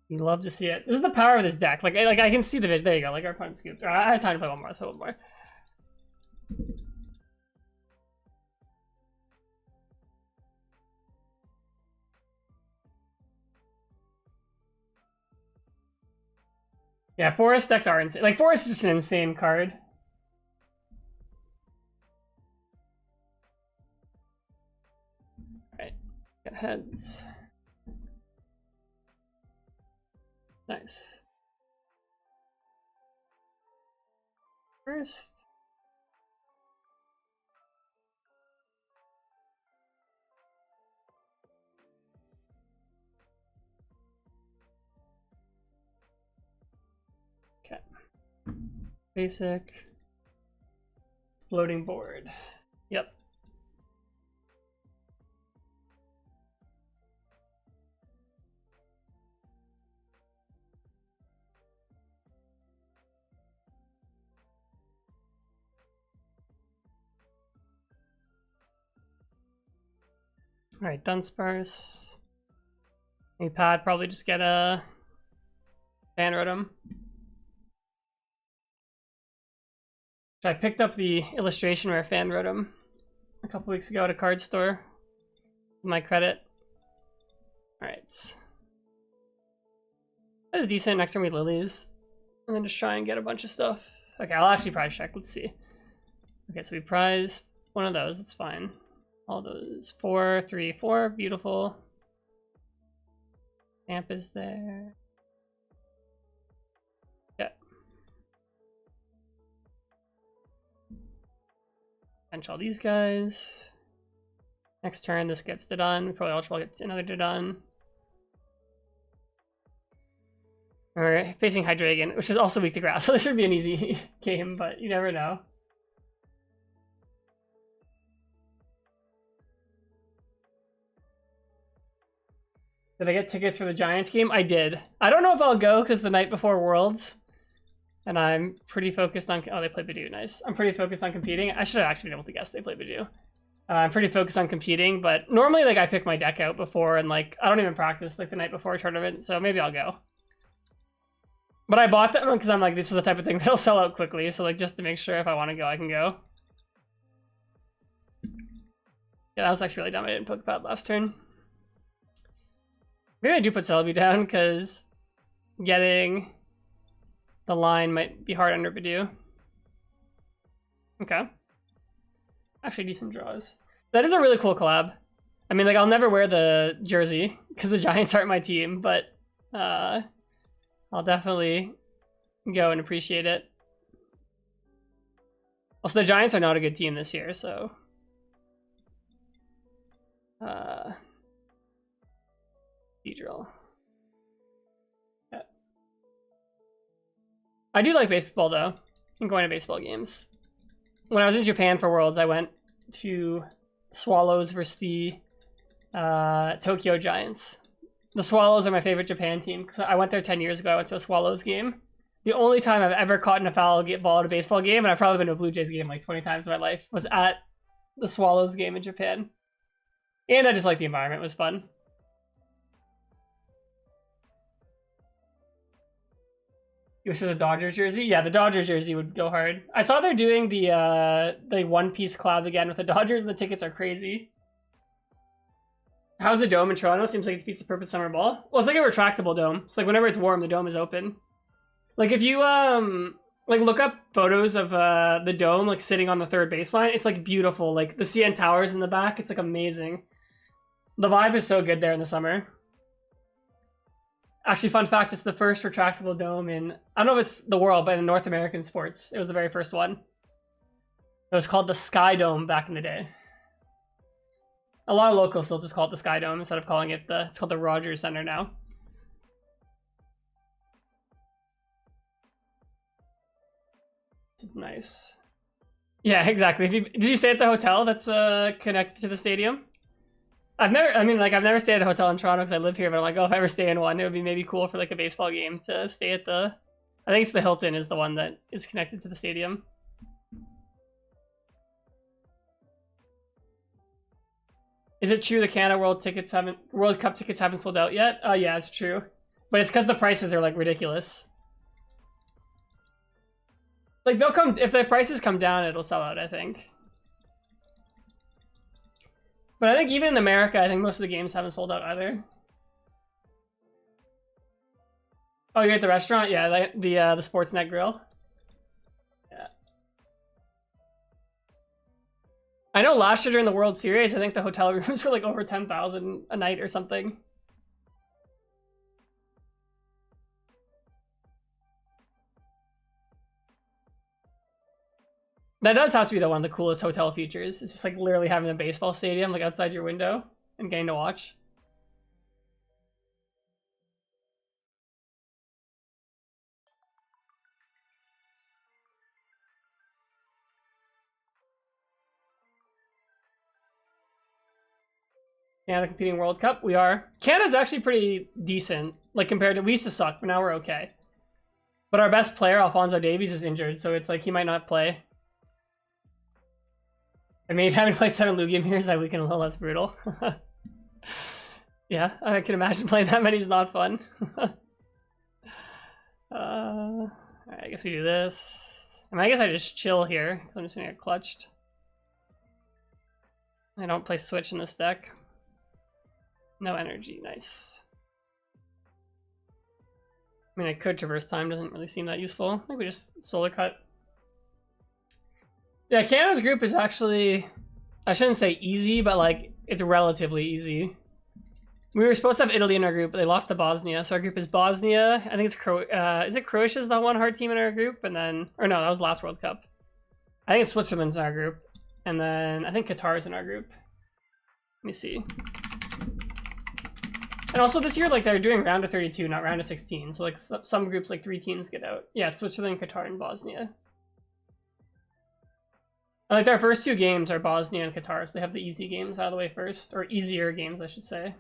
You love to see it. This is the power of this deck. Like I can see the vision. There you go. Like our opponent scoops. All right, I have time to play one more. Let's play one more. Yeah, Forest decks are insane. Like Forest is just an insane card. All right, get heads. Nice. First. Okay. Basic. Exploding board. Yep. All right, Dunsparce. Any pad, probably just get a Fan Rotom. So I picked up the illustration rare Fan Rotom a couple weeks ago at a card store. To my credit. All right. That is decent. Next turn we Lilies. And then just try and get a bunch of stuff. Okay, I'll actually prize check. Let's see. Okay, so we prized one of those. That's fine. All those 4, 3, 4, beautiful. Stamp is there. Yeah. Bench all these guys. Next turn, this gets Didon. We probably Ultra Ball get another Didon. We're facing Hydreigon, which is also weak to grass, so this should be an easy game, but you never know. Did I get tickets for the Giants game? I did. I don't know if I'll go because the night before Worlds. And I'm pretty focused on... Oh, they play Badoo. Nice. I'm pretty focused on competing. I should have actually been able to guess they play Badoo. I'm pretty focused on competing, but normally like I pick my deck out before and like I don't even practice like the night before a tournament, so maybe I'll go. But I bought them because I'm like, this is the type of thing that'll sell out quickly, so like just to make sure if I want to go, I can go. Yeah, that was actually really dumb. I didn't poke pad last turn. Maybe I do put Celebi down because getting the line might be hard under Badoo. Okay. Actually, decent draws. That is a really cool collab. I mean, like, I'll never wear the jersey because the Giants aren't my team, but I'll definitely go and appreciate it. Also, the Giants are not a good team this year, so Cathedral. Yeah. I do like baseball though. I'm going to baseball games. When I was in Japan for Worlds, I went to Swallows versus the Tokyo Giants. The Swallows are my favorite Japan team because I went there 10 years ago. I went to a Swallows game. The only time I've ever caught in a foul ball at a baseball game, and I've probably been to a Blue Jays game like 20 times in my life, was at the Swallows game in Japan. And I just like the environment. It was fun. You wish it was a Dodgers jersey? Yeah, the Dodgers jersey would go hard. I saw they're doing the One Piece collab again with the Dodgers, and the tickets are crazy. How's the dome in Toronto? Seems like it defeats the purpose of summer ball. Well, it's like a retractable dome. So like whenever it's warm, the dome is open. Like if you like look up photos of the dome like sitting on the third baseline, it's like beautiful. Like the CN Towers in the back, it's like amazing. The vibe is so good there in the summer. Actually, fun fact, it's the first retractable dome in, I don't know if it's the world, but in North American sports. It was the very first one. It was called the Sky Dome back in the day. A lot of locals still just call it the Sky Dome instead of calling it it's called the Rogers Center now. It's nice. Yeah, exactly. Did you stay at the hotel that's connected to the stadium? I've never stayed at a hotel in Toronto because I live here, but I'm like, oh, if I ever stay in one, it would be maybe cool for like a baseball game to stay at I think it's the Hilton is the one that is connected to the stadium. Is it true the Canada World Cup tickets haven't sold out yet? Yeah, it's true. But it's because the prices are like ridiculous. Like they'll come, if the prices come down, it'll sell out, I think. But I think even in America, I think most of the games haven't sold out either. Oh, you're at the restaurant? Yeah, the Sportsnet Grill. Yeah. I know last year during the World Series, I think the hotel rooms were like over 10,000 a night or something. That does have to be one of the coolest hotel features. It's just like literally having a baseball stadium like outside your window and getting to watch. Canada competing World Cup, we are. Canada's actually pretty decent, like compared to, we used to suck, but now we're okay. But our best player, Alphonso Davies, is injured, so it's like he might not play. I mean, having to play 7 Lugia mirrors that weekend a little less brutal. Yeah, I can imagine playing that many is not fun. Alright, I guess we do this. I mean, I guess I just chill here. I'm just gonna get clutched. I don't play Switch in this deck. No energy, nice. I mean, I could traverse time, doesn't really seem that useful. I think we just solar cut. Yeah, Canada's group is actually, I shouldn't say easy, but like, it's relatively easy. We were supposed to have Italy in our group, but they lost to Bosnia. So our group is Bosnia. I think it's is it Croatia's the one hard team in our group? And then, or no, that was last World Cup. I think it's Switzerland's in our group. And then I think Qatar's in our group. Let me see. And also this year, like they're doing round of 32, not round of 16. So like some groups, like 3 teams get out. Yeah, Switzerland, Qatar, and Bosnia. Like their first 2 games are Bosnia and Qatar, so they have the easy games out of the way first, or easier games, I should say.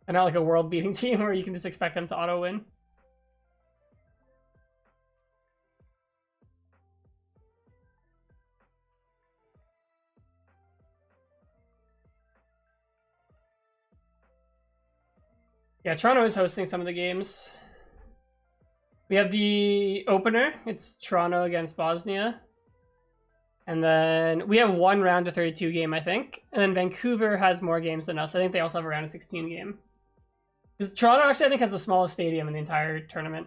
And not like a world-beating team where you can just expect them to auto-win. Yeah, Toronto is hosting some of the games. We have the opener. It's Toronto against Bosnia. And then we have 1 round of 32 game, I think. And then Vancouver has more games than us. I think they also have a round of 16 game. Because Toronto actually, I think, has the smallest stadium in the entire tournament.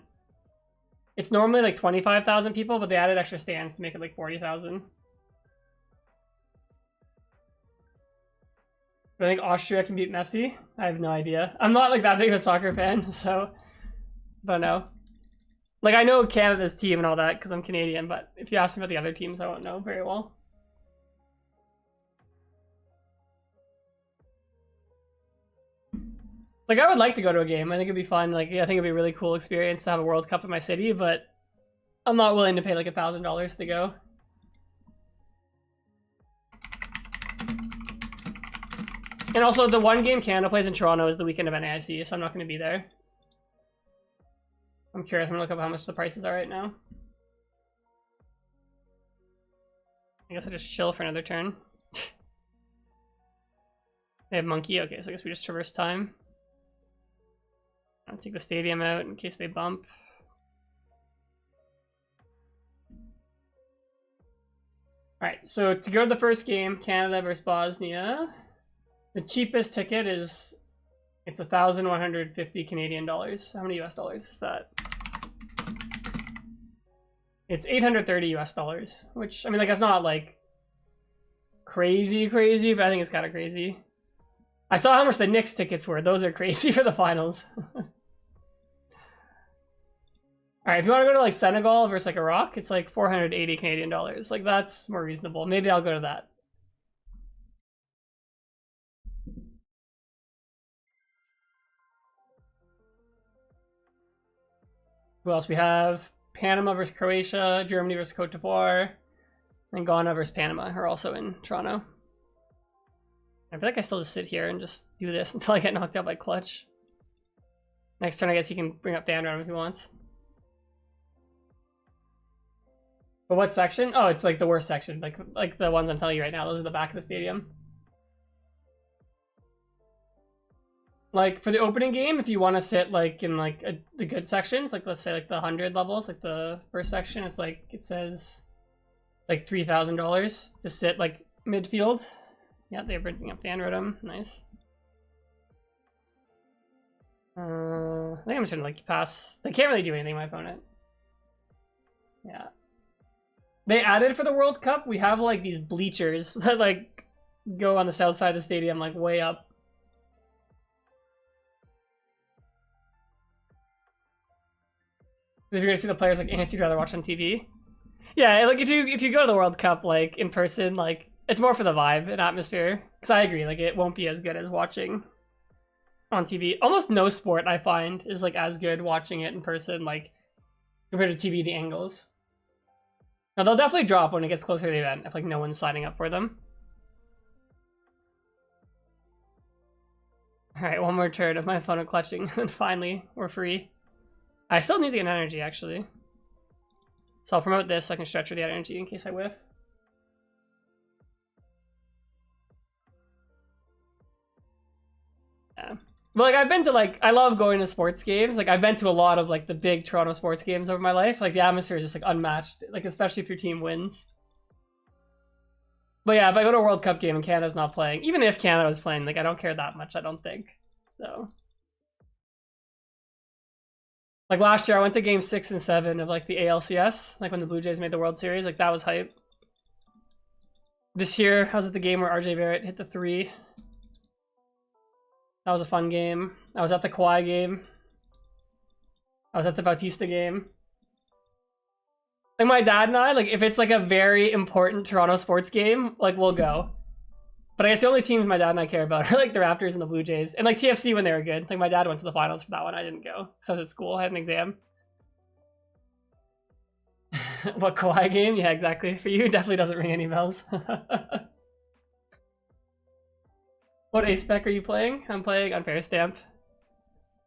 It's normally like 25,000 people, but they added extra stands to make it like 40,000. I think Austria can beat Messi. I have no idea. I'm not like that big of a soccer fan, so I don't know. Like, I know Canada's team and all that because I'm Canadian, but if you ask me about the other teams, I won't know very well. Like, I would like to go to a game. I think it'd be fun. Like, yeah, I think it'd be a really cool experience to have a World Cup in my city, but I'm not willing to pay like $1,000 to go. And also, the one game Canada plays in Toronto is the weekend of NAIC, so I'm not going to be there. I'm curious. I'm going to look up how much the prices are right now. I guess I just chill for another turn. They have monkey. Okay, so I guess we just traverse time. I'll take the stadium out in case they bump. Alright, so to go to the first game, Canada versus Bosnia, the cheapest ticket is, it's 1,150 Canadian dollars. How many US dollars is that? It's 830 US dollars, which, I mean, like, that's not like crazy, but I think it's kind of crazy. I saw how much the Knicks tickets were. Those are crazy for the finals. Alright, if you want to go to like Senegal versus like Iraq, it's like 480 Canadian dollars. Like, that's more reasonable. Maybe I'll go to that. Who else we have? Panama versus Croatia, Germany versus Cote d'Ivoire, and Ghana versus Panama are also in Toronto. I feel like I still just sit here and just do this until I get knocked out by Clutch. Next turn, I guess he can bring up Fan Round if he wants. But what section? Oh, it's like the worst section. Like the ones I'm telling you right now. Those are the back of the stadium. Like, for the opening game, if you want to sit like in like the good sections, like let's say like the 100 levels, like the first section, it's like, it says like $3,000 to sit like midfield. Yeah, they're bringing up Fan Rotom. Nice. I think I'm just gonna like pass. They can't really do anything, my opponent. Yeah. They added for the World Cup, we have like these bleachers that like go on the south side of the stadium, like way up. If you're gonna see the players like Ants, you'd rather watch on TV. Yeah, like if you go to the World Cup like in person, like it's more for the vibe and atmosphere. Because I agree, like it won't be as good as watching on TV. Almost no sport I find is like as good watching it in person, like compared to TV, the angles. Now they'll definitely drop when it gets closer to the event if like no one's signing up for them. Alright, one more turn of my opponent clutching, and finally we're free. I still need to get energy actually. So I'll promote this so I can stretch for the energy in case I whiff. Yeah. But like I've been to like, I love going to sports games. Like I've been to a lot of like the big Toronto sports games over my life. Like the atmosphere is just like unmatched, like especially if your team wins. But yeah, if I go to a World Cup game and Canada's not playing, even if Canada was playing, like I don't care that much, I don't think. So. Like last year I went to game 6 and 7 of like the ALCS, like when the Blue Jays made the World Series, like that was hype. This year I was at the game where RJ Barrett hit the 3. That was a fun game. I was at the Kawhi game. I was at the Bautista game. Like my dad and I, like if it's like a very important Toronto sports game, like we'll go. But I guess the only teams my dad and I care about are like the Raptors and the Blue Jays. And like TFC when they were good. Like my dad went to the finals for that one. I didn't go because I was at school. I had an exam. What, Kawhi game? Yeah, exactly. For you, it definitely doesn't ring any bells. What A-spec are you playing? I'm playing Unfair Stamp.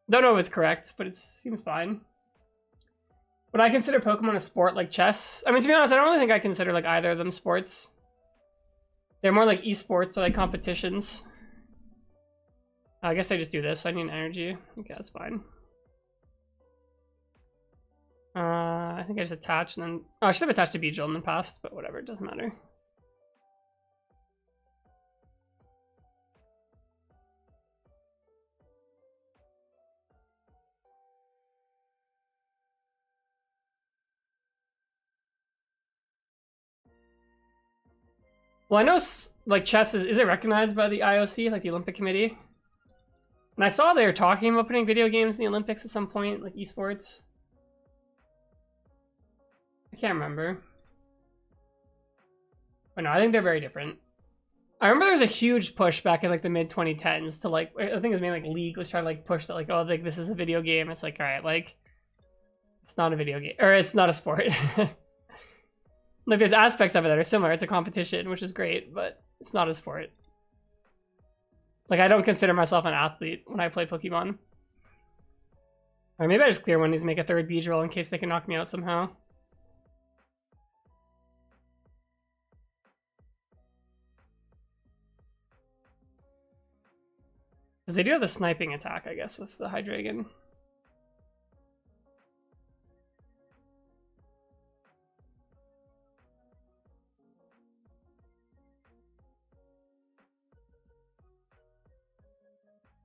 Don't know if it's correct, but it seems fine. Would I consider Pokemon a sport like chess? I mean, to be honest, I don't really think I consider like either of them sports. They're more like esports or like competitions. I guess they just do this, so I need energy. Okay, that's fine. I think I just attached and then... Oh, I should have attached to Beedrill in the past, but whatever, it doesn't matter. Well, I know like chess is it recognized by the IOC, like the Olympic Committee? And I saw they were talking about putting video games in the Olympics at some point, like esports. I can't remember. But no, I think they're very different. I remember there was a huge push back in like the mid 2010s to like, I think it was mainly like League was trying to like push that like, oh, like this is a video game. It's like, all right, like it's not a video game, or it's not a sport. Like there's aspects of it that are similar. It's a competition, which is great, but it's not a sport. Like I don't consider myself an athlete when I play Pokemon. Or maybe I just clear one of these, make a third Beedrill in case they can knock me out somehow. Because they do have the sniping attack, I guess, with the Hydreigon.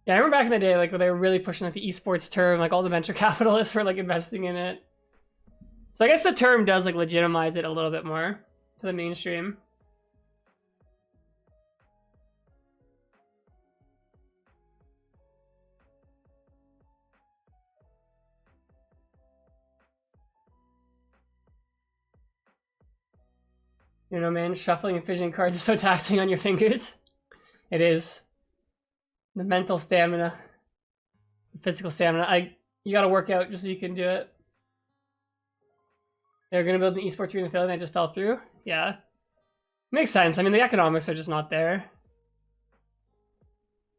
Yeah, I remember back in the day, like, when they were really pushing like the esports term, like all the venture capitalists were like investing in it. So I guess the term does like legitimize it a little bit more to the mainstream. You know, man, shuffling and fidgeting cards is so taxing on your fingers. It is. The mental stamina, the physical stamina. You gotta work out just so you can do it. They were gonna build an esports arena in Philly and they just fell through. Yeah, makes sense. I mean, the economics are just not there.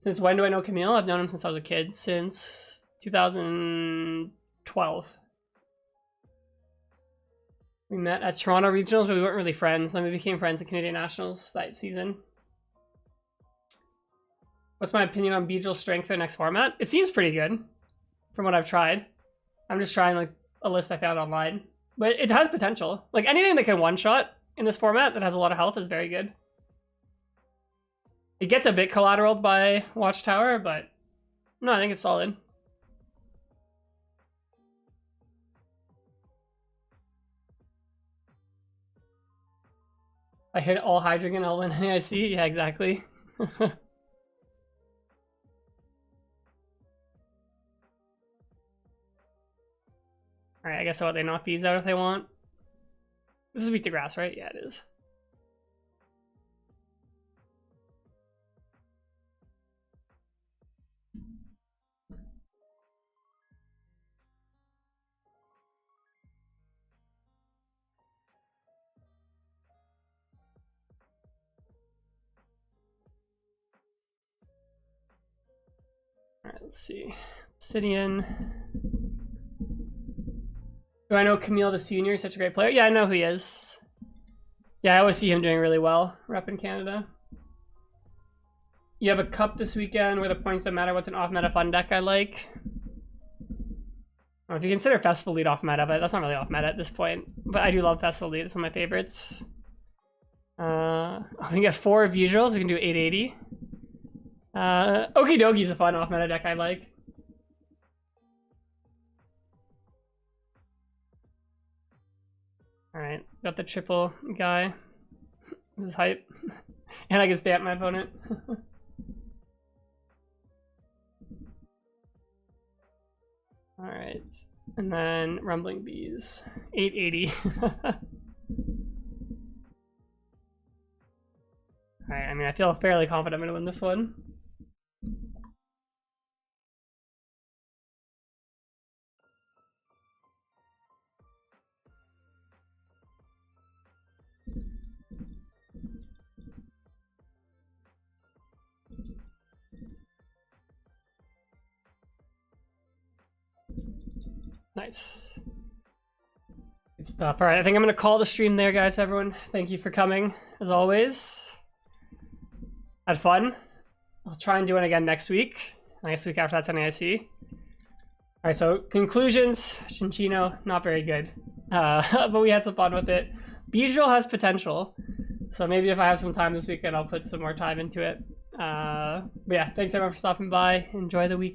Since when do I know Camille? I've known him since I was a kid, since 2012. We met at Toronto Regionals, but we weren't really friends. Then we became friends at Canadian Nationals that season. What's my opinion on Beedrill's strength for the next format? It seems pretty good from what I've tried. I'm just trying like a list I found online. But it has potential. Like anything that can one-shot in this format that has a lot of health is very good. It gets a bit collateraled by Watchtower, but no, I think it's solid. I hit all Hydreigon, I'll win NAIC. Yeah, exactly. Alright, I guess I'll let they knock these out if they want. This is weak to grass, right? Yeah, it is. Alright, let's see. Obsidian. Do I know Camille the Senior? He's such a great player. Yeah, I know who he is. Yeah, I always see him doing really well, repping Canada. You have a cup this weekend where the points don't matter. What's an off-meta fun deck I like? Well, if you consider Festival Lead off-meta, but that's not really off-meta at this point. But I do love Festival Lead. It's one of my favorites. We can get 4 visuals. We can do 880. Okie Dokie is a fun off-meta deck I like. Alright, got the triple guy. This is hype. And I can stamp my opponent. Alright, and then Rumbling Bees. 880. Alright, I mean, I feel fairly confident I'm going to win this one. Nice. Good stuff. All right, I think I'm going to call the stream there, guys, everyone. Thank you for coming, as always. Had fun. I'll try and do it again next week. Next week after that's NAIC. All right, so conclusions. Cinccino, not very good. But we had some fun with it. Beedrill has potential. So maybe if I have some time this weekend, I'll put some more time into it. But yeah, thanks everyone for stopping by. Enjoy the weekend.